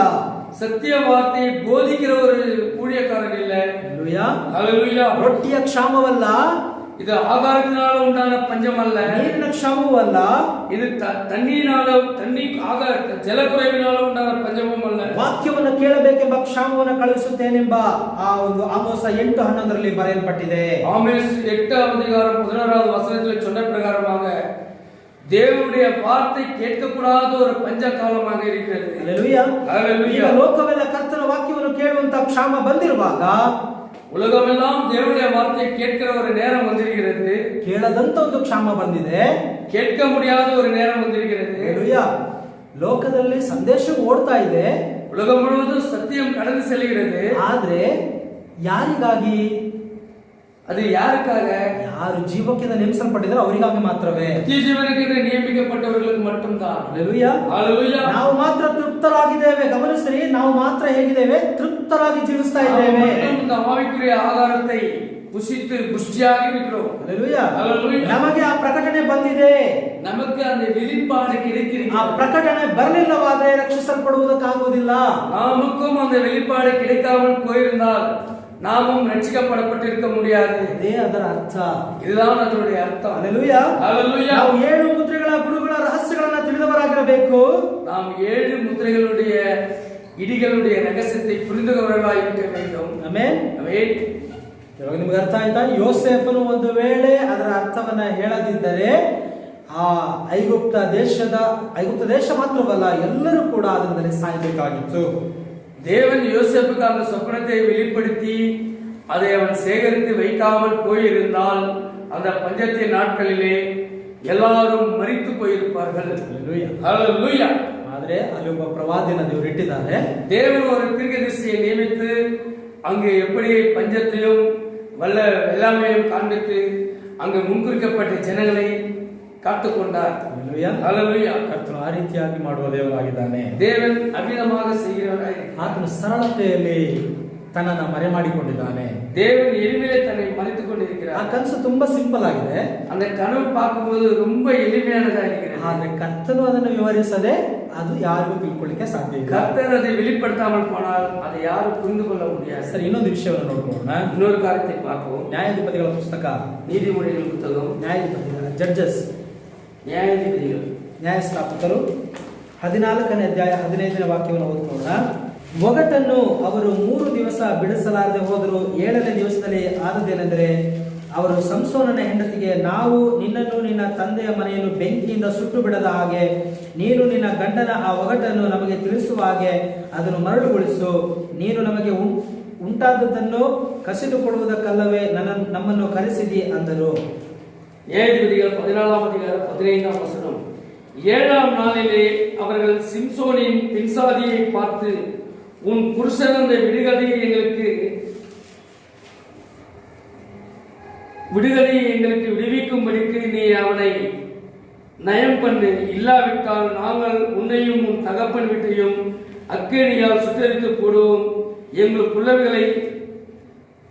சத்திய வார்த்தையை போதிக்கிற ஒரு ஊழியக்காரர் இல்லை. ಹಲ್ಲೆಲೂಯಾ. ஹல்லேலூயா. ರೊಟ್ಟಿಯ ಕ್ಷಾಮವಲ್ಲ, இது ஆகாரத்தினால உண்டான பஞ்சம் அல்ல. ನೀರಿನ ಕ್ಷಾಮವೂ ಅಲ್ಲ, இது தண்ணீரால ಜಲಕುறைವಿನಾல ಉಂಟಾದ ಪಂಚಮವೂ ಅಲ್ಲ. ವಾಕ್ಯವನ್ನು ಕೇಳಬೇಕೆಂಬ ಕ್ಷಾಮವನ್ನು ಕಳುಹಿಸುತ್ತೇನೆಂಬ ಆ ಒಂದು ಆಮೋಸ 8:11 ಬರೆಯಲ್ಪಟ್ಟಿದೆ. ஆமோஸ் 8:11 வசனத்தில் சொன்ன பிரகாரமாக தேவனுடைய வார்த்தை கேட்கக்கூடாத ஒரு பஞ்ச காலமாக இருக்கிறது. ಹಲ್ಲೆಲೂಯಾ. ஹல்லேலூயா. ಈಗ ಲೋಕವೆಲ್ಲ ಕರ್ತನ ವಾಕ್ಯವನ್ನು ಕೇಳುವಂತ ಕ್ಷಾಮ ಬಂದಿರುವಾಗ உலகமெல்லாம் தேவனுடைய வார்த்தையை கேட்கிற ஒரு நேரம் வந்திருக்கிறது. ಕೇಳದಂತ ಒಂದು ಕ್ಷಾಮ ಬಂದಿದೆ. கேட்க முடியாத ஒரு நேரம் வந்திருக்கிறது. ಹಲ್ಲೆಲೂಯಾ. ಲೋಕದಲ್ಲಿ ಸಂದೇಶ ಓಡ್ತಾ ಇದೆ. உலகம் முழுவதும் சத்தியம் கடந்து செல்கிறது. ಆದ್ರೆ ಯಾರಿಗಾಗಿ? அது யாருக்காக? ಯಾರು ಜೀವಕ್ಕೆ ನೇಮಿಸಲ್ಪಟ್ಟಿದ್ದಾರೆ ಅವರಿಗಾಗಿ ಮಾತ್ರವೇ. ನಿತ್ಯ ಜೀವನಕ್ಕೆ ನೇಮಿಸಲ್ಪಟ್ಟವರಿಗೆ மட்டும்தான். ಹಲ್ಲೆಲೂಯಾ. ಹಲ್ಲೆಲೂಯಾ. ನಾವು ಮಾತ್ರ ತೃಪ್ತರಾಗಿದ್ದೇವೆ. ಗಮನಿಸ್ರಿ, ನಾವು ಮಾತ್ರ ಹೇಗಿದ್ದೇವೆ? ತೃಪ್ತರಾಗಿ ಜೀವಿಸ್ತಾ ಇದ್ದೇವೆ. இந்த ஆவிக்குரிய ஆகாரத்தை புசித்து புஷ்டியாகி இருக்கிறோம். ಹಲ್ಲೆಲೂಯಾ. ಹಲ್ಲೆಲೂಯಾ. ನಮಗೆ ಆ ಪ್ರಕಟಣೆ ಬಂದಿದೆ. நமக்கு அந்த வெளிப்பாடு கிடைத்திருக்கிறது. ಆ ಪ್ರಕಟಣೆ ಬರಲಿಲ್ಲವಾದರೆ ರಕ್ಷಿಸಲ್ಪಡುವುದಕ್ಕಾಗುವುದಿಲ್ಲ. நமக்கும் அந்த வெளிப்பாடு கிடைக்காமல் போயிருந்தால் நாமும் ரட்சிக்கப்படப்பட்டிருக்க முடியாது. ಅದೇ ಅದರ ಅರ್ಥ. இதுதான் அதனுடைய அர்த்தம். ಹಲ್ಲೆಲೂಯಾ. ஹல்லேலூயா. ನಾವು 7 ಮುದ್ರೆಗಳ ಗುರುಗಳ ರಹಸ್ಯಗಳನ್ನು ತಿಳಿದವರಾಗಿರಬೇಕು. நாம் 7 முத்திரைகளுடைய ಇಡಿகளுடைய ರಹಸ್ಯத்தை புரிந்தவர்களாய் இருக்க வேண்டும். ಆಮೆನ್. ಆಮೆನ್. ಇವಾಗ ನಿಮಗೆ ಅರ್ಥ ಆಯ್ತಾ? ಯೋಸೇಫನು ಒಂದು ವೇಳೆ ಅದರ ಅರ್ಥವನ್ನ ಹೇಳದಿದ್ದರೆ ಆ ಐಗುಪ್ತ ದೇಶ ಮಾತ್ರವಲ್ಲ, ಎಲ್ಲರೂ ಕೂಡ ಅದರಲ್ಲಿ ಸಾಯಬೇಕಾಗಿತ್ತು. தேவன் யோசேப்புக்கு அந்த சொப்பனத்தை வெளிப்படுத்தி அதை அவன் சேகரித்து வைக்காமல் போயிருந்தால் அந்த பஞ்சத்தின் நாட்களிலே எல்லாரும் மரித்து போயிருப்பார்கள். ஹல்லேலூயா. ಆದರೆ ಅಲ್ಲಿ ಒಬ್ಬ ಪ್ರವಾದಿಯನ್ನು ದೇವರು ಇಟ್ಟಿದ್ದಾರೆ. தேவன் ஒரு தீர்க்கதரிசியை நியமித்து அங்கு எப்படி பஞ்சத்தையும் வெள்ளாமையும் காண்பித்து அங்கு முன்குறிக்கப்பட்ட ஜனங்களை காத்துக்கொண்டார். ஹல்லேலூயா. ಕರ್ತನು ಆ ರೀತಿಯಾಗಿ ಮಾಡುವ ದೇವರಾಗಿದ್ದಾನೆ. தேவன் அவ்விதமாக செய்கிறவராய் ಆತನು ಸರಳತೆಯಲ್ಲಿ ತನ್ನನ್ನು ಮರೆ ಮಾಡಿಕೊಂಡಿದ್ದಾನೆ. தேவன் எளிமையிலே தன்னை மறைத்துக் கொண்டிருக்கிறார். ಆ ಕನಸು ತುಂಬಾ ಸಿಂಪಲ್ ಆಗಿದೆ. அந்த கனவு பார்க்கும்போது ரொம்ப எளிமையானதா இருக்கிறது. ಆದ್ರೆ ಕರ್ತನು ಅದನ್ನು ವಿವರಿಸದೆ ಅದು ಯಾರಿಗೂ ತಿಳ್ಕೊಳ್ಳಿಕ್ಕೆ ಸಾಧ್ಯ ಇಲ್ಲ. கர்த்தர் அதை வெளிப்படுத்தாமல் போனால் அதை யாரும் புரிந்து கொள்ள முடியாது. ಸರಿ, ಇನ್ನೊಂದು ವಿಷಯವನ್ನು ನೋಡ್ಕೊಳ್ಳೋಣ. இன்னொரு காரியத்தை பார்ப்போம். ನ್ಯಾಯಾಧಿಪತಿಗಳ ಪುಸ್ತಕ, நீதிமொழிகள் புத்தகம், ಜಡ್ಜಸ್, ನ್ಯಾಯಾಧಿಪತಿಗಳು, ನ್ಯಾಯಸ್ಥಾಪಕರು 14ನೇ ಅಧ್ಯಾಯ 15ನೇ ವಾಕ್ಯವನ್ನು ಓದ್ಕೊಳ್ಳೋಣ. ಒಗಟನ್ನು ಅವರು 3 ದಿವಸ ಬಿಡಿಸಲಾರದೆ ಹೋದರು. 7ನೇ ದಿವಸದಲ್ಲಿ ಆದದೇನೆಂದರೆ ಅವರು ಸಂಸೋನನ ಹೆಂಡತಿಗೆ, ನಾವು ನಿನ್ನನ್ನು ನಿನ್ನ ತಂದೆಯ ಮನೆಯನ್ನು ಬೆಂಕಿಯಿಂದ ಸುಟ್ಟು ಬಿಡದ ಹಾಗೆ ನೀನು ನಿನ್ನ ಗಂಡನ ಆ ಒಗಟನ್ನು ನಮಗೆ ತಿಳಿಸುವ ಹಾಗೆ ಅದನ್ನು ಮರಳುಗೊಳಿಸು. ನೀನು ನಮಗೆ ಉಂಟಾದದ್ದನ್ನು ಕಸಿದುಕೊಳ್ಳುವುದಕ್ಕಲ್ಲವೇ ನಮ್ಮನ್ನು ಕರೆಸಿದಿ ಅಂದರು. ನ್ಯಾಯಾಧಿಪತಿகள் 14ஆம் அதிகாரம் 15ஆம் வசனம். 7ஆம் நாளிலே அவர்கள் சிம்சோனின் பின்சாதியை பார்த்து, உன் புருஷன் அந்த விடுகதையை எங்களுக்கு விடுவிக்கும்படிக்கு நீ அவனை நயம் பண்ணு, இல்லாவிட்டால் நாங்கள் உன்னையும் உன் தகப்பன் வீட்டையும் அக்கினியால் சுட்டரித்து போடுவோம், எங்கள் புள்ளவைகளை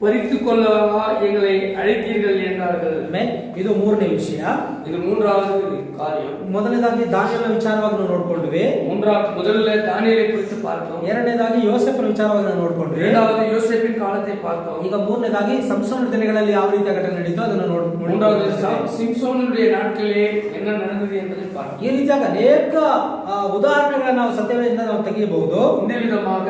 பறித்து கொள்ளவா எங்களை அழைத்தீர்கள் என்றார்கள். ಇದು 3ನೇ ವಿಷಯ. இது 3வது காரியம். ಮೊದಲನೇದಾಗಿ ದಾನಿಯೇಲನ ವಿಚಾರವಾಗಿ ನಾವು ನೋಡಿಕೊಂಡ್ವಿ. முதல்ல தானியேலை குறித்து பார்த்தோம். ಎರಡನೇದಾಗಿ ಯೋಸೇಫನ ವಿಚಾರವಾಗಿ ನಾವು ನೋಡಿಕೊಂಡ್ವಿ. இரண்டாவது யோசேப்பின் காலத்தை பார்த்தோம். ಈಗ ಮೂರನೇದಾಗಿ ಸಂಸೋನನ ದಿನಗಳಲ್ಲಿ ಯಾವ ರೀತಿಯ ಘಟನೆ ನಡೀತೋ ಅದನ್ನು ನೋಡಿಕೊಂಡ್ವಿ. மூன்றாவது சிம்சோனுடைய நாட்களிலே என்ன நடந்தது என்பதை பார்த்தோம். ಈ ರೀತಿಯಾಗಿ ಅನೇಕ ಉದಾಹರಣೆಗಳನ್ನು ನಾವು ಸತ್ಯವೇದದಿಂದ ನಾವು ತೆಗೆಯಬಹುದು. இந்த விதமாக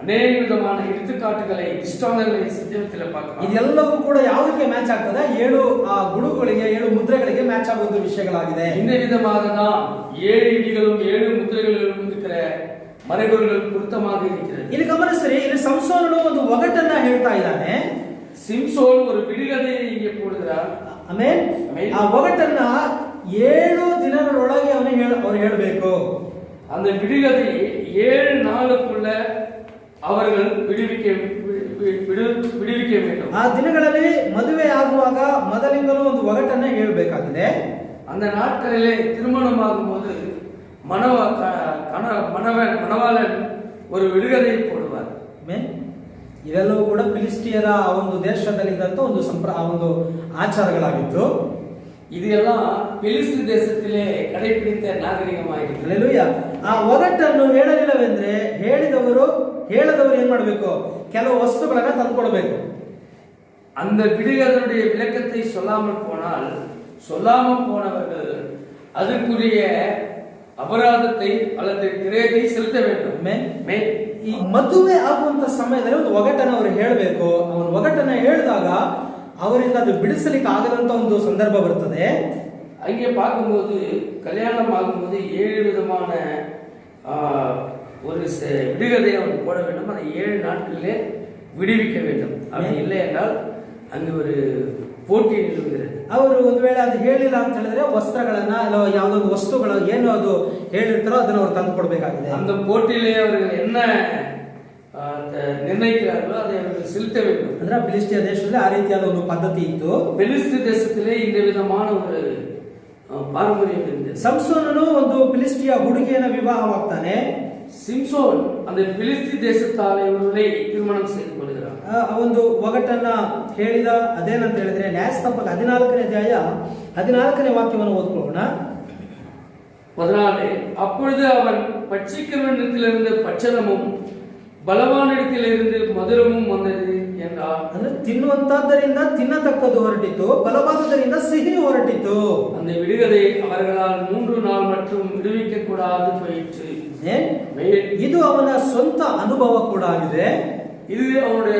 ಅನೇಕ ವಿಧமான எடுத்துக்காட்டுகளை ದೃಷ್ಟಾಂತங்களை ಸತ್ಯವೇದದಲ್ಲಿ பார்க்கலாம். ಇದೆಲ್ಲವೂ ಕೂಡ ಯಾವುದಕ್ಕೆ ಮ್ಯಾಚ್ ಆಗ್ತದೆ, 7 ಗುಡುಗುಗಳಿಗೆ 7 ಮುದ್ರೆಗಳಿಗೆ ಮ್ಯಾಚ್ ಆಗುವಂತ ವಿಷಯಗಳಾಗಿದೆ. இந்த விதமாக தான் 7 இடிகளும் 7 முத்திரைகளும் இருக்கிற மறைபொருள்கள் பொருத்தமாக இருக்கிறது. ಇಲ್ಲಿ ಗಮನಿಸಿರಿ, ಇಲ್ಲಿ ಸಂಸೋನನು ಒಂದು ಒಗಟನ್ನ ಹೇಳ್ತಾ ಇದ್ದಾನೆ. சிம்சோன் ஒரு விடுகதையை இங்கே போடுகிறார். ಆಮೇನ್. ಆ ಒಗಟನ್ನ 7 ದಿನಗಳೊಳಗೆ ಅವರು ಹೇಳಬೇಕು. அந்த விடுகதை 7 நாளுக்குள்ள அவர்கள் விடுவிக்க வேண்டும். ಆ ದಿನಗಳಲ್ಲಿ ಮದುವೆ ಆಗುವಾಗ ಮೊದಲಿಂದಲೂ ಒಂದು ಒಗಟನ್ನ ಹೇಳಬೇಕಾಗಿದೆ. அந்த நாட்களிலே திருமணமாகும் போது மணவாளன் ஒரு விடுகதை போடுவார். ಇವೆಲ್ಲವೂ ಕೂಡ ಫಿಲಿಸ್ಟಿಯರ ಒಂದು ದೇಶದಲ್ಲಿದ್ದಂತ ಒಂದು ಒಂದು ಆಚಾರಗಳಾಗಿತ್ತು. ಇದೆಲ್ಲ ಫಿಲಿಸ್ತೀನ್ ದೇಶದಲ್ಲೇ ಕಡೆಪಿಡಿತ ನಾಗರಿಕವಾಗಿತ್ತು. ಹಲ್ಲೆಲೂಯಾ. ಆ ಒಗಟನ್ನು ಹೇಳಲಿಲ್ಲವೆಂದ್ರೆ ಹೇಳದವರು ಏನ್ ಮಾಡಬೇಕು? ಕೆಲವು ವಸ್ತುಗಳನ್ನ ತಂದುಕೊಡಬೇಕು. அந்த விடுகதையுடைய விளக்கத்தை சொல்லாமல் போனவர்கள் அதற்குரிய ಅಪರಾಧத்தை அல்லது கிரயத்தை செலுத்த வேண்டும். ಈ ಮದುವೆ ಆಗುವಂತ ಸಮಯದಲ್ಲಿ ಒಂದು ಒಗಟನ್ನ ಅವರು ಹೇಳಬೇಕು. ಅವನು ಒಗಟನ್ನ ಹೇಳಿದಾಗ ಅವರಿಂದ ಅದು ಬಿಡಿಸಲಿಕ್ಕೆ ಆಗದಂತ ಒಂದು ಸಂದರ್ಭ ಬರ್ತದೆ. அங்கே பார்க்கும்போது கல்யாணம் ஆகும்போது 7 விதமான ஒரு விடுகதை அவன் போட வேண்டும். அதை 7 நாட்களிலே விடுவிக்க வேண்டும். அப்படி இல்லை என்றால் அங்கு ஒரு போட்டி ನಿಲ್ಲುತ್ತದೆ. ಅವರು ಒಂದು ವೇಳೆ ಅದು ಹೇಳಿಲ್ಲ ಅಂತ ಹೇಳಿದ್ರೆ ವಸ್ತ್ರಗಳನ್ನ ಅಥವಾ ಯಾವುದೋ ಒಂದು ವಸ್ತುಗಳು ಏನು ಅದು ಹೇಳಿರ್ತಾರೋ ಅದನ್ನ ಅವರು ತಂದು ಕೊಡಬೇಕಾಗಿದೆ. அந்த போட்டியிலே அவர்கள் என்ன ನಿರ್ಣಯಿக்கிறார்களோ அதை அவர்கள் செலுத்த வேண்டும். ಅಂದ್ರೆ ಫಿಲಿಸ್ಟಿಯ ದೇಶದಲ್ಲಿ ಆ ರೀತಿಯಾದ ಒಂದು ಪದ್ಧತಿ ಇತ್ತು. ಫಿಲಿಸ್ತೀನ್ ದೇಶದಲ್ಲಿ இந்த விதமான ஒரு பாரம்பரியம் இருந்தது. ಸಂಸೋನನು ಒಂದು ಫಿಲಿಸ್ಟಿಯ ಹುಡುಗಿಯನ್ನ ವಿವಾಹವಾಗ್ತಾನೆ. சிம்சோன் அந்த பிலிஸ்தீன் தேசத்தால் இவர்களை திருமணம் செய்து கொள்கிறார். ಒಂದು ಒಗಟನ್ನ ಹೇಳಿದ. ಅದೇನಂತ ಹೇಳಿದ್ರೆ ನ್ಯಾಯಸ್ಥಾಪಕ 14ನೇ ಅಧ್ಯಾಯ 14ನೇ ವಾಕ್ಯವನ್ನು ಓದ್ಕೊಳ್ಳೋಣ. 14 அப்பொழுது அவன் பட்சிக்கிறவனிடத்திலிருந்து பட்சணமும் ಬಲವಾನಿಡத்திலிருந்து மதுரமும் வந்தது என்றார். ಅಂದ್ರೆ ತಿನ್ನುವಂತದ್ದರಿಂದ ತಿನ್ನತಕ್ಕದ್ದು ಹೊರಟಿತು, ಬಲವಾದದರಿಂದ ಸಿಹಿ ಹೊರಟಿತು. அந்த விடுகதை அவர்களால் 3 நாள் மட்டும் விடுவிக்க கூடாது போயிற்று. ಇದು ಅವನ ಸ್ವಂತ ಅನುಭವ ಕೂಡ ಆಗಿದೆ. இது அவனுடைய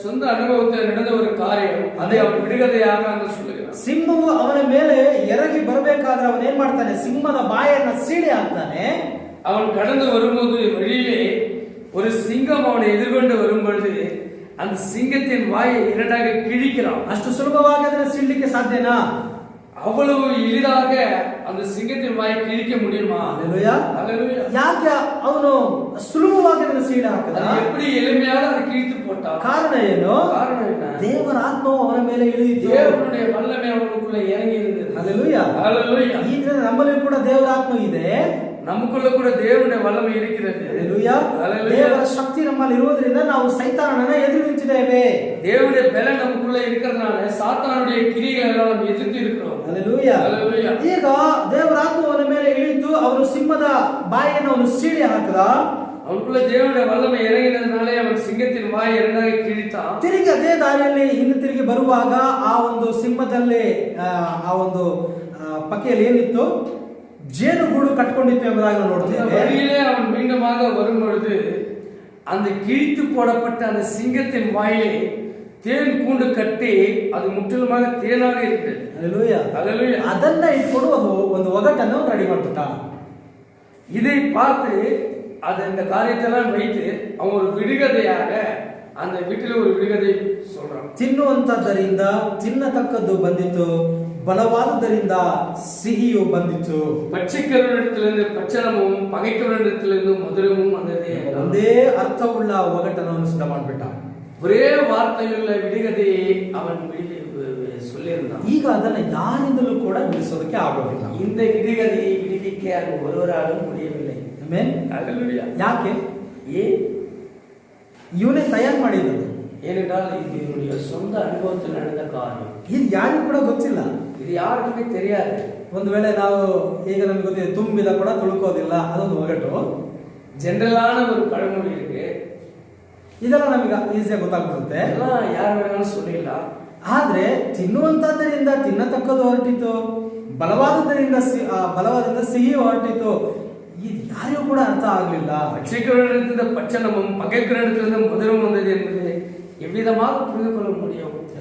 சொந்த அனுபவத்தில் நடந்த ஒரு காரியம். அதை அவன் விடுகதையாக ಅಂತ சொல்லுகிறான். ಸಿಂಹವು ಅವನ ಮೇಲೆ ಎರಗಿ ಬರಬೇಕಾದ್ರೆ ಅವನು ಏನ್ ಮಾಡ್ತಾನೆ? ಸಿಂಹದ ಬಾಯನ್ನ ಸೀಳಿ ಹಾಕ್ತಾನೆ. அவன் கடந்து வரும்போது வழியிலே ஒரு சிங்கம் அவனை எதிர்கொண்டு வரும்பொழுது அந்த சிங்கத்தின் வாயை இரண்டாக கிழிக்கிறான். ಅಷ್ಟು ಸುಲಭವಾಗಿ ಅದನ್ನ ಸೀಳಲಿಕ್ಕೆ ಸಾಧ್ಯನಾ? அவ்வளவு எளிதாக அந்த சிங்கத்தின் வாயை கிழிக்க முடியுமா? ஹல்லேலூயா. ஹல்லேலூயா. ಯಾಕೆ ಅವನು ಸುಲಭವಾಗಿ ಅದನ್ನ ಸೀಳಿ ಹಾಕಿದ? எப்படி எளிமையாக அதை கிழித்து போட்டான்? ಕಾರಣ ಏನು? காரணம் என்ன? ದೇವರ ಆತ್ಮವು ಅವನ ಮೇಲೆ ಇಳಿಯಿತು. தேவனுடைய வல்லமை அவனுக்குள்ள இறங்கி இருந்தது. ஹல்லேலೂயா. ஹல்லேலூயா. ಈ ದಿನ ನಮ್ಮಲ್ಲಿ ಕೂಡ ದೇವರ ಆತ್ಮ ಇದೆ. நமக்குள்ள கூட தேவனுடைய வல்லமை இருக்கிறது. ஹல்லேலூயா. ದೇವರ ಶಕ್ತಿ ನಮ್ಮಲ್ಲಿ ಇರುವುದರಿಂದ ನಾವು ಸೈತಾನನನ್ನ ಎದುರು ನಿಂತಿದ್ದೇವೆ. தேவனுடைய பலம் நமக்குள்ள இருக்கிறதுனால சாத்தானுடைய கிரியைகளை எல்லாம் நாம் எதிர்த்து இருக்கிறோம். ஹல்லேலೂಯಾ. ஹல்லேலூயா. ಈಗ ದೇವರ ಆತ್ಮವನ ಮೇಲೆ ಇಳಿದು ಅವನು ಸಿಂಹದ ಬಾಯನ್ನು ಅವನು ಸೀಳಿ ಹಾಕಿದ. ಅವನುக்குள்ள ದೇವனுடைய வல்லமை இறங்கினதுனாலே ಅವನು ಸಿಂಗத்தின் வாயை ಎರಡಾಗಿ ಕಿಳಿತಾன். ತಿರುಗಿ ಅದೇ ದಾರಿಯಲ್ಲಿ ಹಿಂದೆ ತಿರುಗಿ ಬರುವಾಗ ಆ ಒಂದು ಸಿಂಹದಲ್ಲಿ ಆ ಒಂದು ಪಕ್ಕೆಯಲ್ಲಿ ಏನಿತ್ತು? ಜೇನುಗೂಡು ಕಟ್ಕೊಂಡಿತ್ತು ಎಂಬುದಾಗಿ ನಾವು ನೋಡ್ತೇವೆ. வழியிலே அவன் மீண்டுமாக வரும்பொழுது அந்த கிழித்து போடப்பட்ட அந்த சிங்கத்தின் வாயிலே தேன் கூண்டு கட்டி ಅದು ಮುಟ್ಟಲುமாக ತೇನಾಗ இருக்கிறது. ஹல்லேலூயா. ஹல்லேலூயா. ಅದನ್ನ ಇಟ್ಕೊಂಡು ಒಂದು ಒಗಟನ್ನು ರೆಡಿ ಮಾಡ್ಬಿಟ್ಟ. இதை பார்த்து அந்த காரியத்தெல்லாம் வைத்து அவன் ஒரு விடுகதையாக அந்த வீட்டில் ஒரு விடுகதை சொல்றான். ತಿನ್ನುವಂತದ್ದರಿಂದ ತಿನ್ನತಕ್ಕದ್ದು ಬಂದಿತು, ಬಲವಾದದರಿಂದ ಸಿಹಿಯು ಬಂದಿತು. பட்சிக்கிறவனிடத்திலிருந்து பட்சணமும் பகைக்கிறவனிடத்திலிருந்து மதுரமும் வந்தது. ಒಂದೇ ಅರ್ಥವುಳ್ಳ ಒಗಟನ್ನು ಸಿದ್ಧ ಮಾಡ್ಬಿಟ್ಟ. ஒரே வார்த்தையுள்ள விடுகதையை அவன் சொல்லியிருந்தான். ಈಗ ಅದನ್ನ ಯಾರಿಂದಲೂ ಕೂಡ ಬಿಡಿಸೋದಕ್ಕೆ ಆಗೋದಿಲ್ಲ. இந்த விடுகதையை விடுவிக்க அது ஒருவராலும் முடியவில்லை. ಆಮೆನ್. ஹல்லேலூயா. ಯಾಕೆ? ಇವನೇ ತಯಾರು ಮಾಡಿದ್ದು. ஏனென்றால் இது இவனுடைய சொந்த அனுபவத்தில் நடந்த காரியம். ಇದು ಯಾರಿಗೂ ಕೂಡ ಗೊತ್ತಿಲ್ಲ. இது யாருக்குமே தெரியாது. ಒಂದು ವೇಳೆ ನಾವು ಈಗ ನಮಗೆ ಗೊತ್ತಿದೆ, ತುಂಬಿದ ಕೂಡ ತುಳುಕೋದಿಲ್ಲ, ಅದೊಂದು ಒಗಟು. ಜನರಲಾன ஒரு பழமொழி இருக்கு. ಇದೆಲ್ಲ ನಮಗೆ ಈಸಿಯಾಗಿ ಗೊತ್ತಾಗ್ಬಿಡುತ್ತೆ. எல்லாம் யார் வேணாலும் சொல்லிடலாம். ಆದ್ರೆ ತಿನ್ನುವಂತದ್ದರಿಂದ ತಿನ್ನತಕ್ಕದ್ದು ಹೊರಟಿತು, ಬಲವಾದದಿಂದ ಸಿಹಿ ಹೊರಟಿತು. ಇದು ಯಾರಿಗೂ ಕೂಡ ಅರ್ಥ ಆಗ್ಲಿಲ್ಲ. பட்சிக்கிறவனிடத்திலிருந்து பட்சணமும் பகைக்கிறவனிடத்திலிருந்து மதுரம் வந்தது என்பது எவ்விதமாக புரிந்து கொள்ள முடியும்?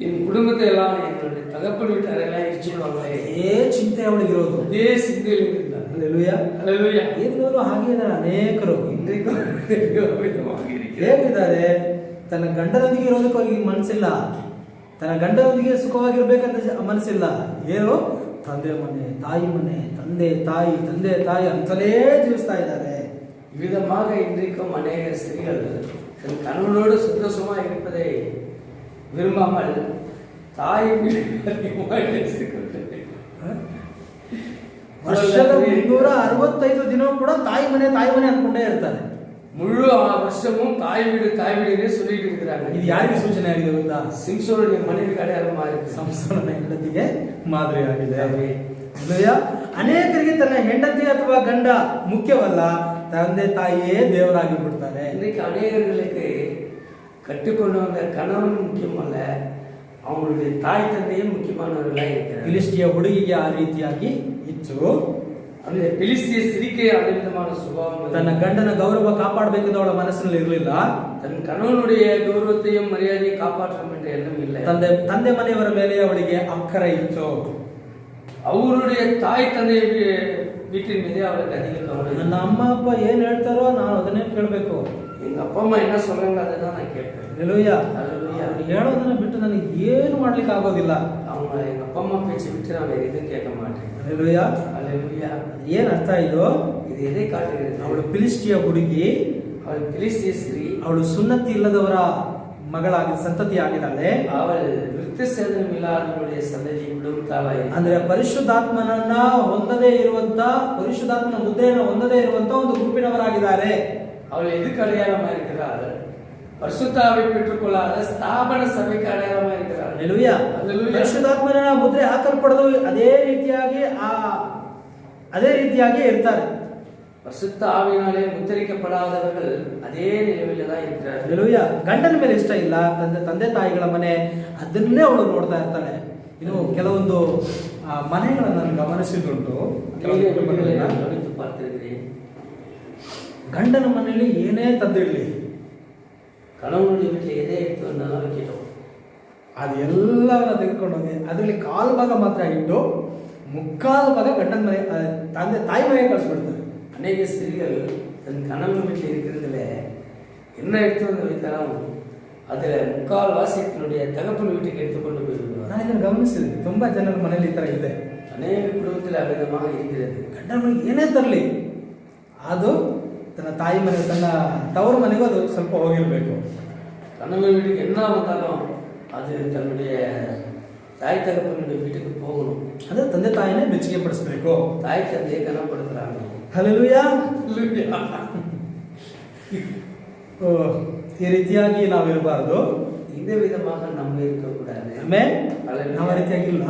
என் குடும்பத்தை எல்லாம் என்னுடைய தகப்பன் வீட்டாரெல்லாம் இடிச்சுடுவாங்களே, ಚಿಂತೆ ಅವಳಿಗಿರೋದು. அதே சிந்தையில் இருந்தார். Hallelujah. Hallelujah. ಈಗಲೂ ಹಾಗೆ ಇದ್ದಾರೆ ಅನೇಕರು. இன்றைக்கு விதமாக இருக்கிறது. ಹೇಗಿದ್ದಾರೆ? ತನ್ನ ಗಂಡನೊಂದಿಗೆ ಇರೋದಕ್ಕೆ ಅವರಿಗೆ ಮನಸ್ಸಿಲ್ಲ, ತನ್ನ ಗಂಡನೊಂದಿಗೆ ಸುಖವಾಗಿರ್ಬೇಕಂತ ಮನಸ್ಸಿಲ್ಲ. ಏನು? ತಂದೆ ಮನೆ, ತಾಯಿ ಮನೆ, ತಂದೆ ತಾಯಿ ಅಂತಲೇ ಜೀವಿಸ್ತಾ ಇದ್ದಾರೆ. விதமாக இன்றைக்கும் அநேக ஸ்திரீகள் தன் கணவனோடு சந்தோஷமா இருப்பதை விரும்பாமல் தாய் ವರ್ಷದ 365 ದಿನ ಕೂಡ ತಾಯಿ ಮನೆ ಅನ್ಕೊಂಡೇ ಇರ್ತಾರೆ. முழு வருஷமும் தாய் வீடுன்னு சொல்லிட்டு இருக்கிறாங்க. ಇದು ಯಾರಿಗೆ ಸೂಚನೆ ಆಗಿದೆ ಗೊತ್ತಾ? ಸಿಂಸೋನುடைய மனைவிக்கு அடையாளமா இருக்கு. ಸಂಸೋನನ ಹೆಂಡತಿಗೆ ಮಾದರಿ ಆಗಿದೆ. ಅನೇಕರಿಗೆ ತನ್ನ ಹೆಂಡತಿ ಅಥವಾ ಗಂಡ ಮುಖ್ಯವಲ್ಲ, ತಂದೆ ತಾಯಿಯೇ ದೇವರಾಗಿ ಬಿಡ್ತಾರೆ. இன்னைக்கு அநேகர்களுக்கு கட்டுக்கொண்டு வந்த கணவன் முக்கியமல்ல, அவங்களுடைய தாய் ತಂದೆಯೇ ಮುಖ್ಯமானவர்களாக இருக்கிறார். ಫಿಲಿಸ್ಟಿಯ ಹುಡುಗಿಗೆ ಆ ರೀತಿಯಾಗಿ ಇತ್ತು. ಅಂದ್ರೆ ಫಿಲಿಸ್ತಿಯ ಸ್ತ್ರೀಗೆ அந்த விதமான சுபாவம். ತನ್ನ ಗಂಡನ ಗೌರವ ಕಾಪಾಡಬೇಕೆಂದು ಅವಳ ಮನಸ್ಸಿನಲ್ಲಿ ಇರಲಿಲ್ಲ. தன் கணவனுடைய கௌரவத்தையும் மரியாதையும் காப்பாற்றும் என்ற எண்ணம் இல்லை. ತಂದೆ ಮನೆಯವರ ಮೇಲೆ ಅವಳಿಗೆ ಅಕ್ಕರೆ ಇತ್ತು. அவருடைய தாய் தந்தை வீட்டின் மீது அவளுக்கு அதிக கவனம். ನನ್ನ ಅಮ್ಮ ಅಪ್ಪ ಏನ್ ಹೇಳ್ತಾರೋ ನಾನು ಅದನ್ನೇ ಕೇಳಬೇಕು. எங்க அப்பா அம்மா என்ன சொல்றாங்க அதை தான் நான் கேட்பேன். ஹalleluya. ஹalleluya. ಹೇಳೋದನ್ನ ಬಿಟ್ಟು ನನಗೆ ಏನು ಮಾಡ್ಲಿಕ್ಕೆ ಆಗೋದಿಲ್ಲ. அவங்க எங்க அப்பா அம்மா பேச்சு விட்டு நான் வேற எதுவும் கேட்க மாட்டேன். ஹalleluya. ஹalleluya. ಏನ್ ಅರ್ಥ ಇದು? இது எதை காட்டுகிறது? ಅವಳು ಫಿಲಿಸ್ಟಿಯ ಹುಡುಗಿ, அவள் பிலிஸ்திய ஸ்திரீ, ಅವಳು ಸುನ್ನತಿ ಇಲ್ಲದವರ ಮಗಳಾಗಿ ಸಂತತಿ ಆಗಿದ್ದಾಳೆ. அவள் விருத்த சேதனம் இல்லாதவருடைய சந்ததி குடும்பத்தாளாಗಿ, ಅಂದ್ರೆ ಪರಿಶುದ್ಧಾತ್ಮನನ್ನ ಹೊಂದದೇ ಇರುವಂತ, ಪರಿಶುದ್ಧಾತ್ಮನ ಮುದ್ರೆಯನ್ನು ಹೊಂದದೇ ಇರುವಂತ ಒಂದು ಗುಂಪಿನವರಾಗಿದ್ದಾರೆ. அவள் எதுக்கு அடையாளமா இருக்கிறாள்? பரிசுத்தாவை பெற்றுக்கொள்ளாத ஸ்தாபன சபைக்கு அடையாளமா இருக்கிறாள். ಹalleluya. ಪರಿಶುದ್ಧಾತ್ಮನ ಮುದ್ರೆ ಹಾಕಲ್ಪಡದು ಅದೇ ರೀತಿಯಾಗಿ ಇರ್ತಾರೆ. பரிசுத்த ஆவியினாலே முத்திரிக்கப்படாதவர்கள் அதே நிலையில தான் இருக்கிறார்கள். ಹalleluya. ಗಂಡನ ಮೇಲೆ ಇಷ್ಟ ಇಲ್ಲ, ತಂದೆ ತಾಯಿಗಳ ಮನೆ ಅದನ್ನೇ ಅವಳು ನೋಡ್ತಾ ಇರ್ತಾಳೆ. ಇನ್ನು ಕೆಲವೊಂದು ಮನೆಗಳನ್ನು ನಾನು ಗಮನಿಸಿದುಂಟು. ಗಮನಿಸಿ பார்த்திருக்கிறேன். ಗಂಡನ ಮನೆಯಲ್ಲಿ ಏನೇ ತಂದಿಡ್ಲಿ, கணவனுடைய வீட்டில் எதை எடுத்து வந்தாலும் வைக்கட்டும், ಅದು ಎಲ್ಲವನ್ನ ತೆಗೆದುಕೊಂಡು ಹೋಗಿ ಅದರಲ್ಲಿ ಕಾಲು ಭಾಗ ಮಾತ್ರ ಇಟ್ಟು ಮುಕ್ಕಾಲು ಭಾಗ ಗಂಡನ ಮನೆ ತಾಯಿ ಮನೆಗೆ ಕಳಿಸ್ಬಿಡ್ತಾರೆ. அநேக ஸ்திரீகள் தன் கணவன் வீட்டில் இருக்கிறதுல என்ன எடுத்து வந்து வைத்தாலும் அதுல முக்கால் வாசியத்தினுடைய தகப்பன் வீட்டுக்கு எடுத்துக்கொண்டு போயிடுவார். ನಾನು ಇದನ್ನು ಗಮನಿಸಿದ್ದೀನಿ. ತುಂಬಾ ಜನರ ಮನೆಯಲ್ಲಿ ಈ ತರ ಇದೆ. அநேக குடும்பத்தில் அவ்விதமாக இருக்கிறது. ಗಂಡನ ಮನೆಗೆ ಏನೇ ತರಲಿ ಅದು ತನ್ನ ತಾಯಿ ಮನೆ, ತನ್ನ ತವರು ಮನೆಗೂ ಅದು ಸ್ವಲ್ಪ ಹೋಗಿರ್ಬೇಕು. கணவன் வீட்டுக்கு என்ன வந்தாலும் அது தன்னுடைய தாய் தகப்பனுடைய வீட்டுக்கு போகணும். ಅದು ತಂದೆ ತಾಯಿನೇ ಮೆಚ್ಚುಗೆ ಪಡಿಸಬೇಕು. தாய் தந்தையை கனப்படுத்துறாங்க. ಹalleluya. ಈ ರೀತಿಯಾಗಿ ನಾವಿರಬಾರ್ದು. இந்த விதமாக நம்ம இருக்கக்கூடாது. ಆಮೆನ್. ನಾವು ಆ ರೀತಿಯಾಗಿಲ್ಲ,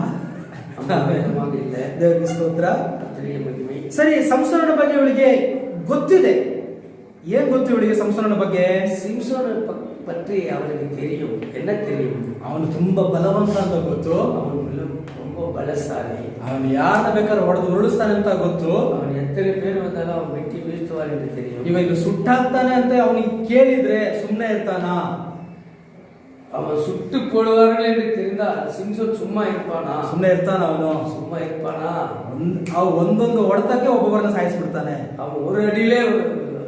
விதமாக ಇಲ್ಲ. ದೇವರಿಗೆ ಸ್ತೋತ್ರ. ಕರ್ತನಿಗೆ ಮಹಿಮೆ. ಸರಿ, ಸಂಸೋನನ ಬಗ್ಗೆ ಇವಳಿಗೆ ಗೊತ್ತಿದೆ. ಏನ್ ಗೊತ್ತು ಇವಳಿಗೆ ಸಂಸೋನನ ಬಗ್ಗೆ? ಸಿಂಸೋನ பற்றி அவனுக்கு தெரியும். என்ன தெரியும்? ಅವನು ತುಂಬಾ ಬಲವಂತ ಅಂತ ಗೊತ್ತು. ಅವನು ரொம்ப பலசாலி. ಅವನು ಯಾರನ್ನ ಬೇಕಾದ್ರೂ ಹೊಡೆದು ಉರುಳಿಸ್ತಾನೆ ಅಂತ ಗೊತ್ತು. ಅವನು ಎತ್ತನೆ பேர் வந்தாலும் அவன் வெட்டி வீழ்த்துவார் என்று தெரியும். ಇವಾಗ ಸುಟ್ಟಾಗ್ತಾನೆ ಅಂತ ಅವನಿಗೆ ಕೇಳಿದ್ರೆ ಸುಮ್ಮನೆ ಇರ್ತಾನ? அவன் சுட்டு போடுவார்கள் என்று தெரிந்தால் சிம்சோன் சும்மா இருப்பானா? ಸುಮ್ಮನೆ ಇರ್ತಾನ? ಅವನು சும்மா இருப்பானா? ಒಂದೊಂದು ಹೊಡೆತಕ್ಕೆ ಒಬ್ಬೊಬ್ಬರನ್ನ ಸಾಯಿಸ್ಬಿಡ್ತಾನೆ. அவன் ஒரு அடியிலே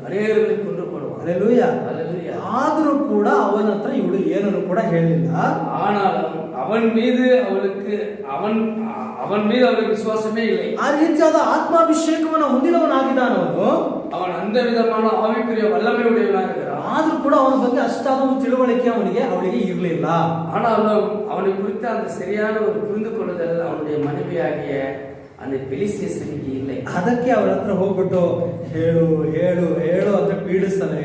ಅನೇಕರನ್ನು ಕೊಂದು ಕೊಡುವ. ಹalleluya. ಹalleluya. ಆದರೂ ಕೂಡ ಅವನ ಹತ್ರ ಇವಳು ಏನನ್ನು ಕೂಡ ಹೇಳಿಲ್ಲ. ஆனாலும் அவன் மீது அவளுக்கு விசுவாசமே இல்லை. ಆ ರೀತಿಯಾದ ಆತ್ಮಾಭಿಷೇಕವನ್ನು ಹೊಂದಿದವನಾಗಿದ್ದಾನವನು. அவன் அந்த விதமான ஆவிக்குரிய வல்லமை உடையவனாக இருக்கிறான். ಆದ್ರೂ ಕೂಡ ಅವನ ಬಗ್ಗೆ ಅಷ್ಟಾದ ಒಂದು ತಿಳುವಳಿಕೆ ಅವಳಿಗೆ ಇರಲಿಲ್ಲ. ஆனாலும் அவனை குறித்த அந்த சரியான ஒரு புரிந்து கொள்ளுதல் அவனுடைய மனைவியாகிய அந்த பெலிஸ்திய ஸ்திரீக்கு இல்லை. ಅದಕ್ಕೆ ಅವಳ ಹತ್ರ ಹೋಗ್ಬಿಟ್ಟು ಹೇಳು ಹೇಳು ಹೇಳು ಅಂತ ಪೀಡಿಸ್ತಾನೆ.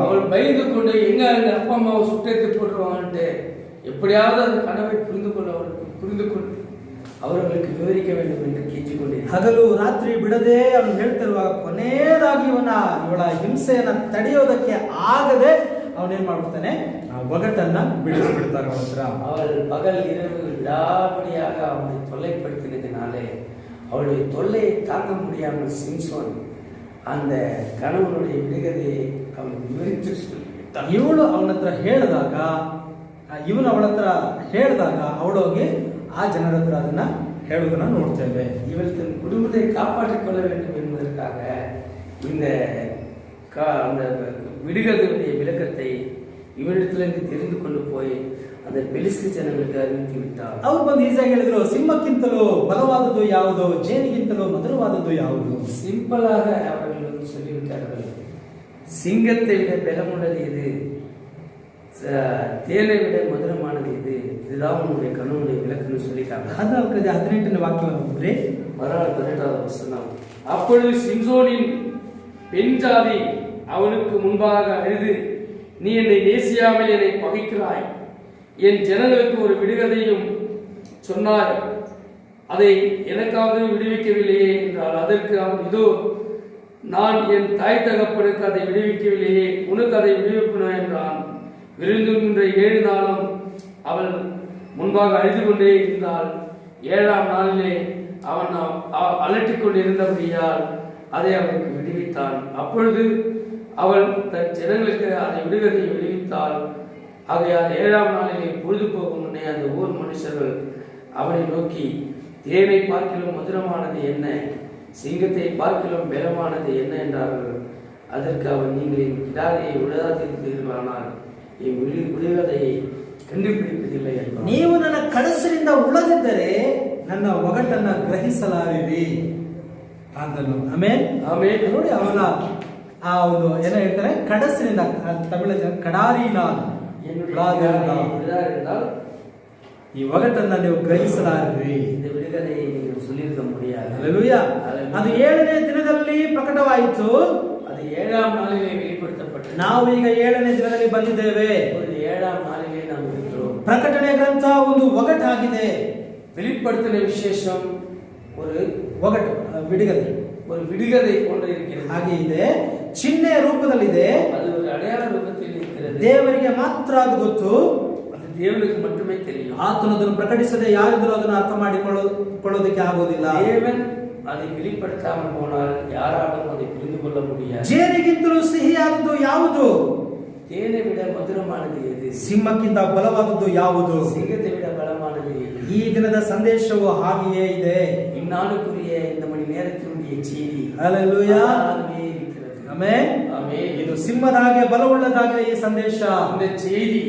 அவள் பயந்து கொண்டு எங்க அந்த அப்பா அம்மாவை சுட்டெடுத்து போட்டுருவாங்கன்ட்டு எப்படியாவது அந்த கனவை புரிந்து கொண்டு அவர்களுக்கு விவரிக்க வேண்டும் என்று கெஞ்சிக்கொண்டிருக்கிறான். ಹಗಲು ರಾತ್ರಿ ಬಿಡದೆ ಅವನು ಹೇಳ್ತಿರುವಾಗ ಕೊನೆಯದಾಗಿ ಇವಳ ಹಿಂಸೆಯನ್ನ ತಡೆಯೋದಕ್ಕೆ ಆಗದೆ ಅವನೇನ್ ಮಾಡ್ಬಿಡ್ತಾನೆ, ಆ ಒಗಟನ್ನ ಬಿಡಿಸ್ಬಿಡ್ತಾರೆ ಅವಳ ಹತ್ರ. அவள் பகல் இரவு விடாபடியாக அவனை தொல்லைப்படுத்தினதினாலே அவளுடைய தொல்லையை தாங்க முடியாமல் சிம்சோன் அந்த கணவனுடைய விடுகதையை அவன் விவரித்து சொல்லிவிட்டான். ಇವಳು ಅವನ ಹತ್ರ ಹೇಳಿದಾಗ ಇವನು ಅವಳ ಹತ್ರ ಹೇಳಿದಾಗ ಅವಳೋಗಿ ಆ ಜನರ ಹತ್ರ ಅದನ್ನ ಹೇಳುವುದನ್ನ ನೋಡ್ತೇವೆ. இவள் தன் குடும்பத்தை காப்பாற்றிக் கொள்ள வேண்டும் என்பதற்காக இந்த அந்த விடுகதையுடைய விளக்கத்தை இவரிடத்திலிருந்து தெரிந்து கொண்டு போய் அந்த பெலிஸ்து ಜನಗಳಿಗೆ அறிவித்து விட்டார். ಅವ್ರು ಬಂದು ಈಸಾಗಿ ಹೇಳಿದ್ರು, ಸಿಂಹಕ್ಕಿಂತಲೂ ಬಲವಾದದ್ದು ಯಾವುದು, ಜೇನಿಗಿಂತಲೂ ಮಧುರವಾದದ್ದು ಯಾವುದು? சிம்பிளாக அவர்கள் வந்து சொல்லிவிட்டார்கள், சிங்கத்தை விட பலமுள்ளது இது, தேனை விட மதுரமானது இது, இதுதான் உன்னுடைய கணவனுடைய விளக்குன்னு சொல்லிட்டாங்க. 18ನೇ வாக்கியம் ನೋಡ್ರಿ. 18வது வசனம். அப்பொழுது சிம்சோனின் பெண் ஜாதி அவனுக்கு முன்பாக அழுது, நீ என்னை நேசியாமல் என்னை பகைக்கிறாய், என் ஜனங்களுக்கு ஒரு விடுகதையும் சொன்னாய், அதை எனக்காவது விடுவிக்கவில்லையே என்றால், அதற்கு அவன், இதோ நான் என் தாய் தகப்பனுக்கு அதை விடுவிக்கவில்லையே, உனக்கு அதை விடுவிப்பேன் என்றான். விருந்துகின்ற 7 நாளும் அவள் முன்பாக அழுது கொண்டே இருந்தாள். 7ஆம் நாளிலே அவன் அலட்டிக் கொண்டிருந்தபடியால் அதை அவனுக்கு விடுவித்தான். அப்பொழுது அவள் தன் ஜனங்களுக்கு அதை விடுகதை விடுவித்தாள். ஆகையால் 7ஆம் நாளிலே பொழுது போகும் முன்னே அந்த ஊர் மனுஷர்கள் அவனை நோக்கி, தேனை பார்க்கிலும் மதுரமானது என்ன, சிங்கத்தை பார்க்கிலும் பலமானது என்ன என்றார்கள். அதற்கு அவன், நீங்கள் என் கிடாரியை விடாதிருந்தீர்களானால் என் விடுகதையை ಕಂಡುಹಿಡಿಯುವುದಿಲ್ಲ. ನೀವು ನನ್ನ ಕಡಸಿನಿಂದ ಉಳದಿದ್ದರೆ ನನ್ನ ಒಗಟನ್ನ ಗ್ರಹಿಸಲಾರಿರಿ ಅಂದನು. ಆಮೇನ್ ಆಮೇನ್. ನೋಡಿ ಅವನ ಆ ಒಂದು ಏನ ಹೇಳ್ತಾರೆ, ಕಡಸಿನಿಂದ, ತಮಿಳ ಕಡಾರಿನ ಈ ಒಗಟನ್ನ ನೀವು ಗ್ರಹಿಸಲಾರಿರಿ. இந்த விடுகதையை நீங்கள் சொல்லியிருக்க முடியாது. அல்லேலூயா. ಅದು 7ನೇ ದಿನದಲ್ಲಿ ಪ್ರಕಟವಾಯಿತು. அது 7ஆம் நாளிலே வெளிப்படுத்தப்பட்டது. ನಾವು ಈಗ 7ನೇ ದಿನದಲ್ಲಿ ಬಂದಿದ್ದೇವೆ. 7ஆம் நாளிலே நாம் இருக்கிறோம். ಪ್ರಕಟಣೆ ಗ್ರಂಥ ಒಂದು ಒಗಟಾಗಿದೆ. வெளிப்படுத்தின விசேஷம் ஒரு ಒಗಟು, விடுகதை, ஒரு விடுகதை போன்று இருக்கிறது. ಹಾಗೆ ಇದೆ, ಚಿಹ್ನೆ ರೂಪದಲ್ಲಿದೆ, அது ஒரு அடையாள ரூபத்தில் இருக்கிறது. ದೇವರಿಗೆ ಮಾತ್ರ ಅದು ಗೊತ್ತು, ಅದು தேவனுக்கு மட்டுமே தெரியும். ಆತನು ಅದನ್ನು ಪ್ರಕಟಿಸದೆ ಯಾರಿದ್ರೂ ಅದನ್ನು ಅರ್ಥ ಮಾಡಿಕೊಳ್ಳೋದಕ್ಕೆ ಆಗೋದಿಲ್ಲ. தேவன் அதை வெளிப்படுத்தாமல் போனால் யாராலும் அதை புரிந்து கொள்ள முடியாது. ಜೇನಿಗಿಂತಲೂ ಸಿಹಿಯಾದದ್ದು ಯಾವುದು? தேனை விட மதுரமானது எது? ಸಿಂಹಕ್ಕಿಂತ ಬಲವಾದದ್ದು ಯಾವುದು? சிங்கத்தை விட பலமானது எது? ಈ ದಿನದ ಸಂದೇಶವು ಹಾಗೆಯೇ ಇದೆ. இந்நாளுக்குரிய இந்த மணி நேரத்தினுடைய செய்தி ಹಲ್ಲೆಲೂಯಾ, இருக்கிறது. ಆಮೆನ್ ஆமென். ಇದು ಸಿಂಹದ ಹಾಗೆ ಬಲವುಳ್ಳದಾಗಿದೆ ಈ ಸಂದೇಶ. இந்த செய்தி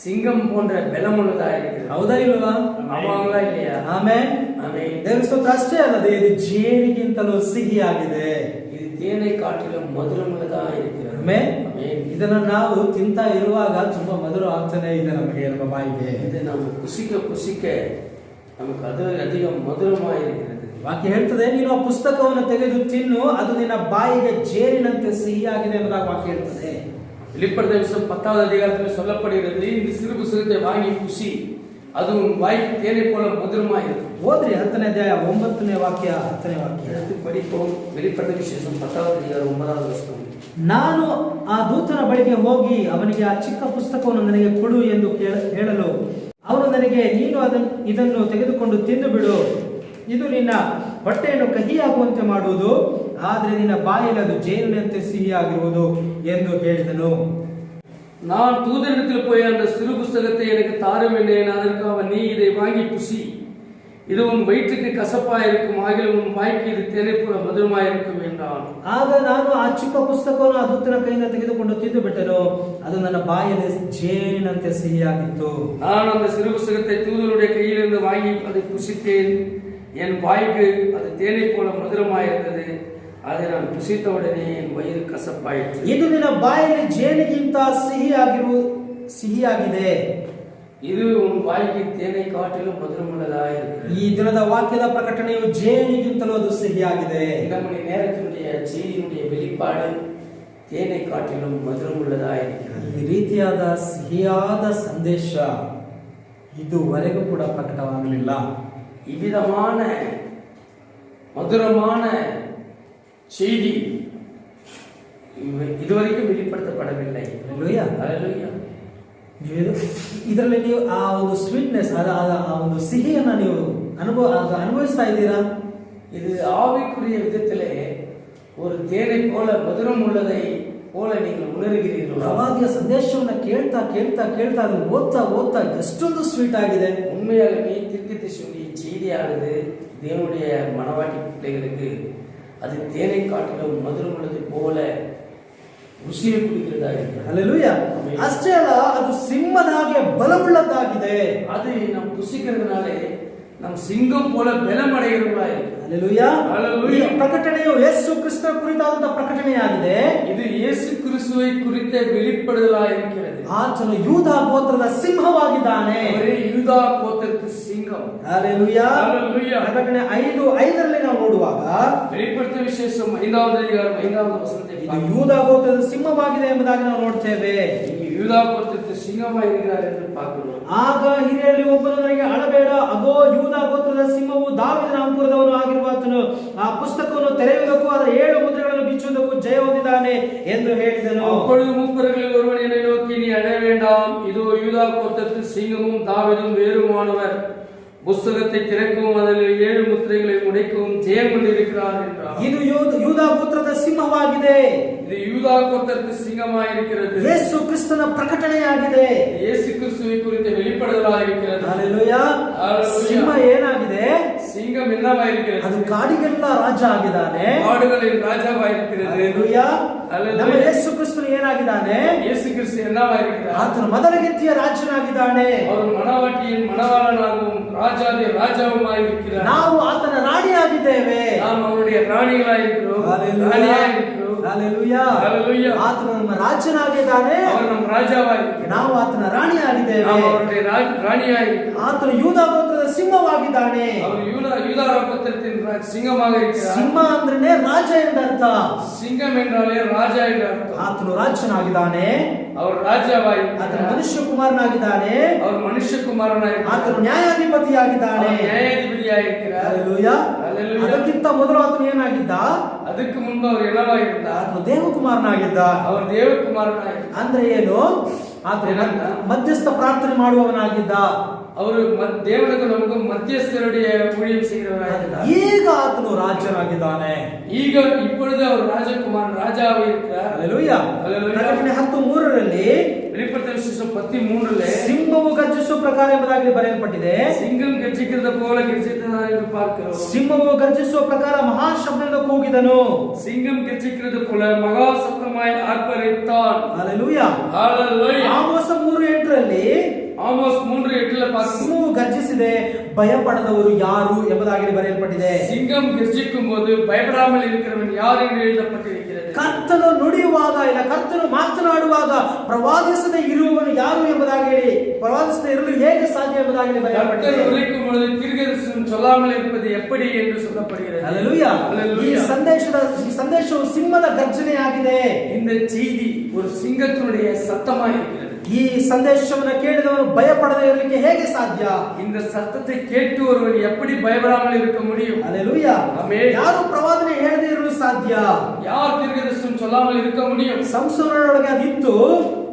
சிங்கம் போன்ற பலமுள்ளதாக இருக்கிறது. ಹೌದಾ ಇಲ್ವಾ? ஆமாங்களா இல்லையா? ಆಮೆನ್ ஆமென். ದೇವರ ಸ್ತೋತ್ರ. ಅಷ್ಟೇ ಅಲ್ಲದೆ ಇದು ಜೇನಿಗಿಂತಲೂ ಸಿಹಿಯಾಗಿದೆ. இது தேனை காட்டிலும் மதுரமுள்ளதாக இருக்கிறது. ಆಮೆನ್. ஆமென். ಇದನ್ನ ನಾವು ತಿಂತಾ ಇರುವಾಗ ತುಂಬಾ ಮಧುರ ಆಗ್ತಾನೆ ಇದೆ ನಮಗೆ, ನಮ್ಮ ಬಾಯಿಗೆ. இது நம்ம குசிக்க குசிக்க நமக்கு அது அதிகம் மதுரமாக இருக்கிறது. ವಾಕ್ಯ ಹೇಳ್ತದೆ, ನೀನು ಆ ಪುಸ್ತಕವನ್ನು ತೆಗೆದು ತಿನ್ನು, ಅದು ನಿನ್ನ ಬಾಯಿಗೆ ಜೇನಿನಂತೆ ಸಿಹಿಯಾಗಿದೆ ಎಂಬುದಾಗಿ ವಾಕ್ಯ ಹೇಳ್ತದೆ. வெளிப்படுத்த விஷயம் 10வது அதிகாரத்தில் சொல்லப்படுகிறது, இந்த சிறு புஸ்தகத்தை வாங்கி குசி, அது உன் வாய்க்கு தேனை போல மதுரமாக இருக்கும். ಓದ್ರಿ 10ನೇ ಅಧ್ಯಾಯ 9ನೇ ವಾಕ್ಯ, 10ನೇ ವಾಕ್ಯ. எடுத்து படிப்போம். வெளிப்படுத்த விசேஷம் 10வது அதிகாரம் 9வது வசனம். ನಾನು ಆ ದೂತನ ಬಳಿಗೆ ಹೋಗಿ ಅವನಿಗೆ ಆ ಚಿಕ್ಕ ಪುಸ್ತಕವನ್ನು ನನಗೆ ಕೊಡು ಎಂದು ಹೇಳಲು ಅವನು ನನಗೆ, ನೀನು ಇದನ್ನು ತೆಗೆದುಕೊಂಡು ತಿಂದು ಬಿಡು, ಇದು ನಿನ್ನ ಹೊಟ್ಟೆಯನ್ನು ಕಹಿಯಾಗುವಂತೆ ಮಾಡುವುದು, ಆದರೆ ನಿನ್ನ ಬಾಯಲ್ಲಿ ಅದು ಜೇನಿನಂತೆ ಸಿಹಿಯಾಗಿರುವುದು ಎಂದು ಹೇಳಿದನು. நான் தூதனிடத்தில் போய் அந்த சிறு புஸ்தகத்தை எனக்கு தாரும் என்றேன். அதற்கு அவன், நீ இதை வாங்கி புசி, இது உன் வயிற்றுக்கு கசப்பாயிருக்கும், ஆகிலும் உன் வாய்க்கு இது தேனை போல மதுரமாயிருக்கும் என்றான். ಆಗ ನಾನು ಆ ಚಿಕ್ಕ ಪುಸ್ತಕವನ್ನು ಆ ದೂತನ ಕೈಯಿಂದ ತೆಗೆದುಕೊಂಡು ತಿಂದು ಬಿಟ್ಟನು, ಅದು ನನ್ನ ಬಾಯಲ್ಲಿ ಜೇನಿನಂತೆ ಸಿಹಿಯಾಗಿತ್ತು. நான் அந்த சிறு புஸ்தகத்தை தூதனுடைய கையிலிருந்து வாங்கி அதை புசித்தேன். என் வாய்க்கு அது தேனை போல மதுரமாயிருந்தது. அதை நான் புசித்தவுடனே என் வயிறு கசப்பாயிற்று. ಇದು ನಿನ್ನ ಬಾಯಲ್ಲಿ ಜೇನಿಗಿಂತ ಸಿಹಿಯಾಗಿದೆ. இது உன் வாய்க்கு தேனை காட்டிலும் மதுரமுள்ளதாக இருக்கிறது. ಈ ದಿನದ ವಾಕ್ಯದ ಪ್ರಕಟಣೆಯು ಜೇನಿಗಿಂತಲೂ ಅದು ಸಿಹಿಯಾಗಿದೆ. இந்த மணி நேரத்தினுடைய செய்தியினுடைய வெளிப்பாடு தேனை காட்டிலும் மதுரமுள்ளதாக இருக்கிறது. ಈ ರೀತಿಯಾದ ಸಿಹಿಯಾದ ಸಂದೇಶ ಇದುವರೆಗೂ ಕೂಡ ಪ್ರಕಟವಾಗಲಿಲ್ಲ. இவ்விதமான மதுரமான செய்தி இதுவரைக்கும் வெளிப்படுத்தப்படவில்லை. ಹಲ್ಲೆಲೂಯಾ. ஹல்லேலூயா. ಇದರಲ್ಲಿ ನೀವು ಆ ಒಂದು ಸ್ವೀಟ್ನೆಸ್, ಆ ಒಂದು ಸಿಹಿಯನ್ನ ನೀವು ಅನುಭವಿಸ್ತಾ ಇದ್ದೀರಾ? இது ஆவிக்குரிய விதத்திலே ஒரு தேனை போல மதுரம் உள்ளதை போல நீங்கள் உணர்கிறீர்களா? ಪ್ರವಾದಿಯ ಸಂದೇಶವನ್ನ ಕೇಳ್ತಾ ಕೇಳ್ತಾ ಕೇಳ್ತಾ ಅದನ್ನು ಓದ್ತಾ ಓದ್ತಾ ಎಷ್ಟೊಂದು ಸ್ವೀಟ್ ಆಗಿದೆ. உண்மையாலுமே தீர்க்கதரிசியுடைய செய்தியானது தேவனுடைய மனவாட்டி பிள்ளைகளுக்கு அது தேனை காட்டிலும் மதுரம் உள்ளது போல ருசியை குடிக்கிறதா இருக்கிறது. ಹಲ್ಲೆಲೂಯಾ. ಅಷ್ಟೇ ಅಲ್ಲ, ಅದು ಸಿಂಹದ ಹಾಗೆ ಬಲವುಳ್ಳದ್ದಾಗಿದೆ. அது நம் புசிக்கிறதுனாலே நம் சிங்கம் போல பலம் அடைகிறவர்களா இருக்கிறது. ಹಲ್ಲೆಲೂಯಾ. ಹಲ್ಲೆಲೂಯಾ. ಈ ಪ್ರಕಟಣೆಯು ಯೇಸು ಕ್ರಿಸ್ತನ ಕುರಿತಾದಂತಹ ಪ್ರಕಟಣೆಯಾಗಿದೆ. இது இயேசு கிறிஸ்துவை குறித்த வெளிப்படுதலா இருக்கிறது. ಆತನು ಯೂದಾ ಗೋತ್ರದ ಸಿಂಹವಾಗಿದ್ದಾನೆ. ಅವರೇ ಯೂದಾ ಗೋತ್ರದ ಸಿಂಹಂ. ಹಲ್ಲೆಲೂಯಾ. ಹಲ್ಲೆಲೂಯಾ. ಪ್ರಕಟಣೆ 5:5 ನಾವು ನೋಡುವಾಗ வெளிப்படுத்தின விசேஷம் 5வது அதிகாரம் 5வது வசனத்தை ಇದು ಯೂದಾ ಗೋತ್ರದ ಸಿಂಹವಾಗಿದೆ ಎಂಬುದಾಗಿ ನಾವು ನೋಡ್ತೇವೆ. ಯೂದಾ ಗೋತ್ರದ ಸಿಂಹமாக இருக்கிறார் என்று பார்க்கிறோம். ಆಗ ಹಿರಿಯರಲ್ಲಿ ಒಬ್ಬನು ನನಗೆ ಅಳಬೇಡ, ಅಗೋ ಯೂದಾ ಗೋತ್ರದ ಸಿಂಹವು ದಾವೀದನ ಅಂಕುರದವನು ಆಗಿರುವಾತನು ಆ ಪುಸ್ತಕವನ್ನು ತೆರೆಯುವುದಕ್ಕೂ ಅದರ 7 ಮುದ್ರೆಗಳನ್ನು ಬಿಚ್ಚುವುದಕ್ಕೂ ಜಯ ಹೊಂದಿದ್ದಾನೆ ಎಂದು ಹೇಳಿದನು. அப்பொழுது மூப்பர்களில் ஒருவன் என்னை நோக்கி, நீ அழ வேண்டாம், இதோ யூதா கோத்திரத்து சிங்கமும் தாவீதும் வேறுமானவர், புஸ்தகத்தை திறக்கவும் அதில் 7 முத்திரைகளை உடைக்கவும் ஜெயம் கொண்டிருக்கிறார் என்றார். ಇದು ಯೂದಾ ಗೋತ್ರದ ಸಿಂಹವಾಗಿದೆ. இது யூதா கோத்திரத்து சிங்கமாய் இருக்கிறது. ಯೇಸು ಕ್ರಿಸ್ತನ ಪ್ರಕಟಣೆಯಾಗಿದೆ. இயேசு கிறிஸ்துவை குறித்த வெளிப்படுதலாக இருக்கிறது. ಹಲ್ಲೆಲೂಯಾ. ಸಿಂಹ ಏನಾಗಿದೆ? சிங்கம் என்னவாய் இருக்கிறது? ಅದು ಕಾಡಿಗೆಲ್ಲ ರಾಜ ಆಗಿದ್ದಾನೆ. காடுகளின் ராஜாவாய் இருக்கிறது. ಹಲ್ಲೆಲೂಯಾ. ಹಲ್ಲೆಲೂಯಾ. ನಮ್ಮ ಯೇಸು ಕ್ರಿಸ್ತನು ಏನಾಗಿದ್ದಾನೆ? இயேசு கிறிஸ்து என்னவாய் இருக்கிறார்? ಆತನು ಮೊದಲಗಿತ್ತಿಯ ರಾಜನಾಗಿದ್ದಾನೆ. அவர் மணவாட்டியின் மணவாளனாகவும் ராஜாதி ராஜாவுமாய் இருக்கிறார். ನಾವು ಆತನ ರಾಣಿಯಾಗಿದ್ದೇವೆ. நாம் அவருடைய ராணிகளாய் இருக்கிறோம். ಹಲ್ಲೆಲೂಯಾ. ராணியாய் இருக்கிறோம். ಹಲ್ಲೆಲೂಯಾ. ಹಲ್ಲೆಲೂಯಾ. ಆತನು ನಮ್ಮ ರಾಜನಾಗಿದ್ದಾನೆ. அவர் நம் ராஜாவாய் இருக்கிறார். ನಾವು ಆತನ ರಾಣಿಯಾಗಿದ್ದೇವೆ. நாம் அவருடைய ராணியாய் இருக்கிறோம். ಆತನು ಯೂದಾ ಗೋತ್ರದ ಸಿಂಹವಾಗಿದ್ದಾನೆ. அவர் யூதா கோத்திரத்தின் சிங்கமாக இருக்கிறார். ಸಿಂಹ ಅಂದ್ರೆ ರಾಜ ಎಂದರ್ಥ. சிங்கம் என்றாலே ராஜா என்று அர்த்தம். ಆತನು ರಾಜನಾಗಿದ್ದಾನೆ. அவர் ರಾಜಾವಾಯಿ. ಆತನು ಮನುಷ್ಯ ಕುಮಾರನಾಗಿದ್ದಾನೆ. அவர் ಮನುಷ್ಯಕುಮಾರನಾಗಿ ಆತನು ನ್ಯಾಯಾಧಿಪತಿಯಾಗಿದ್ದಾನೆ. ನ್ಯಾಯಾಧಿಪತಿಯಾಗಿ இருக்கிறார். ಹಲ್ಲೆಲೂಯಾ. ಹಲ್ಲೆಲೂಯಾ. ಅದಕ್ಕಿಂತ ಮೊದಲು ಆತನು ಏನಾಗಿದ್ದ? ಅದಕ್ಕೆ ಮುன்பு அவர் என்னவாயிருந்தார்? ಆತನು ದೇವಕುಮಾರನಾಗಿದ್ದ. அவர் ದೇವಕುಮಾರನಾಗಿ. ಅಂದ್ರೆ ಏನು? ಆತನು ಮಧ್ಯಸ್ಥ ಪ್ರಾರ್ಥನೆ ಮಾಡುವವನಾಗಿದ್ದ. ಅವರು ದೇವನಿಗೂ ನಮಗೂ ಮಧ್ಯಸ್ಥರುடைய ஊழியம் செய்கிறவராயிருந்தார். ಈಗ ಆತನು ರಾಜನಾಗಿದ್ದಾನೆ. ಈಗ இப்பொழுது அவர் ராஜகுமாரன் ராஜாவாக இருக்கிறார். ಹಲ್ಲೆಲೂಯಾ. ಹಲ್ಲೆಲೂಯಾ. ಪ್ರಕಟಣೆ 10:3 வெளிப்படுத்தின விசேஷம் 13 ಸಿಂಹವು ಗರ್ಜಿಸುವ ಪ್ರಕಾರ ಎಂಬುದಾಗಿ ಬರೆಯಲ್ಪಟ್ಟಿದೆ. சிங்கம் கர்ஜிக்கிறது போல கர்ஜித்ததா என்று பார்க்கிறோம். ಸಿಂಹವು ಗರ್ಜಿಸುವ ಪ್ರಕಾರ ಮಹಾಶಬ್ದದಿಂದ ಕೂಗಿದನು. சிங்கம் கர்ஜிக்கிறது போல மகா சத்தமாய் ஆர்ப்பரித்தான். ಹಲ್ಲೆಲೂಯಾ. ஹalleluya. ಆಮೋಸ 3:8 ஆமோஸ் 3:8 பார்க்கிறோம். ಸಿಂಹವು ಗರ್ಜಿಸಿದೆ, ಭಯಪಡದವರು ಯಾರು ಎಂಬುದಾಗಿ ಬರೆಯಲ್ಪಟ್ಟಿದೆ. சிங்கம் கர்ஜிக்கும் போது பயப்படாமல் இருக்கிறவன் யார் என்று எழுதப்பட்டிருக்கிறது. ಕರ್ತನು ನುಡಿಯುವಾಗ ಇಲ್ಲ ಕರ್ತನು ಮಾತನಾಡುವಾಗ ಪ್ರವಾದಿಸದೆ ಇರುವವನು ಯಾರು ಎಂಬುದಾಗಿ ಹೇಳಿ, ಪ್ರವಾದಿಸದೆ ಇರಲು ಹೇಗೆ ಸಾಧ್ಯ ಎಂಬುದಾಗಿ கர்த்தர் ಬರೆಯಲ್ಪಟ್ಟಿದೆ. உரைக்கும் பொழுது தீர்க்கதரிசனம் சொல்லாமல் இருப்பது எப்படி என்று சொல்லப்படுகிறது. ಹಲ್ಲೆಲೂಯಾ. ಈ ஹalleluya. ಸಂದೇಶವು ಸಿಂಹದ ಗರ್ಜನೆಯಾಗಿದೆ. இந்த செய்தி ஒரு சிங்கத்தினுடைய சத்தமாய் இருக்கிறது. ಈ ಸಂದೇಶವನ್ನು ಕೇಳಿದವನು ಭಯಪಡದೆ ಇರಲಿಕ್ಕೆ ಹೇಗೆ ಸಾಧ್ಯ? இந்த சத்தத்தை கேட்டு ஒருவன் எப்படி பயப்படாமல் இருக்க முடியும்? ಹಲ್ಲೆಲೂಯಾ. ಆಮೆನ್. ಯಾರು ಪ್ರವಾದನೆ ಹೇಳದೆ ಇರಲು ಸಾಧ್ಯ? யார் தீர்க்கதரிசனம் சொல்லாமல் இருக்க முடியும்? ಸಂಸೋನೊಳಗೆ ಅದಿತ್ತು.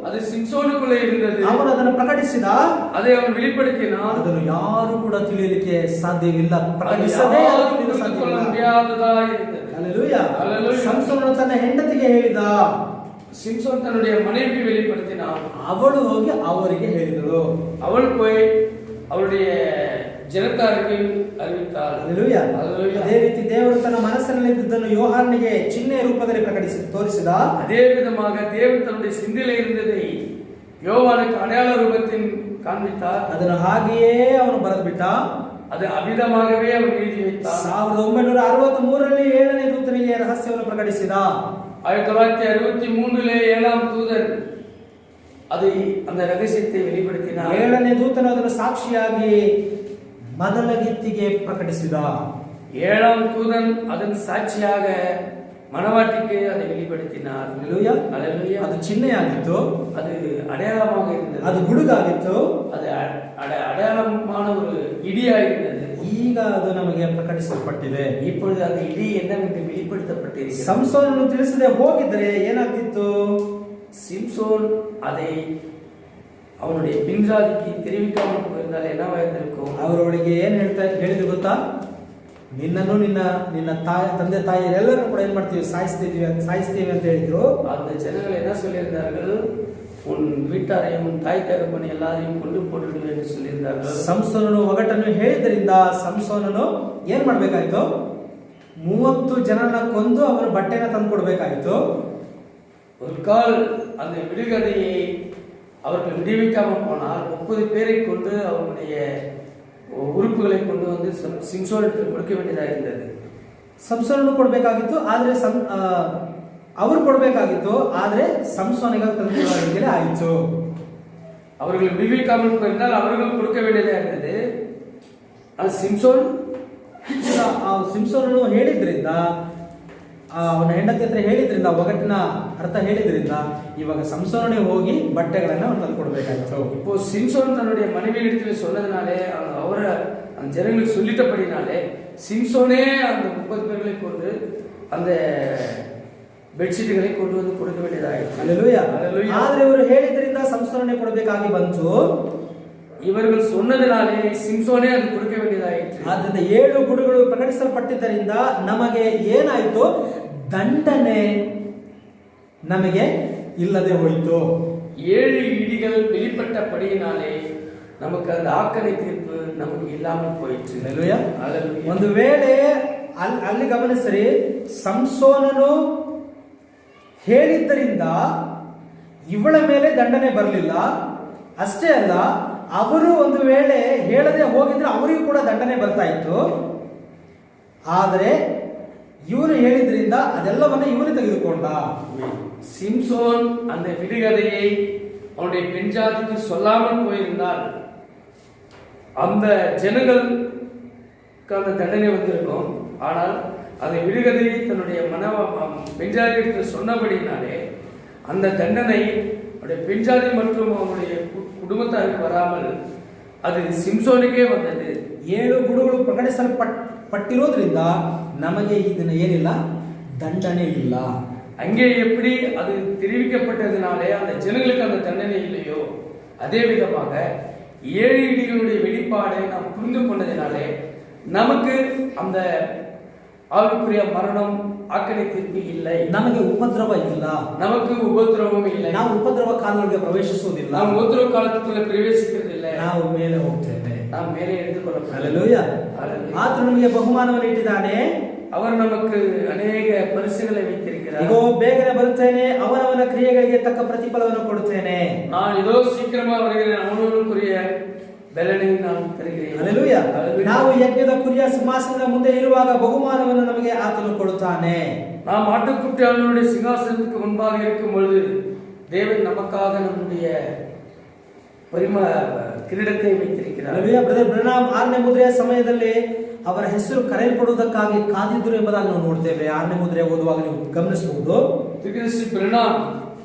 அது சிம்சோனுக்குள்ளே இருந்தது. ಅವನು ಅದನ್ನು ಪ್ರಕಟಿಸಿದ. அதை ಅವನು வெளிப்படுத்தினான். ಅದನ್ನು ಯಾರು ಕೂಡ ತಿಳಿಯಲಿಕ್ಕೆ ಸಾಧ್ಯವಿಲ್ಲ. அது ಪ್ರಕಟಿಸದೆ யாரும் ತಿಳಿಯಲು புரிந்து கொள்ள ಸಾಧ್ಯವಿಲ್ಲ. முடியாததா இருந்தது. ಹಲ್ಲೆಲೂಯಾ. ಹಲ್ಲೆಲೂಯಾ. ಸಂಸೋನನು ತನ್ನ ಹೆಂಡತಿಗೆ ಹೇಳಿದ. சிம்சோன் தன்னுடைய மனைவிக்கு வெளிப்படுத்தினான். ಅವಳು ಹೋಗಿ ಅವರಿಗೆ ಹೇಳಿದಳು. அவள் போய் அவளுடைய ಜನತಾರಿಗೆ அறிவித்தாள். ಹಲ್ಲೆಲೂಯಾ. ಹಲ್ಲೆಲೂಯಾ. ಅದೇ ರೀತಿ ದೇವರು ತನ್ನ ಮನಸ್ಸಿನಲ್ಲಿದ್ದನ್ನು ಯೋಹಾನನಿಗೆ ಚಿಹ್ನೆಯ ರೂಪದಲ್ಲಿ ತೋರಿಸಿದ. அதே விதமாக தேவன் தன்னுடைய சிந்தையிலே இருந்ததை யோவானுக்கு அடையாள ரூபத்தில் காண்பித்தார். ಅದನ್ನು ಹಾಗೆಯೇ ಅವನು ಬರೆದು ಬಿಟ್ಟ. அது அவிதமாகவே அவர் எழுதி வைத்தார். 1963 7ನೇ ದೂತನಿಗೆ ರಹಸ್ಯವನ್ನು ಪ್ರಕಟಿಸಿದ. 1963 7ஆம் தூதன் அதை அந்த ரகசியத்தை வெளிப்படுத்தினார். 7ನೇ ದೂತನು ಅದನ್ನು ಸಾಕ್ಷಿಯಾಗಿ ಮೊದಲ ಗಿತ್ತಿಗೆ ಪ್ರಕಟಿಸಿದ. 7ஆம் தூதன் அதன் சாட்சியாக மணவாட்டிக்கு அதை வெளிப்படுத்தினார். ಹಲ್ಲೆಲೂಯಾ. ஹalleluya. ಅದು ಚಿಹ್ನೆಯಾಗಿತ್ತು. அது அடையாளமாக இருந்தது. ಅದು ಗುಡುಗಾಗಿತ್ತು. அது அடையாளமான ஒரு இடியாக இருந்தது. ಈಗ ಅದು ನಮಗೆ ಪ್ರಕಟಿಸಲ್ಪಟ್ಟಿದೆ. இப்பொழுது அந்த இடி என்னவென்று வெளிப்படுத்தப்பட்டிருக்கிறது. ಸಂಸೋನನು ತಿಳಿಸದೆ ಹೋಗಿದ್ರೆ ಏನಾಗ್ತಿತ್ತು? சிம்சோன் அதை அவனுடைய பின்ஜாதிக்கு தெரிவிக்காமல் போயிருந்தால் என்னவாயிருந்திருக்கும்? ಅವರೊಳಗೆ ಏನ್ ಹೇಳಿದ್ರು ಗೊತ್ತಾ? ನಿನ್ನನ್ನು ನಿನ್ನ ತಂದೆ ತಾಯಿಯರೆಲ್ಲರೂ ಕೂಡ ಏನ್ ಮಾಡ್ತೀವಿ, ಸಾಯಿಸ್ತೀವಿ ಅಂತ ಹೇಳಿದ್ರು. அந்த ஜனங்கள் என்ன சொல்லியிருந்தார்கள், உன் வீட்டாரையும் உன் தாய் தகப்பனை எல்லாரையும் கொண்டு போட்டுடுவேன் என்று சொல்லியிருந்தார்கள். ಸಂಸೋನನು ಒಗಟನ್ನು ಹೇಳಿದ್ರಿಂದ ಸಂಸೋನನು ಏನ್ ಮಾಡ್ಬೇಕಾಯ್ತು, 30 ಜನನ ಕೊಂದು ಅವರ ಬಟ್ಟೆನ ತಂದು ಕೊಡ್ಬೇಕಾಯ್ತು. ஒரு கால் அந்த விடுகதையை அவர்கள் விடுவிக்காமல் போனால் 30 பேரை கொண்டு அவருடைய உறுப்புகளை கொண்டு வந்து சிம்சோனிடத்தில் கொடுக்க வேண்டியதாக இருந்தது. ಸಂಸೋನನು ಕೊಡ್ಬೇಕಾಗಿತ್ತು, ಆದ್ರೆ ಅವರು ಕೊಡ್ಬೇಕಾಗಿತ್ತು, ಆದ್ರೆ ಸಂಸೋನಿಗೆ ತಂದು ಆಯಿತು. அவர்கள் விடுவிக்காமல் போயிருந்தால் அவர்கள் கொடுக்க வேண்டியதாக இருந்தது. அது ಸಿಂಸೋನನು ಹೇಳಿದ್ರಿಂದ, ಅವನ ಹೆಂಡತಿ ಹತ್ರ ಹೇಳಿದ್ರಿಂದ, ಒಗಟ್ಟಿನ ಅರ್ಥ ಹೇಳಿದ್ರಿಂದ ಇವಾಗ ಸಂಸೋನನೇ ಹೋಗಿ ಬಟ್ಟೆಗಳನ್ನ ತಂದು ಕೊಡ್ಬೇಕಾಯ್ತು. இப்போ சிம்சோன் தன்னுடைய மனைவியிடத்தில் சொன்னதுனாலே, அவர அந்த ஜனங்களுக்கு சொல்லிட்டபடினாலே சிம்சோனே அந்த 30 பேர்களை கொண்டு அந்த ಬೆಡ್ಶೀಟ್களை கொண்டு வந்து கொடுக்க வேண்டியதாயிற்று. அல்லேலூயா. ಆದ್ರೆ ಇವರು ಹೇಳಿದ್ರಿಂದ ಸಂಸೋನನೇ ಕೊಡಬೇಕಾಗಿ ಬಂತು. இவர்கள் சொன்னதினாலே சிம்சோனே ಅದು கொடுக்க வேண்டியದಾಯಿತು. ಆದ್ದರಿಂದ 7 ಗುಡುಗಳು ಪ್ರಕಟಿಸಲ್ಪಟ್ಟಿದ್ದರಿಂದ ನಮಗೆ ಏನಾಯಿತು, ದಂಡನೆ ನಮಗೆ ಇಲ್ಲದೆ ಹೋಯಿತು. 7 ಇಡಿಗಳು வெளிப்பட்டபடியினாலே நமக்கு அந்த ஆக்கனை தீர்ப்பு நமக்கு இல்லாமல் போயிற்று. அல்லேலூயா. ಒಂದು ವೇಳೆ ಅಲ್ಲಿ ಗಮನಿಸಿರಿ, ಸಂಸೋನನು ಹೇಳಿದ್ದರಿಂದ ಇವಳ ಮೇಲೆ ದಂಡನೆ ಬರಲಿಲ್ಲ. ಅಷ್ಟೇ ಅಲ್ಲ, ಅವರು ಒಂದು ವೇಳೆ ಹೇಳದೆ ಹೋಗಿದ್ರೆ ಅವರಿಗೂ ಕೂಡ ದಂಡನೆ ಬರ್ತಾ ಇತ್ತು. ಆದರೆ ಇವನು ಹೇಳಿದ್ರಿಂದ ಅದೆಲ್ಲವನ್ನ ಇವನು ತೆಗೆದುಕೊಂಡ. சிம்சோன் அந்த விடுகதையை அவனுடைய பெண் ஜாதிக்கு சொல்லாமல் போயிருந்தால் அந்த ஜனங்களுக்கு அந்த தண்டனை வந்திருக்கும். ஆனால் அந்த விடுகதையை தன்னுடைய பெண் ஜாதிக்கு சொன்னபடினாலே அந்த தண்டனை அவருடைய பெண் ஜாதி மற்றும் அவனுடைய குடும்பத்தாருக்கு வராமல் அது சிம்சோனுக்கே வந்தது. 7 ಗುಡುಗಳು ಪ್ರಕಟಿಸಲ್ಪಟ್ಟಿರೋದ್ರಿಂದ ನಮಗೆ ಇದನ್ನ ಏನಿಲ್ಲ, ದಂಡನೆ ಇಲ್ಲ. அங்கே எப்படி அது தெரிவிக்கப்பட்டதினாலே அந்த ஜனங்களுக்கு அந்த தண்டனை இல்லையோ, அதே விதமாக 7 இடிகளுடைய வெளிப்பாடை நாம் புரிந்து கொண்டதினாலே நமக்கு அந்த ஆவிக்குரிய மரணம் ಆಕಡೆ ತಿರ್ಪಿ ಇಲ್ಲ, ನಮಗೆ ಉಪದ್ರವ ಇಲ್ಲ, ನಮಗೆ ಉಪದ್ರವವೂ ಇಲ್ಲ, ನಾವು ಉಪದ್ರವ ಕಾಲಗಳಿಗೆ ಪ್ರವೇಶಿಸುವುದಿಲ್ಲ, ನಾವು ಉಪದ್ರವ ಕಾಲಕ್ಕೆ ಪ್ರವೇಶಿಸುವುದಿಲ್ಲ, ನಾವು ಮೇಲೆ ಹೋಗ್ತೇವೆ, ನಾವು ಮೇಲೆ ಎಳೆದುಕೊಳ್ಳುತ್ತೇವೆ. ಹಲ್ಲೆಲೂಯಾ. ಆತನು ನಮಗೆ ಬಹುಮಾನವನ್ನು ಇಟ್ಟಿದ್ದಾನೆ, ಅವರು ನಮಗೆ ಅನೇಕ ಪರಿಸರங்களை வைத்திருக்கிறார். ಇದೋ ಬೇಗನೆ ಬರುತ್ತೇನೆ, ಅವನವನ ಕ್ರಿಯೆಗಳಿಗೆ ತಕ್ಕ ಪ್ರತಿಫಲವನ್ನು ಕೊಡುತ್ತೇನೆ. ನಾನು ಇದೋ ಶೀಘ್ರವಾಗಿ ಬರುತ್ತೇನೆ, ಅವನವನಿಗೆ ಬೆಲೆಯನ್ನು ನಾನು ತರುತ್ತೇನೆ. ಹಲ್ಲೆಲೂಯಾ. ನಾವು ಯಜ್ಞದ ಕುರಿಯ ಸಿಂಹಾಸನದ ಮುಂದೆ ಇರುವಾಗ ಬಹುಮಾನವನ್ನು ನಮಗೆ ಆತನು ಕೊಡುತ್ತಾನೆ. நாம் ஆட்டுக்குட்டி ஆண்டவருடைய சிங்காசனத்துக்கு முன்பாக இருக்கும் பொழுது தேவன் நமக்காக நம்முடைய ಕಿರೀಟத்தை வைத்திருக்கிறார். ಹಲ್ಲೆಲೂಯಾ. ಬ್ರದರ್ ಬ್ರನಾಮ್ 6ನೇ ಮುದ್ರೆಯ ಸಮಯದಲ್ಲಿ ಅವರ ಹೆಸರು ಕರೆಯಲ್ಪಡುವುದಕ್ಕಾಗಿ ಕಾದಿದ್ದರು ಎಂಬುದಾಗಿ ನಾವು ನೋಡ್ತೇವೆ. 6ನೇ ಮುದ್ರೆ ಓದುವಾಗ ನೀವು ಗಮನಿಸಬಹುದು. ತಿರುಗಿಸಿ ಬ್ರನಾಮ್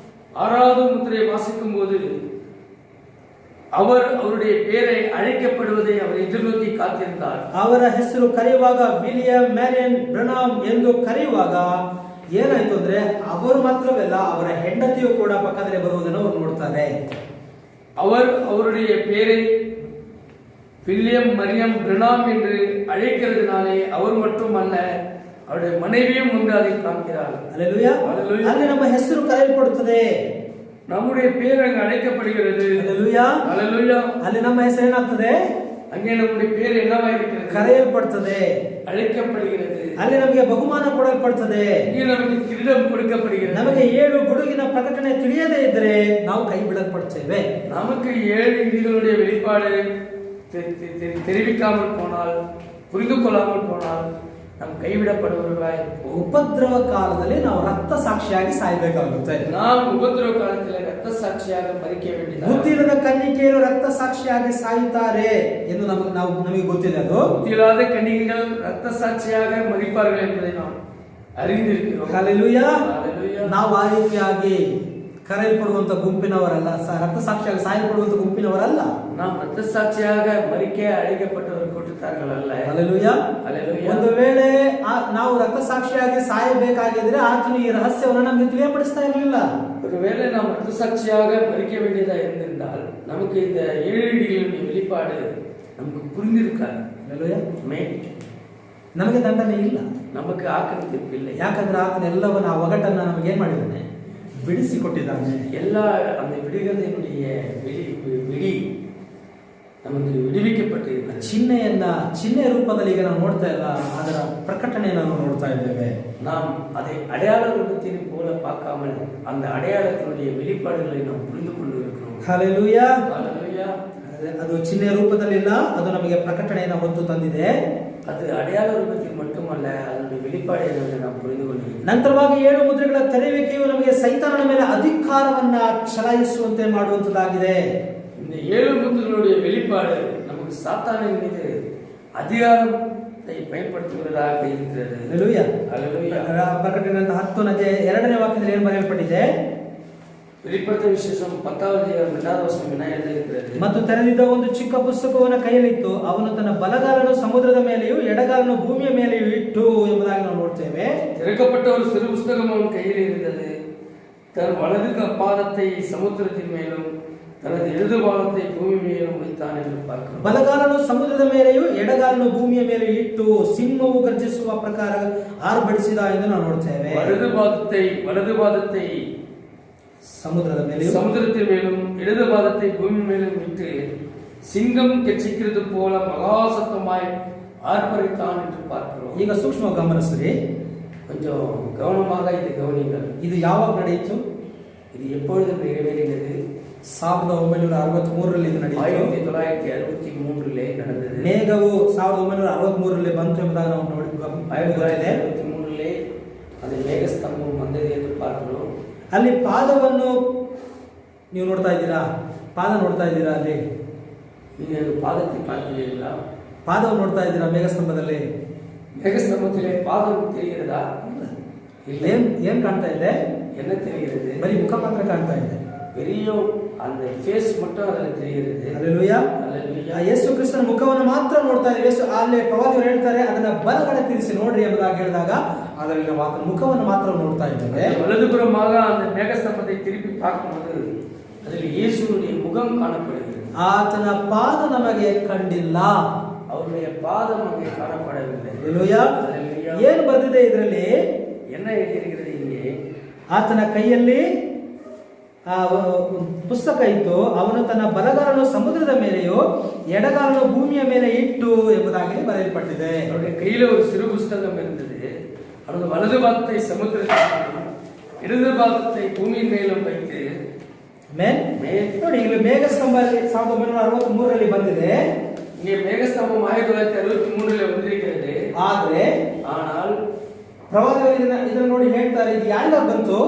6வது முத்திரையை வாசிக்கும் போது அவர் அவருடைய பெயரை அழைக்கப்படுவதை அவர் எதிர்நோக்கி காத்திருந்தார். ಅವರ ಹೆಸರು ಕರೆಯುವಾಗ ವಿಲಿಯಂ ಮ್ಯಾರಿಯನ್ ಬ್ರನಾಮ್ ಎಂದು ಕರೆಯುವಾಗ ಏನಾಯ್ತು ಅಂದ್ರೆ ಅವರು ಮಾತ್ರವಲ್ಲ, ಅವರ ಹೆಂಡತಿಯು ಕೂಡ ಪಕ್ಕದಲ್ಲಿ ಬರುವುದನ್ನು ಅವರು ನೋಡ್ತಾರೆ. அவர் அவருடைய பெயரை வில்லியம் மரியம் பிரணாம் என்று அழைக்கிறதுனாலே அவர் மட்டுமல்ல, அவருடைய மனைவியும் வந்து அதை காண்கிறார். ஹல்லேலூயா. ಅಲ್ಲಿ ನಮ್ಮ ಹೆಸರು ಕರೆಯಲ್ಪಡುತ್ತದೆ, நம்முடைய பெயர் அங்கு அழைக்கப்படுகிறது. ஹல்லேலூயா. ஹல்லேலூயா. ಅಲ್ಲಿ ನಮ್ಮ ಹೆಸರು ಏನಾಗ್ತದೆ, அங்கே நம்முடைய பெயர் என்னவாயிருக்கிறது, ಕರೆಯಲ್ಪಡುತ್ತದೆ, அழைக்கப்படுகிறது. ಅಲ್ಲಿ ನಮಗೆ ಬಹುಮಾನ ಕೊಡಲ್ಪಡುತ್ತದೆ, இங்கே நமக்கு கிரீடம் கொடுக்கப்படுகிறது. ನಮಗೆ 7 ಗುಡುಗಿನ ಪ್ರಕಟಣೆ ತಿಳಿಯದೇ ಇದ್ದರೆ ನಾವು ಕೈ ಬಿಡಲ್ಪಡುತ್ತೇವೆ. நமக்கு 7 இடிகளுடைய வெளிப்பாடு தெரிவிக்காமல் போனால், புரிந்து கொள்ளாமல் போனால் நாம் கைவிடப்படுவர்களாய். ಉಪದ್ರವ ಕಾಲದಲ್ಲಿ ನಾವು ರಕ್ತ ಸಾಕ್ಷಿಯಾಗಿ ಸಾಯಬೇಕಾಗುತ್ತೆ. நாம் ಉಪದ್ರವ ಕಾಲದಲ್ಲಿ ರಕ್ತ ಸಾಕ್ಷಿಯಾಗಿ ಮರಿಕೆ வேண்டியது. ಬುದ್ಧಿಯಿಲ್ಲದ ಕನ್ನಿಕೆಯರು ರಕ್ತ ಸಾಕ್ಷಿಯಾಗಿ ಸಾಯುತ್ತಾರೆ ಎಂದು ನಮಗೆ ಗೊತ್ತಿದೆ. ಅದು ಬುದ್ಧಿಯಿಲ್ಲದ ಕನ್ನಿಕೆಗಳು ರಕ್ತ ಸಾಕ್ಷಿಯಾಗಿ ಮರಿಪಾர்கள் ಎಂಬುதை நாம் அறிந்திருக்கிறோம். ಹಲ್ಲೆಲೂಯಾ. ಹಲ್ಲೆಲೂಯಾ. ನಾವು ಆ ರೀತಿಯಾಗಿ ಕರೆಯಲ್ಪಡುವಂತ ಗುಂಪಿನವರಲ್ಲ, ರಕ್ತ ಸಾಕ್ಷಿಯಾಗಿ ಸಾಯಲ್ಪಡುವಂತ ಗುಂಪಿನವರಲ್ಲ. நாம் ರಕ್ತ ಸಾಕ್ಷಿಯಾಗಿ ಮರಿಕೆ ಅழைக்கப்பட்டವರು ಕೊಟ್ಟಿದ್ದಾರಲ್ಲ. ಹಲ್ಲೆಲೂಯಾ. ಹಲ್ಲೆಲೂಯಾ. ಒಂದು ವೇಳೆ ನಾವು ರಕ್ತ ಸಾಕ್ಷಿಯಾಗಿ ಸಾಯಬೇಕಾಗಿದ್ರೆ ಆತನು ಈ ರಹಸ್ಯವನ್ನು ನಮಗೆ ತಿಳಿಯಪಡಿಸ್ತಾ ಇರಲಿಲ್ಲ. ஒரு வேளை நாம் ரத்த சாட்சியாக மறிக்க வேண்டியதா இருந்திருந்தால் நமக்கு இந்த 7 இடிகளுடைய வெளிப்பாடு நமக்கு புரிந்திருக்காது. ஹல்லேலூயா. ನಮಗೆ ದಂಡನೆ ಇಲ್ಲ. நமக்கு ஆக்கின தீர்ப்பு இல்லை. ಯಾಕಂದ್ರೆ ಆತನ ಎಲ್ಲವನ್ನ ಆ ಒಗಟನ್ನ ನಮಗೆ ಏನ್ ಮಾಡಿದ್ದಾನೆ, ಬಿಡಿಸಿಕೊಟ್ಟಿದ್ದಾನೆ. ಎಲ್ಲ அந்த விடுதலையினுடைய விடி ನಮಗೆ ವಿಡಿವಿக்கப்பಟ್ಟಿದೆ. ಚಿಹ್ನೆಯ ರೂಪದಲ್ಲಿ ಈಗ ನಾವು ನೋಡ್ತಾ ಇಲ್ಲ, ಅದರ ಪ್ರಕಟಣೆಯನ್ನು ನಾವು ನೋಡ್ತಾ ಇದ್ದೇವೆ. நாம் அதை அடையாள ரூபத்தின் போல பார்க்காமல் அந்த அடையாளத்தினுடைய வெளிப்பாடுகளை நாம் புரிந்து கொண்டு இருக்கிறோம். ஹalleluya. ஹalleluya. ಅದು ಚಿಹ್ನೆಯ ರೂಪದಲ್ಲಿ ಇಲ್ಲ, ಅದು ನಮಗೆ ಪ್ರಕಟಣೆಯನ್ನು ಹೊತ್ತು ತಂದಿದೆ. அது அடையாள ரூபத்தில் மட்டுமல்ல, அதனுடைய வெளிப்பாடு என்னவென்று நாம் புரிந்து கொள்கிறோம். ನಂತರವಾಗಿ 7 ಮುದ್ರೆಗಳ ತೆರೆಯುವಿಕೆಯು ನಮಗೆ ಸೈತಾನನ ಮೇಲೆ ಅಧಿಕಾರವನ್ನ ಚಲಾಯಿಸುವಂತೆ ಮಾಡುವಂತದ್ದಾಗಿದೆ. இந்த 7 முத்திரைகளுடைய வெளிப்பாடு நமக்கு சாத்தானின் மீது அதிகாரத்தை பயன்படுத்துகிறதாக இருக்கிறது. ஹalleluya. ஹalleluya. ಪ್ರಕಟಣೆ 10ನೇ ಅಧ್ಯಾಯ 2ನೇ ವಾಕ್ಯದಲ್ಲಿ ಏನು ಬರೆಯಲ್ಪಟ್ಟಿದೆ? வெளிப்படுத்த விசேஷம் 10வது அத்தியாயம் 2வது வசனம் என்ன எழுதியிருக்கிறது? ಮತ್ತು ತೆರೆದಿದ್ದ ಒಂದು ಚಿಕ್ಕ ಪುಸ್ತಕವನ್ನು ಕೈಯಲ್ಲಿತ್ತು, ಅವನು ತನ್ನ ಬಲಗಾಲನ್ನು ಸಮುದ್ರದ ಮೇಲೆಯೂ ಎಡಗಾಲನ್ನು ಭೂಮಿಯ ಮೇಲೆಯೂ ಇಟ್ಟು ಎಂಬುದಾಗಿ ನಾವು ನೋಡ್ತೇವೆ. திறக்கப்பட்ட ஒரு சிறு புஸ்தகம் அவன் கையில் இருந்தது. தன் வலது பாதத்தை சமுத்திரத்தின் மேலும் தனது இடது பாதத்தை பூமி மேலும் வைத்தான் என்று பார்க்கிறோம். ಬಲಗಾಲನ್ನು ಸಮುದ್ರದ ಮೇಲೆಯೂ ಎಡಗಾಲನ್ನು ಭೂಮಿಯ ಮೇಲೆ ಇಟ್ಟು ಸಿಂಹವು ಗರ್ಜಿಸುವ ಪ್ರಕಾರ ಆರ್ಭಟಿಸಿದ ಎಂದು ನಾವು ನೋಡ್ತೇವೆ. வலது பாதத்தை ಸಮುದ್ರದ ಮೇಲೆಯೂ சமுத்திரத்தின் மேலும் இடது பாதத்தை பூமி மேலும் விட்டு சிங்கம் கெச்சிக்கிறது போல மகா சத்தமாய் ஆர்ப்பரித்தான் என்று பார்க்கிறோம். ಈಗ ಸೂಕ್ಷ್ಮವಾಗಿ ಗಮನಿಸಿರಿ, கொஞ்சம் கவனமாக இது கவனிங்கள். ಇದು ಯಾವಾಗ ನಡೆಯಿತು? இது எப்பொழுது நிறைவேறினது? 1963ರಲ್ಲಿ ಇದು ನಡೆಯಿತು. 1963ರಲ್ಲಿ ನಡೆದಿದೆ. ಮೇಘವು 1963ರಲ್ಲಿ ಬಂತು ಎಂಬುದಾಗಿ ನಾವು ನೋಡಿ 1963ರಲ್ಲಿ ಅದು ಮೇಘಸ್ತಂಭம் ಬಂದಿದೆ ಎಂದು பார்க்கிறோம். ಅಲ್ಲಿ ಪಾದವನ್ನು ನೀವು ನೋಡ್ತಾ ಇದ್ದೀರಾ? ಪಾದ ನೋಡ್ತಾ ಇದ್ದೀರಾ? ಅಲ್ಲಿ ನೀವು ಪಾದத்தை பார்க்கிறீர்களா? ಪಾದವನ್ನು ನೋಡ್ತಾ ಇದ್ದೀರಾ? ಮೇಘಸ್ತಂಭದಲ್ಲಿ ಮೇಘಸ್ತಂಭದಲ್ಲಿ ಪಾದವು தெரிகிறதா? ಏನ್ ಕಾಣ್ತಾ ಇದೆ? என்ன தெரிகிறது? ಬರೀ ಮುಖ ಮಾತ್ರ ಕಾಣ್ತಾ ಇದೆ. பெரிய அந்த ಫೇಸ್ மட்டும் ಅದರಲ್ಲಿ தெரிகிறது. ಹalleluya. ಯೇಸು ಕ್ರಿಸ್ತನ ಮುಖವನ್ನು ಮಾತ್ರ ನೋಡ್ತಾ ಇದ್ದೀವಿ. ಅಲ್ಲಿ ಪ್ರವಾದಿಗಳು ಹೇಳ್ತಾರೆ ಅದನ್ನ ಬಲಗಡೆ ತಿರುಗಿಸಿ ನೋಡ್ರಿ ಎಂಬುದಾಗಿ ಹೇಳಿದಾಗ ಅದರಲ್ಲಿ ನಾವು ಆತನ ಮುಖವನ್ನು ಮಾತ್ರ ನೋಡ್ತಾ ಇದ್ದೇವೆ. வலதுபுறமாக அந்த மேகஸ்தம்பத்தை திருப்பி பார்க்கும்போது அதில் இயேசுவுடைய முகம் காணப்படுகிறது. ಆತನ ಪಾದ ನಮಗೆ ಕಂಡಿಲ್ಲ, அவருடைய பாதம் அங்கே காணப்படவில்லை. ಹalleluya. ಏನು ಬರೆದಿದೆ ಇದರಲ್ಲಿ? என்ன எழுதியிருக்கிறது இங்கே? ಆತನ ಕೈಯಲ್ಲಿ ಪುಸ್ತಕ ಇತ್ತು, ಅವನು ತನ್ನ ಬಲಗಾಲನ್ನು ಸಮುದ್ರದ ಮೇಲೆಯೋ ಎಡಗಾಲನ್ನು ಭೂಮಿಯ ಮೇಲೆ ಇಟ್ಟು ಎಂಬುದಾಗಿ ಬರೆಯಲ್ಪಟ್ಟಿದೆ. அவருடைய கையில ஒரு சிறு புஸ்தகம் இருந்தது. அவரது வலது பாதத்தை சமுத்திரத்தில் இடது பாதத்தை பூமியின் மேலும் வைத்து ನೋಡಿ, ಇಲ್ಲಿ ಮೇಘಸ್ತಂಭ 1963ರಲ್ಲಿ ಬಂದಿದೆ. இங்கே மேகஸ்தம்பம் 1963ರಲ್ಲಿ வந்திருக்கிறது. ஆனால் ಪ್ರವಾದಿಗಳು ಇದನ್ನು ನೋಡಿ ಹೇಳ್ತಾರೆ, ಇದು ಯಾರಿಂದ ಬಂತು?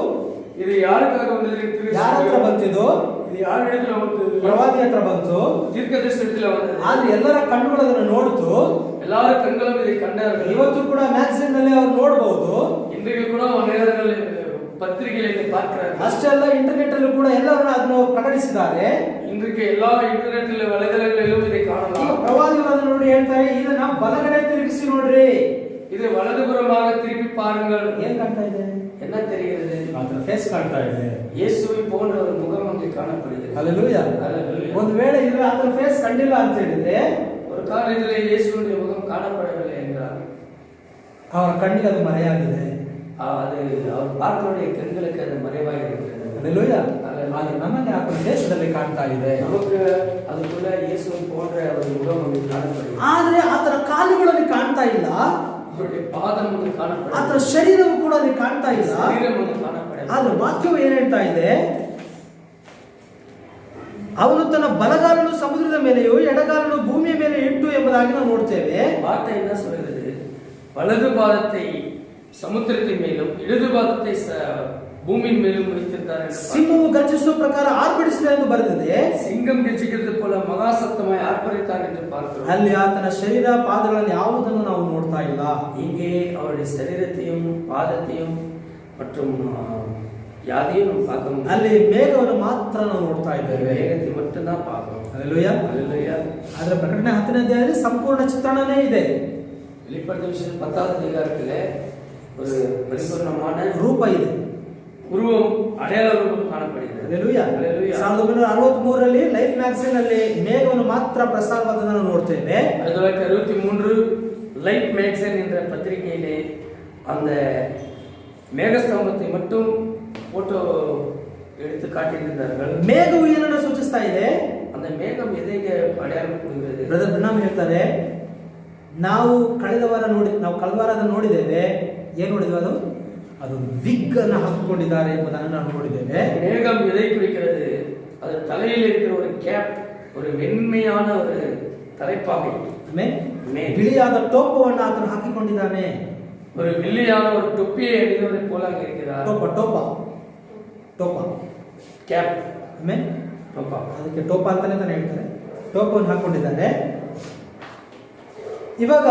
ಇದು ಯಾರಿಗಾಗಿ ಬಂದಿದೆ? ಯಾರ ಹತ್ರ ಬಂತಿದ್ದು? ಇದು ಯಾರ ಹತ್ರ ಬಂತು? ಪ್ರವಾದಿ ಹತ್ರ ಬಂತು, ದೀರ್ಘದರ್ಶನದಲ್ಲಿ ಬಂದಿದೆ. ಆದ್ರೆ ಎಲ್ಲರ ಕಣ್ಣುಗಳು ಅದನ್ನು ನೋಡ್ತು. ಎಲ್ಲರ ಕಣ್ಣುಗಳು ಇದನ್ನು ಕಂಡಾர்கள். ಇವತ್ತು ಕೂಡ ಮ್ಯಾಗಝಿನ್ ನಲ್ಲಿ ಅವರು ನೋಡಬಹುದು. ಇಂದಿಗೂ ಕೂಡ ನೇರಗಳಲ್ಲಿ ಪತ್ರಿಕೆಯಲ್ಲಿ பார்க்கிறார்கள். ಅಷ್ಟೇ ಅಲ್ಲ, ಇಂಟರ್ನೆಟ್ ಅಲ್ಲೂ ಕೂಡ ಎಲ್ಲರೂ ಅದನ್ನು ಪ್ರಕಟಿಸಿದ್ದಾರೆ. ಇಂದಿಗೆ ಎಲ್ಲಾ ಇಂಟರ್ನೆಟ್ ವಲಯಗಳಲ್ಲೂ ಇதை ಕಾಣலாம். ಪ್ರವಾದಿಗಳು ಅದನ್ನು ನೋಡಿ ಹೇಳ್ತಾರೆ, ಇದನ್ನ ಬಲಗಡೆ ತಿರುಗಿಸಿ ನೋಡ್ರಿ, இது வலதுபுறமாக திருப்பி பாருங்கள். ಏನ್ ಕಾಣ್ತಾ ಇದೆ? என்ன தெரிகிறது? ಆತನ ಫೇಸ್ ಕಾಣ್ತಾ ಇದೆ. ಯೇಸುவை போன்ற ஒரு முகம் அங்கே காணப்படுகிறது. ஹalleluya. ಒಂದು ವೇಳೆ ಇದರ ಆತನ ಫೇಸ್ ಕಂಡಿಲ್ಲ ಅಂತ ಹೇಳಿದ್ರೆ, ஒரு காலத்திலே இயேசுவுடைய முகம் காணப்படவில்லை என்றால் ಅವರ ಕಣ್ಣಿಗೆ ಅದು ಮರೆಯಾಗಿದೆ. அது அவர் பார்த்தவருடைய கண்களுக்கு அது மறைவாக இருக்கிறது. ஹalleluya. ಆದರೆ ನಮಗೆ ಆತನ ಫೇಸ್ದಲ್ಲಿ ಕಾಣ್ತಾ ಇದೆ. நமக்கு அதுக்குள்ள இயேசுவை போன்ற ஒரு முகம் அங்கே காணப்படுகிறது. ಆದರೆ ಆತನ ಕಾಲುಗಳಲ್ಲಿ ಕಾಣ್ತಾ ಇಲ್ಲ, அவருடைய பாதம் அங்கே காணப்படுகிறது. ಆತನ ಶರೀರವು ಕೂಡ ಅಲ್ಲಿ ಕಾಣ್ತಾ ಇಲ್ಲ. ಶರೀರವು ಅங்கே ಕಾಣப்படுகிறது. ಆದ್ರೆ ವಾಕ್ಯವು ಏನ್ ಹೇಳ್ತಾ ಇದೆ? ಅವನು ತನ್ನ ಬಲಗಾಲನ್ನು ಸಮುದ್ರದ ಮೇಲೆಯೂ ಎಡಗಾಲನ್ನು ಭೂಮಿಯ ಮೇಲೆ ಇಟ್ಟು ಎಂಬುದಾಗಿ ನಾವು ನೋಡ್ತೇವೆ. வார்த்தை என்ன சொல்கிறது? வலது பாதத்தை சமுத்திரத்தின் மேலும் இடது பாதத்தை பூமியின் மேலும் வைத்திருந்தார். ಸಿಂಹವು ಗರ್ಜಿಸುವ ಪ್ರಕಾರ ಆರ್ಭಟಿಸಿದ ಎಂದು ಬರೆದಿದೆ. சிங்கம் கெச்சிக்கிறது போல மகா சத்தமாய் ஆர்ப்பரித்தான் என்று பார்க்கிறோம். ಅಲ್ಲಿ ಆತನ ಶರೀರ ಪಾದಗಳನ್ನು ಯಾವುದನ್ನು ನಾವು ನೋಡ್ತಾ ಇಲ್ಲ. இங்கே அவருடைய சரீரத்தையும் பாதத்தையும் மற்றும் யாதையும் நாம் பார்க்க முடியும். ಅಲ್ಲಿ ಮೇಘವನ್ನು ಮಾತ್ರ ನಾವು ನೋಡ್ತಾ ಇದ್ದೇವೆ. மேகத்தை மட்டும் தான் பார்க்கிறோம். ಹalleluya. ஹalleluya. ಅದರ ಪ್ರಕಟಣೆ 10ನೇ ಅಧ್ಯಾಯದಲ್ಲಿ ಸಂಪೂರ್ಣ ಚಿತ್ರಣನೇ ಇದೆ. வெளிப்படுத்த விஷயம் 10வது அதிகாரத்திலே ஒரு பரிபூர்ணமான ರೂಪ ಇದೆ, உருவம் அடையாள ரூபம் காணப்படுகிறது. ಹalleluya. 1963ರಲ್ಲಿ ಲೈಫ್ ಮ್ಯಾಗಝಿನ್ ಅಲ್ಲಿ ಮೇಘವನ್ನು ಮಾತ್ರ ಪ್ರಸಾರವಾದದನ್ನು ನೋಡ್ತೇವೆ. 1963 லைஃப் மேக்சின் என்ற பத்திரிகையிலே அந்த ಮೇಘಸ್ತಂಭத்தை மட்டும் போட்டோ எடுத்து ಕಾಟಿயிருந்தார்கள். ಮೇಘವು ಏನನ್ನು ಸೂಚಿಸ್ತಾ ಇದೆ? அந்த மேகம் எதைಗೆ ಅಡೆಯಾಳ ಕೊಡುತ್ತದೆ? ಬ್ರದರ್ ಬ್ರಹ್ಮ್ ಹೇಳ್ತಾರೆ, ನಾವು ಕಳೆದ ವಾರ ಅದನ್ನು ನೋಡಿದ್ದೇವೆ. ಏನು ನೋಡಿದ್ವಿ? ಅದು ವಿಗ್ ಅನ್ನು ಹಾಕಿಕೊಂಡಿದ್ದಾರೆ ಎಂಬುದನ್ನು ನಾವು ನೋಡಿದ್ದೇವೆ. மேகம் எதை குறிக்கிறது? அது தலையில் இருக்கிற ஒரு கேப், ஒரு வெண்மையான ஒரு தலைப்பாகை, ಬಿಳಿಯಾದ ಟೋಪವನ್ನು ಆತನು ಹಾಕಿಕೊಂಡಿದ್ದಾನೆ. ஒரு வெள்ளையான ஒரு தொப்பியை அணிந்தவரை போலாக இருக்கிறார். ಟೋಪ ಕ್ಯಾಪ್, ಟೋಪ, ಅದಕ್ಕೆ ಟೋಪ ಅಂತಾನೆ ತಾನೆ ಹೇಳ್ತಾರೆ. ಟೋಪವನ್ನು ಹಾಕೊಂಡಿದ್ದಾನೆ. ಇವಾಗ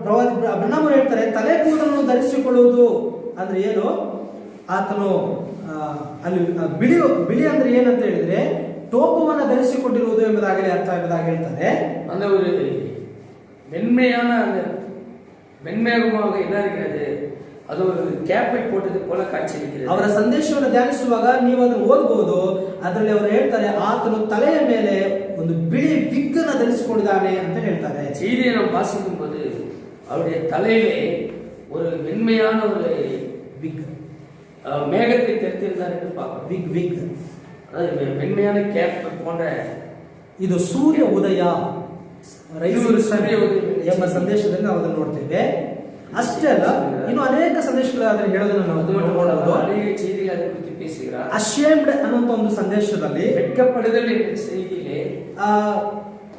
ಬ್ರಹ್ಮರು ಹೇಳ್ತಾರೆ, ತಲೆ ಕೂದಲನ್ನು ಧರಿಸಿಕೊಳ್ಳುವುದು ಅಂದ್ರೆ ಏನು? ಆತನು ಅಲ್ಲಿ ಬಿಳಿ ಅಂದ್ರೆ ಏನಂತ ಹೇಳಿದ್ರೆ ಟೋಪವನ್ನು ಧರಿಸಿಕೊಂಡಿರುವುದು ಎಂಬುದಾಗಲಿ ಅರ್ಥ ಎಂಬುದಾಗಿ ಹೇಳ್ತಾರೆ. ಅಂದ್ರೆ ஒரு வெண்மையான அந்த வெண்மையாக என்ன இருக்கிறது, ಅದು ஒரு ಕ್ಯಾಪை போட்டது போல ಕಾಣಿಸುತ್ತದೆ. ಅವರ ಸಂದೇಶವನ್ನು ಧ್ಯಾನಿಸುವಾಗ ನೀವು ಅದನ್ನು ಓದಬಹುದು. ಅದರಲ್ಲಿ ಅವರು ಹೇಳ್ತಾರೆ, ಆತನು ತಲೆಯ ಮೇಲೆ ಒಂದು ಬಿಳಿ ವಿಗ್ ಅನ್ನು ಧರಿಸಿಕೊಂಡಿದ್ದಾನೆ ಅಂತ ಹೇಳ್ತಾರೆ. செய்தியை நாம் வாசிக்கும் போது அவருடைய தலையிலே ஒரு வெண்மையான ஒரு விக், மேகத்தை தெரித்திருந்தார் என்று பார்க்கிறோம். விக் வெண்மையான கேப் போன்ற ಇದು ಸೂರ್ಯ ಉದಯ ಎಂಬ ಸಂದೇಶದಲ್ಲಿ ನಾವು ಅದನ್ನು ನೋಡ್ತೇವೆ. ಅಷ್ಟೇ ಅಲ್ಲ, ಇನ್ನು ಅನೇಕ ಸಂದೇಶಗಳು ಅದನ್ನು ಹೇಳೋದನ್ನು ನಾವು ನೋಡಬಹುದು. ಅನೇಕ செய்திகள் ಅದರ ಕುರಿತು பேசுகிறார். ಅಶೇಮ್ಡ್ ಅನ್ನುವಂತ ಒಂದು ಸಂದೇಶದಲ್ಲಿ வெட்கப்படுதல் என்ற செய்தியிலே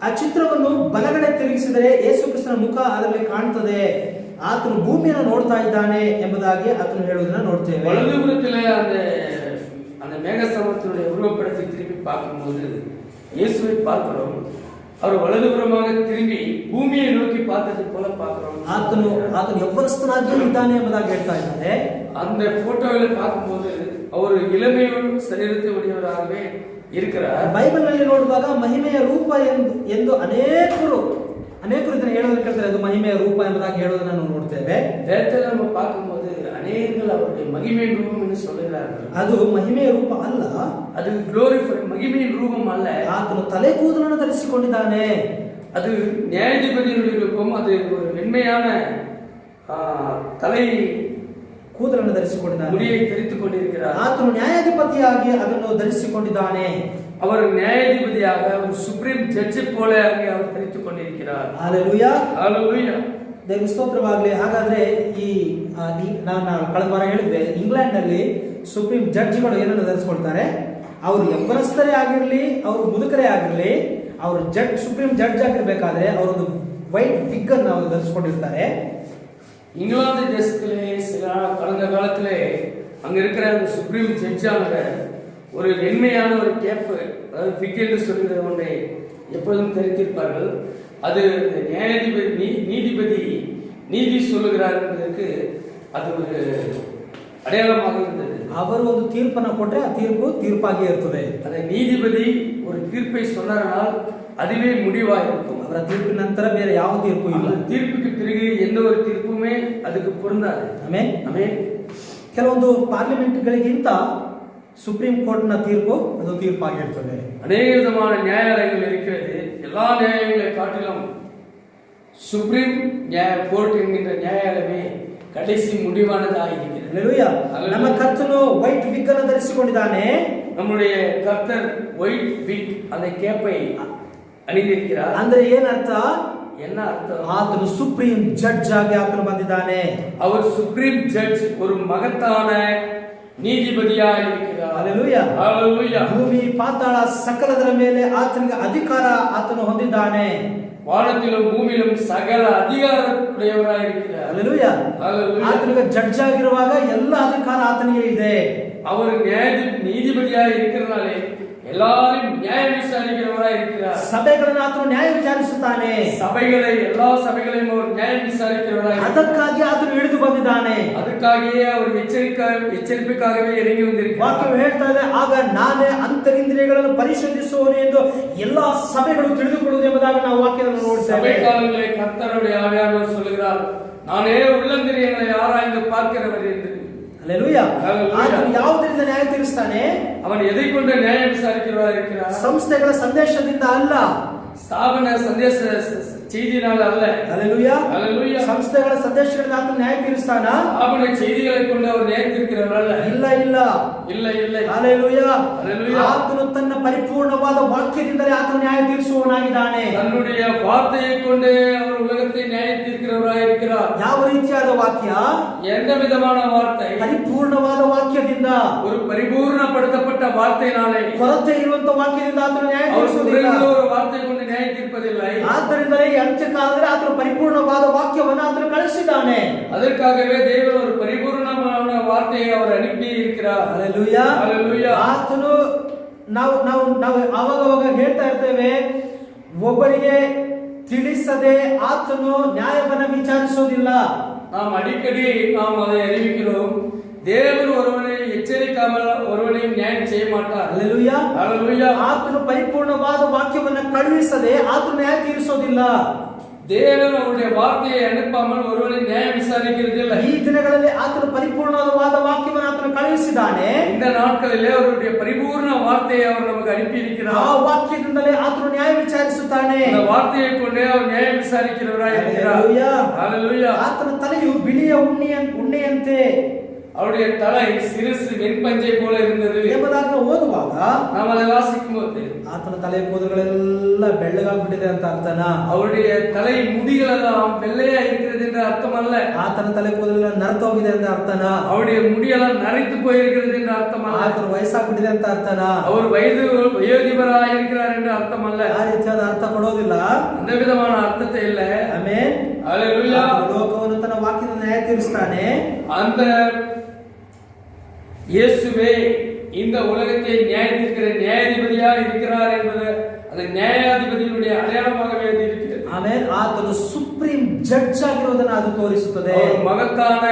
ಆ ಚಿತ್ರವನ್ನು ಬಲಗಡೆ ತಿರುಗಿಸಿದರೆ ಯೇಸು ಕ್ರಿಸ್ತನ ಮುಖ ಅದರಲ್ಲಿ ಕಾಣ್ತದೆ, ಆತನು ಭೂಮಿಯನ್ನು ನೋಡ್ತಾ ಇದ್ದಾನೆ ಎಂಬುದಾಗಿ ಆತನು ಹೇಳುವುದನ್ನು ನೋಡ್ತೇವೆ. வலதுபுறத்தில் அந்த மேகஸ்தம்பத்தினுடைய உருவப்படத்தை திருப்பி பார்க்கும்போது இயேசுவை பார்க்கிறோம். அவர் வலதுபுறமாக திரும்பி ಭೂಮಿயை நோக்கி பார்த்தது போல பார்க்கிறோம். ಆತನು ಯೌವನಸ್ಥನಾಗಿ ಇದ್ದಾನೆ ಎಂಬುದಾಗಿ ಹೇಳ್ತಾ ಇದ್ದಾರೆ. அந்த போட்டோவில் பார்க்கும்போது அவர் இளமையோடு ಶರೀರத்தை ಉடையவராகவே இருக்கிறார். ಬೈಬಲ್ ನಲ್ಲಿ ನೋಡುವಾಗ ಮಹಿಮೆಯ ರೂಪ ಎಂದು ಅನೇಕರು ಇದನ್ನು ಹೇಳೋದನ್ನು ಕೇಳ್ತಾರೆ. ಅದು ಮಹಿಮೆಯ ರೂಪ ಎಂಬುದಾಗಿ ಹೇಳೋದನ್ನು ನಾವು ನೋಡ್ತೇವೆ. வேதத்தில் நம்ம பார்க்கும்போது அநேகர்கள் அவருடைய மகிமையின் ரூபம் என்று சொல்லுகிறார்கள். ಅದು ಮಹಿಮೆಯ ರೂಪ ಅಲ್ಲ, ಅದು ಗ್ಲೋರಿಫೈಡ್ ಮகிமையின் ரூபம் அல்ல. ಆತನು ತಲೆ ಕೂದಲನ್ನು ಧರಿಸಿಕೊಂಡಿದ್ದಾನೆ. அது நியாயாಧಿಪதியுடைய ரூபம். ಅದು ஒரு வெண்மையான ತಲೆ ಕೂದಲನ್ನು ಧರಿಸಿಕೊಂಡಿದ್ದಾನೆ, ಮುಡಿயை ಧರಿಸಿಕೊಂಡು கொண்டிருக்கிறார். ಆತನು ನ್ಯಾಯಾಧಿಪತಿಯಾಗಿ ಅದನ್ನು ಧರಿಸಿಕೊಂಡಿದ್ದಾನೆ. அவர் நியாயாதிபதியாக ஒரு சுப்ரீம் ஜட்ஜ் போல அவர் ಧರಿಸಿಕೊಂಡು கொண்டிருக்கிறார். ಹಲ್ಲೆಲೂಯಾ, ಹಲ್ಲೆಲೂಯಾ, ದೇವರ ಸ್ತೋತ್ರವಾಗಲಿ. ಹಾಗಾದ್ರೆ ನಾನು ಕಳೆದ ವಾರ ಹೇಳಿದ್ದೆ, ಇಂಗ್ಲೆಂಡ್ ನಲ್ಲಿ ಸುಪ್ರೀಂ ಜಡ್ಜ್ಗಳು ಏನನ್ನು ಧರಿಸಿಕೊಳ್ತಾರೆ? ಅವರು ಯೌವನಸ್ಥರೇ ಆಗಿರಲಿ, ಅವರು ಮುದುಕರೇ ಆಗಿರಲಿ, ಅವರು ಸುಪ್ರೀಂ ಜಡ್ಜ್ ಆಗಿರ್ಬೇಕಾದ್ರೆ ಅವರೊಂದು ವೈಟ್ ವಿಗ್ ಅನ್ನು ಅವರು ಧರಿಸಿಕೊಂಡಿರ್ತಾರೆ. இங்கிலாந்து தேசத்திலே சில கடந்த காலத்திலே அங்க இருக்கிற அந்த சுப்ரீம் ஜட்ஜாக ஒரு வெண்மையான ஒரு கேப், அதாவது விக் என்று சொல்கிற ஒன்றை எப்பொழுதும் தெரிவித்திருப்பார்கள். அது நீதிபதி நீதி சொல்லுகிறார் என்பதற்கு அது ஒரு அடையாளமாக இருந்தது. ಅವರು ಒಂದು ತೀರ್ಪನ್ನು ಕೊಟ್ಟರೆ ಆ ತೀರ್ಪಾಗಿ ಇರ್ತದೆ. ಅದೇ ನೀதிபதி ஒரு தீர்ப்பை சொன்னாரால் அதுவே முடிவாக இருக்கும். ಅವರ ತೀರ್ಪಿನ ನಂತರ ಬೇರೆ ಯಾವ ತೀರ್ಪು ಇಲ್ಲ. ತೀರ್ಪಿಗೆ பிறகு எந்த ஒரு தீர்ப்புமே அதுக்கு பொருந்தாது. ಆಮೆನ್. ಕೆಲವೊಂದು ಪಾರ್ಲಿಮೆಂಟ್ಗಳಿಗಿಂತ ಸುಪ್ರೀಂ ಕೋರ್ಟ್ನ ತೀರ್ಪು ಅದು ತೀರ್ಪಾಗಿರ್ತದೆ. ಅನೇಕ ವಿಧமான ನ್ಯಾಯಾಲಯಗಳು இருக்கிறது. எல்லா ನ್ಯಾಯಾಲಯங்களை காட்டிலும் சுப்ரீம் கோர்ட் என்கிற ನ್ಯಾಯಾಲಯವೇ ಕಡೆಸಿ முடிவானதாக இருக்கிறது. ஹல்லேலூயா. ನಮ್ಮ ಕರ್ತನು ವೈಟ್ ವಿಗ್ ಅನ್ನು ಧರಿಸಿಕೊಂಡಿದ್ದಾನೆ. நம்முடைய கர்த்தர் ஒயிட் விக் அந்த கேப்பை ಅಣಿದಿರುತ್ತಾರೆ. ಅಂದ್ರೆ ಏನರ್ಥ? என்ன அர்த்தம்? ಆತನು ಸುಪ್ರೀಂ ಜಡ್ಜ್ ಆಗಿ ಆತನು ಬಂದಿದ್ದಾನೆ. அவர் சுப்ரீம் ஜட்ஜ், ஒரு மகத்தான நீதிபதியாக இருக்கிறார். Hallelujah, hallelujah. ಭೂಮಿ ಪಾತಾಳ ಸಕಲದರ ಮೇಲೆ ಆತನಿಗೆ ಅಧಿಕಾರ ಆತನು ಹೊಂದಿದ್ದಾನೆ. வானத்திலும் பூமியிலும் சகல அதிகாரமுடையவராக இருக்கிறார். ಹಲ್ಲೇಲೂಯಾ. ಆತನಿಗೆ ಜಡ್ಜ್ ಆಗಿರುವಾಗ ಎಲ್ಲ ಅಧಿಕಾರ ಆತನಿಗೆ ಇದೆ. அவர் நீதிபதியாக இருக்கிறனாலே எல்லாரும் நியாயம் விசாரிக்கிறவராக இருக்கிறார். ಸಭೆಗಳನ್ನು ಆತನು ನ್ಯಾಯ ವಿಚಾರಿಸುತ್ತಾನೆ. எல்லா சபைகளையும் அவர் நியாயம் விசாரிக்கிறவராக, ಅದಕ್ಕಾಗಿ ಆತನು ಇಳಿದು ಬಂದಿದ್ದಾನೆ. ಅದಕ್ಕಾಗಿಯೇ ಅವರು ಎಚ್ಚರಿಕೆಗಾಗவே ಇறங்கி வந்திருக்கிறார். ವಾಕ್ಯವು ಹೇಳ್ತಾ ಇದೆ, ಆಗ ನಾನೇ ಅಂತರಿಂದ್ರಿಯಗಳನ್ನು ಪರಿಶೋಧಿಸುವನು ಎಂದು ಎಲ್ಲಾ ಸಭೆಗಳು ತಿಳಿದುಕೊಳ್ಳುವುದು ಎಂಬುದಾಗಿ ನಾವು ವಾಕ್ಯವನ್ನು ನೋಡ್ತೇವೆ. சபை காலங்களிலே கர்த்தருடைய ஆவியானவர் சொல்கிறார், நானே உள்ளந்திரியங்களை ஆராய்ந்து பார்க்கிறவர் என்று. ಹಲ್ಲೇಲೂಯಾ. ಆತನು ಯಾವುದರಿಂದ ನ್ಯಾಯ ತೀರಿಸ್ತಾನೆ? ಅವನು ಎதை ಕೊಂಡು ನ್ಯಾಯ ವಿಚಾರಿக்கிறವರಾಗಿರುತ್ತಾರೆ. ಸಂಸ್ಥೆಗಳ ಸಂದೇಶದಿಂದ ಅಲ್ಲ, ஸ்தாபன சந்தேச செய்தியினால் அல்ல. ஹalleluya. ஹalleluya. ಸಂಸ್ಥೆಗಳ ಸಂದೇಶಗಳಿಂದ ಆತನು ನ್ಯಾಯ ತೀರಿಸ್ತಾನಾ? ஸ்தாபன செய்திகளை கொண்டு அவர் ನ್ಯಾಯ ತೀರಿக்கிறவர் அல்ல. ಇಲ್ಲ ಇಲ್ಲ ಇಲ್ಲ ಇಲ್ಲ. ஹalleluya. ஹalleluya. ಆತನು ತನ್ನ ಪರಿಪೂರ್ಣವಾದ ವಾಕ್ಯದಿಂದಲೇ ಆತನು ನ್ಯಾಯ ತೀರಿಸುವವನಾಗಿದ್ದಾನೆ. தன்னுடைய வார்த்தையை கொண்டு அவர் உலகத்தை ನ್ಯಾಯ ತೀರಿக்கிறவராய் இருக்கிறார். ಯಾವ ರೀತಿಯಾದ ವಾಕ್ಯ? எந்த விதமான வார்த்தை? ಪರಿಪೂರ್ಣವಾದ ವಾಕ್ಯದಿಂದ, ஒரு பரிபூர்ணப்படுத்தப்பட்ட வார்த்தையினாலே. ಕೊರತೆ ಇರುವಂತ ವಾಕ್ಯದಿಂದ ಆತನು ನ್ಯಾಯ அவர் ತೀರಿಸುವುದಿಲ್ಲ. ஒரு வார்த்தை கொண்டு ನ್ಯಾಯ ತೀರ್ಪதில்லை. ಆದ್ದರಿಂದಲೇ ಈ ಅಂತ್ಯಕಾಲದಲ್ಲಿ ಆತನು ಪರಿಪೂರ್ಣವಾದ ವಾಕ್ಯವನ್ನು ಆತನು ಕಳಿಸಿದ್ದಾನೆ. அதற்காகவே தேவன் ஒரு பரிபூர்ணமான வார்த்தையை அவர் அனுப்பி இருக்கிறார். ಹalleluya. ஹalleluya. ಆತನು ನಾವು ಅವಾಗ ಹೇಳ್ತಾ ಇರ್ತೇವೆ, ಒಬ್ಬರಿಗೆ ತಿಳಿಸದೆ ಆತನು ನ್ಯಾಯವನ್ನು ವಿಚಾರಿಸೋದಿಲ್ಲ. நாம் அடிக்கடி நாம் அதை அறிவிக்கிறோம். தேவன் ஒருவனை எச்சரிக்காமல் ஒருவனையும் நியாயம் செய்ய மாட்டார். ಹalleluya. ஹalleluya. ಆತನು ಪರಿಪೂರ್ಣವಾದ ವಾಕ್ಯವನ್ನು ಕಳುಹಿಸದೆ ಆತನು ನ್ಯಾಯ ತೀರಿಸೋದಿಲ್ಲ. தேவன் அவருடைய வார்த்தையை அனுப்பாமல் ஒருவனை நியாயம் விசாரிக்கிறதில்லை. ಈ ದಿನಗಳಲ್ಲಿ ಆತನು ಪರಿಪೂರ್ಣವಾದ ವಾಕ್ಯವನ್ನು ಆತನು ಕಳುಹಿಸಿದ್ದಾನೆ. இந்த நாட்களிலே அவருடைய பரிபூர்ண வார்த்தையை அவர் நமக்கு அனுப்பி இருக்கிறார். ಆ ವಾಕ್ಯದಿಂದಲೇ ಆತನು ನ್ಯಾಯ ವಿಚಾರಿಸುತ್ತಾನೆ. அந்த வார்த்தையை கொண்டே அவர் நியாயம் விசாரிக்கிறவராய் இருக்கிறார். ஹalleluya. ಆತನ ತಲೆಯು ಬಿಳಿಯ ಉಣ್ಣೆಯಂತೆ, அவருடைய தலை சிறுசு வெண்பஞ்சை போல இருந்தது ಎಂಬುದಾಗಿ ಓದುವಾಗ நாம் அதை வாசிக்கும் போது ಆತನ ತಲೆ ಕೂದಲುಗಳೆಲ್ಲ ಬೆಳ್ಳಗಾಗ್ಬಿಟ್ಟಿದೆ ಅಂತ ಅರ್ಥನ? அவருடைய தலை முடிகளெல்லாம் வெள்ளையா இருக்கிறது என்ற அர்த்தம் அல்ல. ಆತನ ತಲೆ ಕೂದಲೆಲ್ಲ ನರತೋಗಿದೆ ಅಂತ ಅರ್ಥನ? அவருடைய முடியெல்லாம் நரைத்து போயிருக்கிறது என்ற அர்த்தம் அல்ல. ಆತನ ವಯಸ್ಸಾಗ್ಬಿಟ್ಟಿದೆ ಅಂತ ಅರ್ಥನ? அவர் வயோதிபராக இருக்கிறார் என்ற அர்த்தம் அல்ல. ಆ ರೀತಿಯಾದ ಅರ್ಥ ಕೊಡೋದಿಲ್ಲ. அந்த விதமான அர்த்தத்தை இல்ல. ಆಮೆನ್. ஹalleluya. ಲೋಕವನ್ನು ತನ್ನ ವಾಕ್ಯದಿಂದ ನ್ಯಾಯ ತೀರಿಸ್ತಾನೆ. அந்த இயேசுவே இந்த உலகத்தை நியாய தீர்க்கிற நியாயாதிபதியா இருக்கிறார் என்பது அது நியாயாதிபதியுடைய அடையாளமாகவே அது இருக்கிறது. ಆಮೇಲೆ ಆತನು ಸುಪ್ರೀಂ ಜಡ್ಜ್ ಆಗಿರುವುದನ್ನು ಅದು ತೋರಿಸುತ್ತದೆ. மகத்தான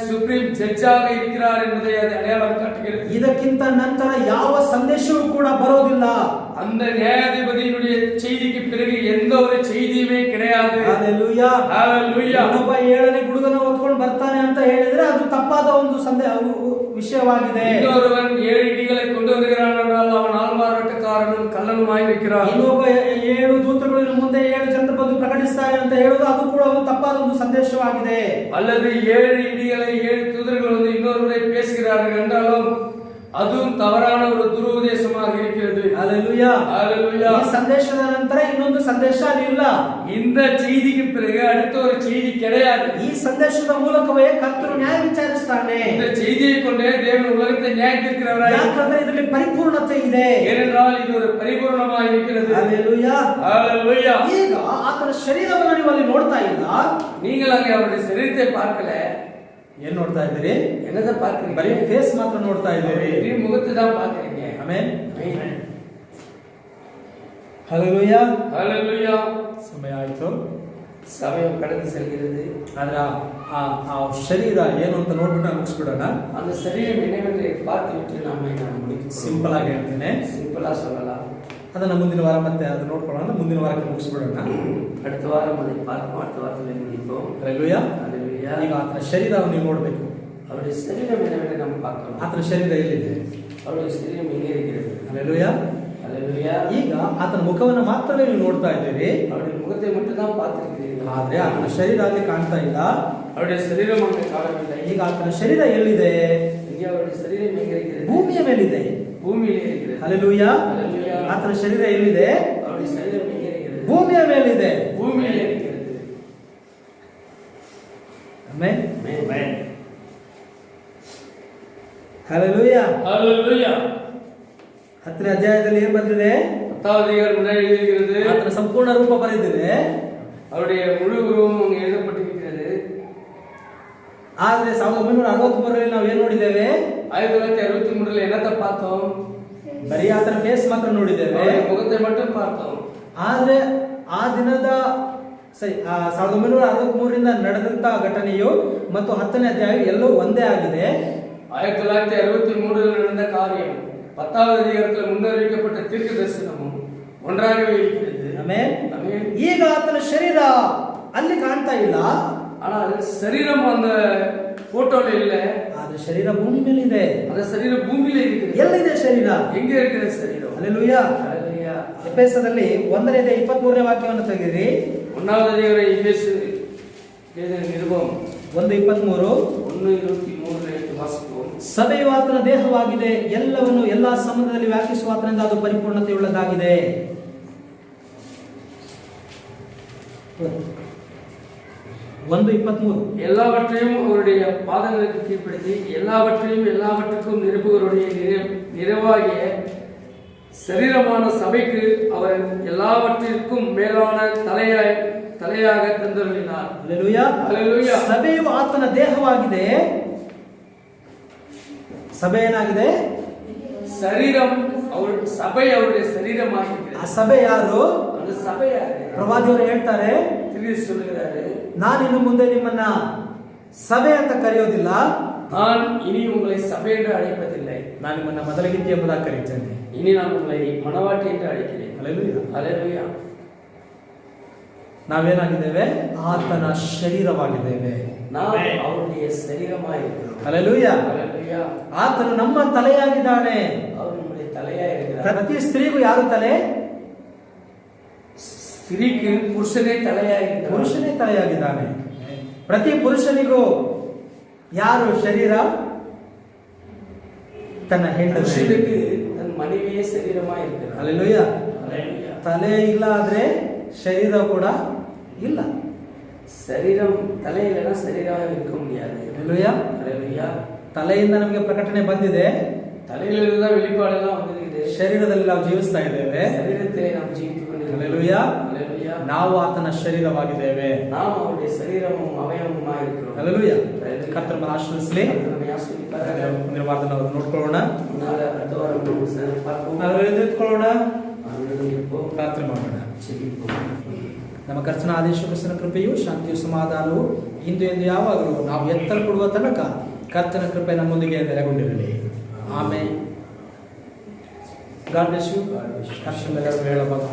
சுப்ரீம் ஜட்ஜாக இருக்கிறார் என்பதை அது அடையாளம் காட்டுகிறது. ಇದಕ್ಕಿಂತ ನಂತರ ಯಾವ ಸಂದೇಶವೂ ಕೂಡ ಬರೋದಿಲ್ಲ. அந்த நியாயாதிபதியினுடைய செய்திக்கு பிறகு எந்த ஒரு செய்தியுமே கிடையாது. ಹalleluya. ஹalleluya. ಒಬ್ಬ 7ನೇ ಗುಡುಗನ ಹೊತ್ಕೊಂಡು ಬರ್ತಾನೆ ಅಂತ ಹೇಳಿದ್ರೆ ಅದು ತಪ್ಪಾದ ಒಂದು ವಿಷಯವಾಗಿದೆ. இன்னொருவன் 7 இடிகளை கொண்டு வருகிறான் என்றால் அவன் ஆள்மாறாட்டக்காரனும் கள்ளனுமாய் இருக்கிறான். ಇನ್ನೊಬ್ಬ 7 ದೂತರುಗಳ ಮುಂದೆ 7 ಜನರು ಬಂದು ಪ್ರಕಟಿಸ್ತಾರೆ ಅಂತ ಹೇಳೋದು ಅದು ಕೂಡ ಒಂದು ತಪ್ಪಾದ ಒಂದು ಸಂದೇಶವಾಗಿದೆ. அல்லது 7 இடிகளை 7 தூதர்கள் வந்து இன்னொருவரை பேசுகிறார்கள் என்றாலும் அதுவும் தவறான ஒரு துருபதேசமாக இருக்கிறது. ஹalleluya. ஹalleluya. ಈ ಸಂದೇಶದ ನಂತರ ಇನ್ನೊಂದು ಸಂದೇಶ ಇಲ್ಲ. இந்த செய்திக்கு பிறகு அடுத்த ஒரு செய்தி கிடையாது. ಈ ಸಂದೇಶದ ಮೂಲಕವೇ ಕರ್ತನು ನ್ಯಾಯ ವಿಚಾರಿಸ್ತಾನೆ. இந்த செய்தியை கொண்டே தேவன் உலகத்தை நியாய தீர்க்கிறவராய். ಯಾಕಂದ್ರೆ ಇದರಲ್ಲಿ ಪರಿಪೂರ್ಣತೆ ಇದೆ. ஏனென்றால் இது ஒரு பரிபூர்ணமாக இருக்கிறது. ஹalleluya. ஹalleluya. ಈಗ ಆತನ ಶರೀರವನ್ನು ನೀವು ಅಲ್ಲಿ ನೋಡ್ತಾ ಇಲ್ಲ. நீங்கள் அங்கே அவருடைய சரீரத்தை பார்க்கல. ಏನ್ ನೋಡ್ತಾ ಇದ್ದೀರಿ? என்னதை பார்க்கிறீங்க? ಬರೀ ಫೇಸ್ ಮಾತ್ರ ನೋಡ್ತಾ ಇದ್ದೀರಿ. ಈ ಮುಖத்தை தான் பார்க்கிறீங்க. ಆಮೆನ್. ஹalleluya. ஹalleluya. ಸಮಯ ಆಯ್ತು. ಸಮயம் கடந்து செல்கிறது. ಆದ್ರೆ ಆ ಶರೀರ ಏನು ಅಂತ ನೋಡ್ಬಿಟ್ಟು ನಾವು ಮುಗಿಸ್ಬಿಡೋಣ. அந்த சரீரம் என்னவென்று பார்த்துவிட்டு நாம் முடிக்கும். ಸಿಂಪಲ್ ಆಗಿ ಹೇಳ್ತೇನೆ. சிம்பிளா சொல்லலாம். ಅದನ್ನ ಮುಂದಿನ ವಾರ ಮತ್ತೆ ಅದು ನೋಡ್ಕೊಳ್ಳೋಣ. ಮುಂದಿನ ವಾರಕ್ಕೆ ಮುಗಿಸ್ಬಿಡೋಣ. அடுத்த வாரம் அதை பார்ப்போம். அடுத்த வாரத்தில் முடிப்போம். ಹalleluya. ஹalleluya. ಈಗ ಆತನ ಶರೀರವನ್ನು ನೀವು ನೋಡಬೇಕು. அவருடைய சரீரம் என்னவென்று நாம் பார்க்கணும். ಆತನ ಶರೀರ ಎಲ್ಲಿದೆ? அவருடைய சரீரம் எங்கே இருக்கிறது? ಹalleluya. ஹalleluya. ಈಗ ಆತನ ಮುಖವನ್ನು ಮಾತ್ರವೇ ನೀವು ನೋಡ್ತಾ ಇದ್ದೀರಿ. அவருடைய முகத்தை மட்டும் தான் பார்த்திருக்கிறீர்கள். ಆದ್ರೆ ಆತನ ಶರೀರ ಅಲ್ಲಿ ಕಾಣ್ತಾ ಇಲ್ಲ. அவருடைய சரீரம் அங்கே காணவில்லை. ಈಗ ಆತನ ಶರೀರ ಎಲ್ಲಿದೆ? இங்கே அவருடைய சரீரம் எங்கே இருக்கிறது? ಭೂಮಿಯ ಮೇಲಿದೆ. பூமியிலே இருக்கிறது. ಹalleluya. ಆತನ ಶರೀರ ಎಲ್ಲಿದೆ? அவருடைய சரீரம் எங்கே இருக்கிறது? ಭೂಮಿಯ ಮೇಲಿದೆ. பூமியிலே இருக்கிறது. ಆಮೆನ್. ஆமென். ಹalleluya. ஹalleluya. 10ನೇ ಅಧ್ಯಾಯದಲ್ಲಿ ಏನು ಬಂದಿದೆ? 10வது அதிகாரம் முன்னாடி எழுதியிருக்கிறது. ಆತನ ಸಂಪೂರ್ಣ ರೂಪ ಬರೆದಿದೆ. அவருடைய முழு உருவம் அங்கே எழுதப்பட்டிருக்கிறது. ಆದ್ರೆ 1963ರಲ್ಲಿ ನಾವು ಏನು ನೋಡಿದ್ದೇವೆ? 1963ல் என்னத்தை பார்த்தோம்? ಬರೀ ಆತನ ಫೇಸ್ ಮಾತ್ರ ನೋಡಿದ್ದೇವೆ. அவருடைய முகத்தை மட்டும் பார்த்தோம். ಆದ್ರೆ ಆ ದಿನದ 1963ರಿಂದ ನಡೆದಂತ ಘಟನೆಯು ಮತ್ತು 10ನೇ ಅಧ್ಯಾಯ ಎಲ್ಲವೂ ಒಂದೇ ಆಗಿದೆ. 1963ல் நடந்த காரியம் 10வது அதிகாரத்தில் முன்னறிவிக்கப்பட்ட தீர்க்க தரிசனமும் ஒன்றாகவே இருக்கிறது. ಆಮೆನ್. ஆமென். ಈಗ ಆತನ ಶರೀರ ಅಲ್ಲಿ ಕಾಣ್ತಾ ಇಲ್ಲ. ஆனால் சரீரம் அந்த போட்டோல இல்ல. ಆದ್ರೆ ಶರೀರ ಭೂಮಿ ಮೇಲೆ ಇದೆ. அந்த சரீரம் பூமியில இருக்குது. ಎಲ್ಲಿದೆ ಶರೀರ? எங்க இருக்கிற சரீரம்? ಹalleluya. ஹalleluya. ಎಫೆಸದಲ್ಲಿ 1:23 ವಾಕ್ಯವನ್ನು ತೆಗೆದಿರಿ. 1வது அதிகாரம் எபேசு எழுதின நிருபம் 1:23. 1:23 வாசிப்போம். ಸಭೆಯು ಆತನ ದೇಹವಾಗಿದೆ, ಎಲ್ಲವನ್ನು ಎಲ್ಲಾ ಸಂಬಂಧದಲ್ಲಿ ವ್ಯಾಪಿಸುವ ಆತನಿಂದ ಅದು ಪರಿಪೂರ್ಣತೆಯುಳ್ಳದಾಗಿದೆ. 1:23. எல்லாவற்றையும் அவருடைய பாதங்களுக்கு கீழ்ப்படுத்தி எல்லாவற்றையும் எல்லாவற்றுக்கும் நிரப்புவருடைய நிறைவாகிய சரீரமான சபைக்கு அவர் எல்லாவற்றிற்கும் மேலான தலையாக தந்தருளினார். ಹಲ್ಲೆಲೂಯಾ. ಹಲ್ಲೆಲೂಯಾ. ಸಭೆಯು ಆತನ ದೇಹವಾಗಿದೆ. ಸಭೆ ಏನಾಗಿದೆ? சரீரம் சபை அவருடைய சரீரமாகிறது. ಆ ಸಭೆ ಯಾರು? அந்த சபை யாரு? ಪ್ರವಾದಿಯವರು ಹೇಳ್ತಾರೆ, ತಿಳಿಸಿ சொல்லுகிறாரு, ನಾನು ಇನ್ನು ಮುಂದೆ ನಿಮ್ಮನ್ನ ಸಭೆ ಅಂತ ಕರೆಯೋದಿಲ್ಲ, நான் இனி உங்களை சபை என்று அழைப்பதில்லை, ನಾನು ನಿಮ್ಮನ್ನ ಮೊದಲಗಿತ್ತಿ ಎಂಬುದಾಗಿ ಕರೀತೇನೆ. இனி நான் உங்களை மணவாட்டி என்று அழைக்கிறேன். ಹಲ್ಲೆಲೂಯಾ. ஹல்லேலூயா. ನಾವೇನಾಗಿದ್ದೇವೆ? ಆತನ ಶರೀರವಾಗಿದ್ದೇವೆ. நாம் அவருடைய சரீரமாயிருக்கிறோம். ಹಲ್ಲೆಲೂಯಾ. ஹல்லேலூயா. ಆತನು ನಮ್ಮ ತಲೆಯಾಗಿದ್ದಾನೆ. அவர் நம்முடைய தலையாயிருக்கிறார். ಪ್ರತಿ ಸ್ತ್ರೀಗೂ ಯಾರು ತಲೆ? ಸ್ತ್ರೀக்கு ಪುರುಷನೇ தலையாயிருக்கிறார். ಪುರುಷನೇ ತಲೆಯಾಗಿದ್ದಾನೆ. ಪ್ರತಿ ಪುರುಷನಿಗೂ ಯಾರು ಶರೀರ? ತನ್ನ ಹೆಂಡತಿ. புருஷனுக்கு தன் மனைவியே சரீரமாயிருக்கிறார். ಹಲ್ಲೆಲೂಯಾ. ஹல்லேலூயா. ತಲೆ ಇಲ್ಲ ಆದ್ರೆ ಶರೀರ ಕೂಡ ಇಲ್ಲ. சரீரம் தலை இல்லைன்னா சரீரமாக இருக்க முடியாது. ಹಲ್ಲೆಲೂಯಾ. ஹல்லேலூயா. ತಲೆಯಿಂದ ನಮಗೆ ಪ್ರಕಟಣೆ ಬಂದಿದೆ, தலையிலிருந்து தான் வெளிப்பாடெல்லாம் வந்திருக்குது. ಶರೀರದಲ್ಲಿ ನಾವು ಜೀವಿಸ್ತಾ ಇದ್ದೇವೆ. சரீரத்திலே நாம் ஜீவித்துக் கொண்டிருக்கிறோம். ಹಲ್ಲೆಲೂಯಾ. ஹல்லேலூயா. ನಾವು ಆತನ ಶರೀರವಾಗಿದ್ದೇವೆ. நாம் அவருடைய சரீரமும் அவயவமுமாக இருக்கிறோம். ಹಲ್ಲೆಲೂಯಾ. ಕರ್ತನ ಆಶೀರ್ವದಿಸಲಿ. நம்மை ஆசீர்வதிப்பாராக. ಮುಂದಿನ ವಾರದಲ್ಲಿ ನಾವು ನೋಡ್ಕೊಳ್ಳೋಣ. முன்னால அடுத்த வாரம் நம்ம பார்ப்போம். ನಾವು ಎದುರ್ಕೊಳ್ಳೋಣ, இருப்போம். ಪ್ರಾರ್ಥನೆ ಮಾಡೋಣ. ஜெபிப்போம். ನಮ್ಮ ಕರ್ತನ ಆದೇಶ ಕ್ರಿಸ್ತನ ಕೃಪೆಯು ಶಾಂತಿಯು ಸಮಾಧಾನವು ಇಂದು ಎಂದು ಯಾವಾಗಲೂ ನಾವು ಎತ್ತಲ್ಪಡುವ ತನಕ ಕರ್ತನ ಕೃಪೆ ನಮ್ಮೊಂದಿಗೆ ನೆಲೆಗೊಂಡಿರಲಿ. ಆಮೇಲೆ ಗಾಡ್ ಬ್ಲೆಸ್ ಯು. ಕರ್ತನ ಹೇಳಬಹುದು.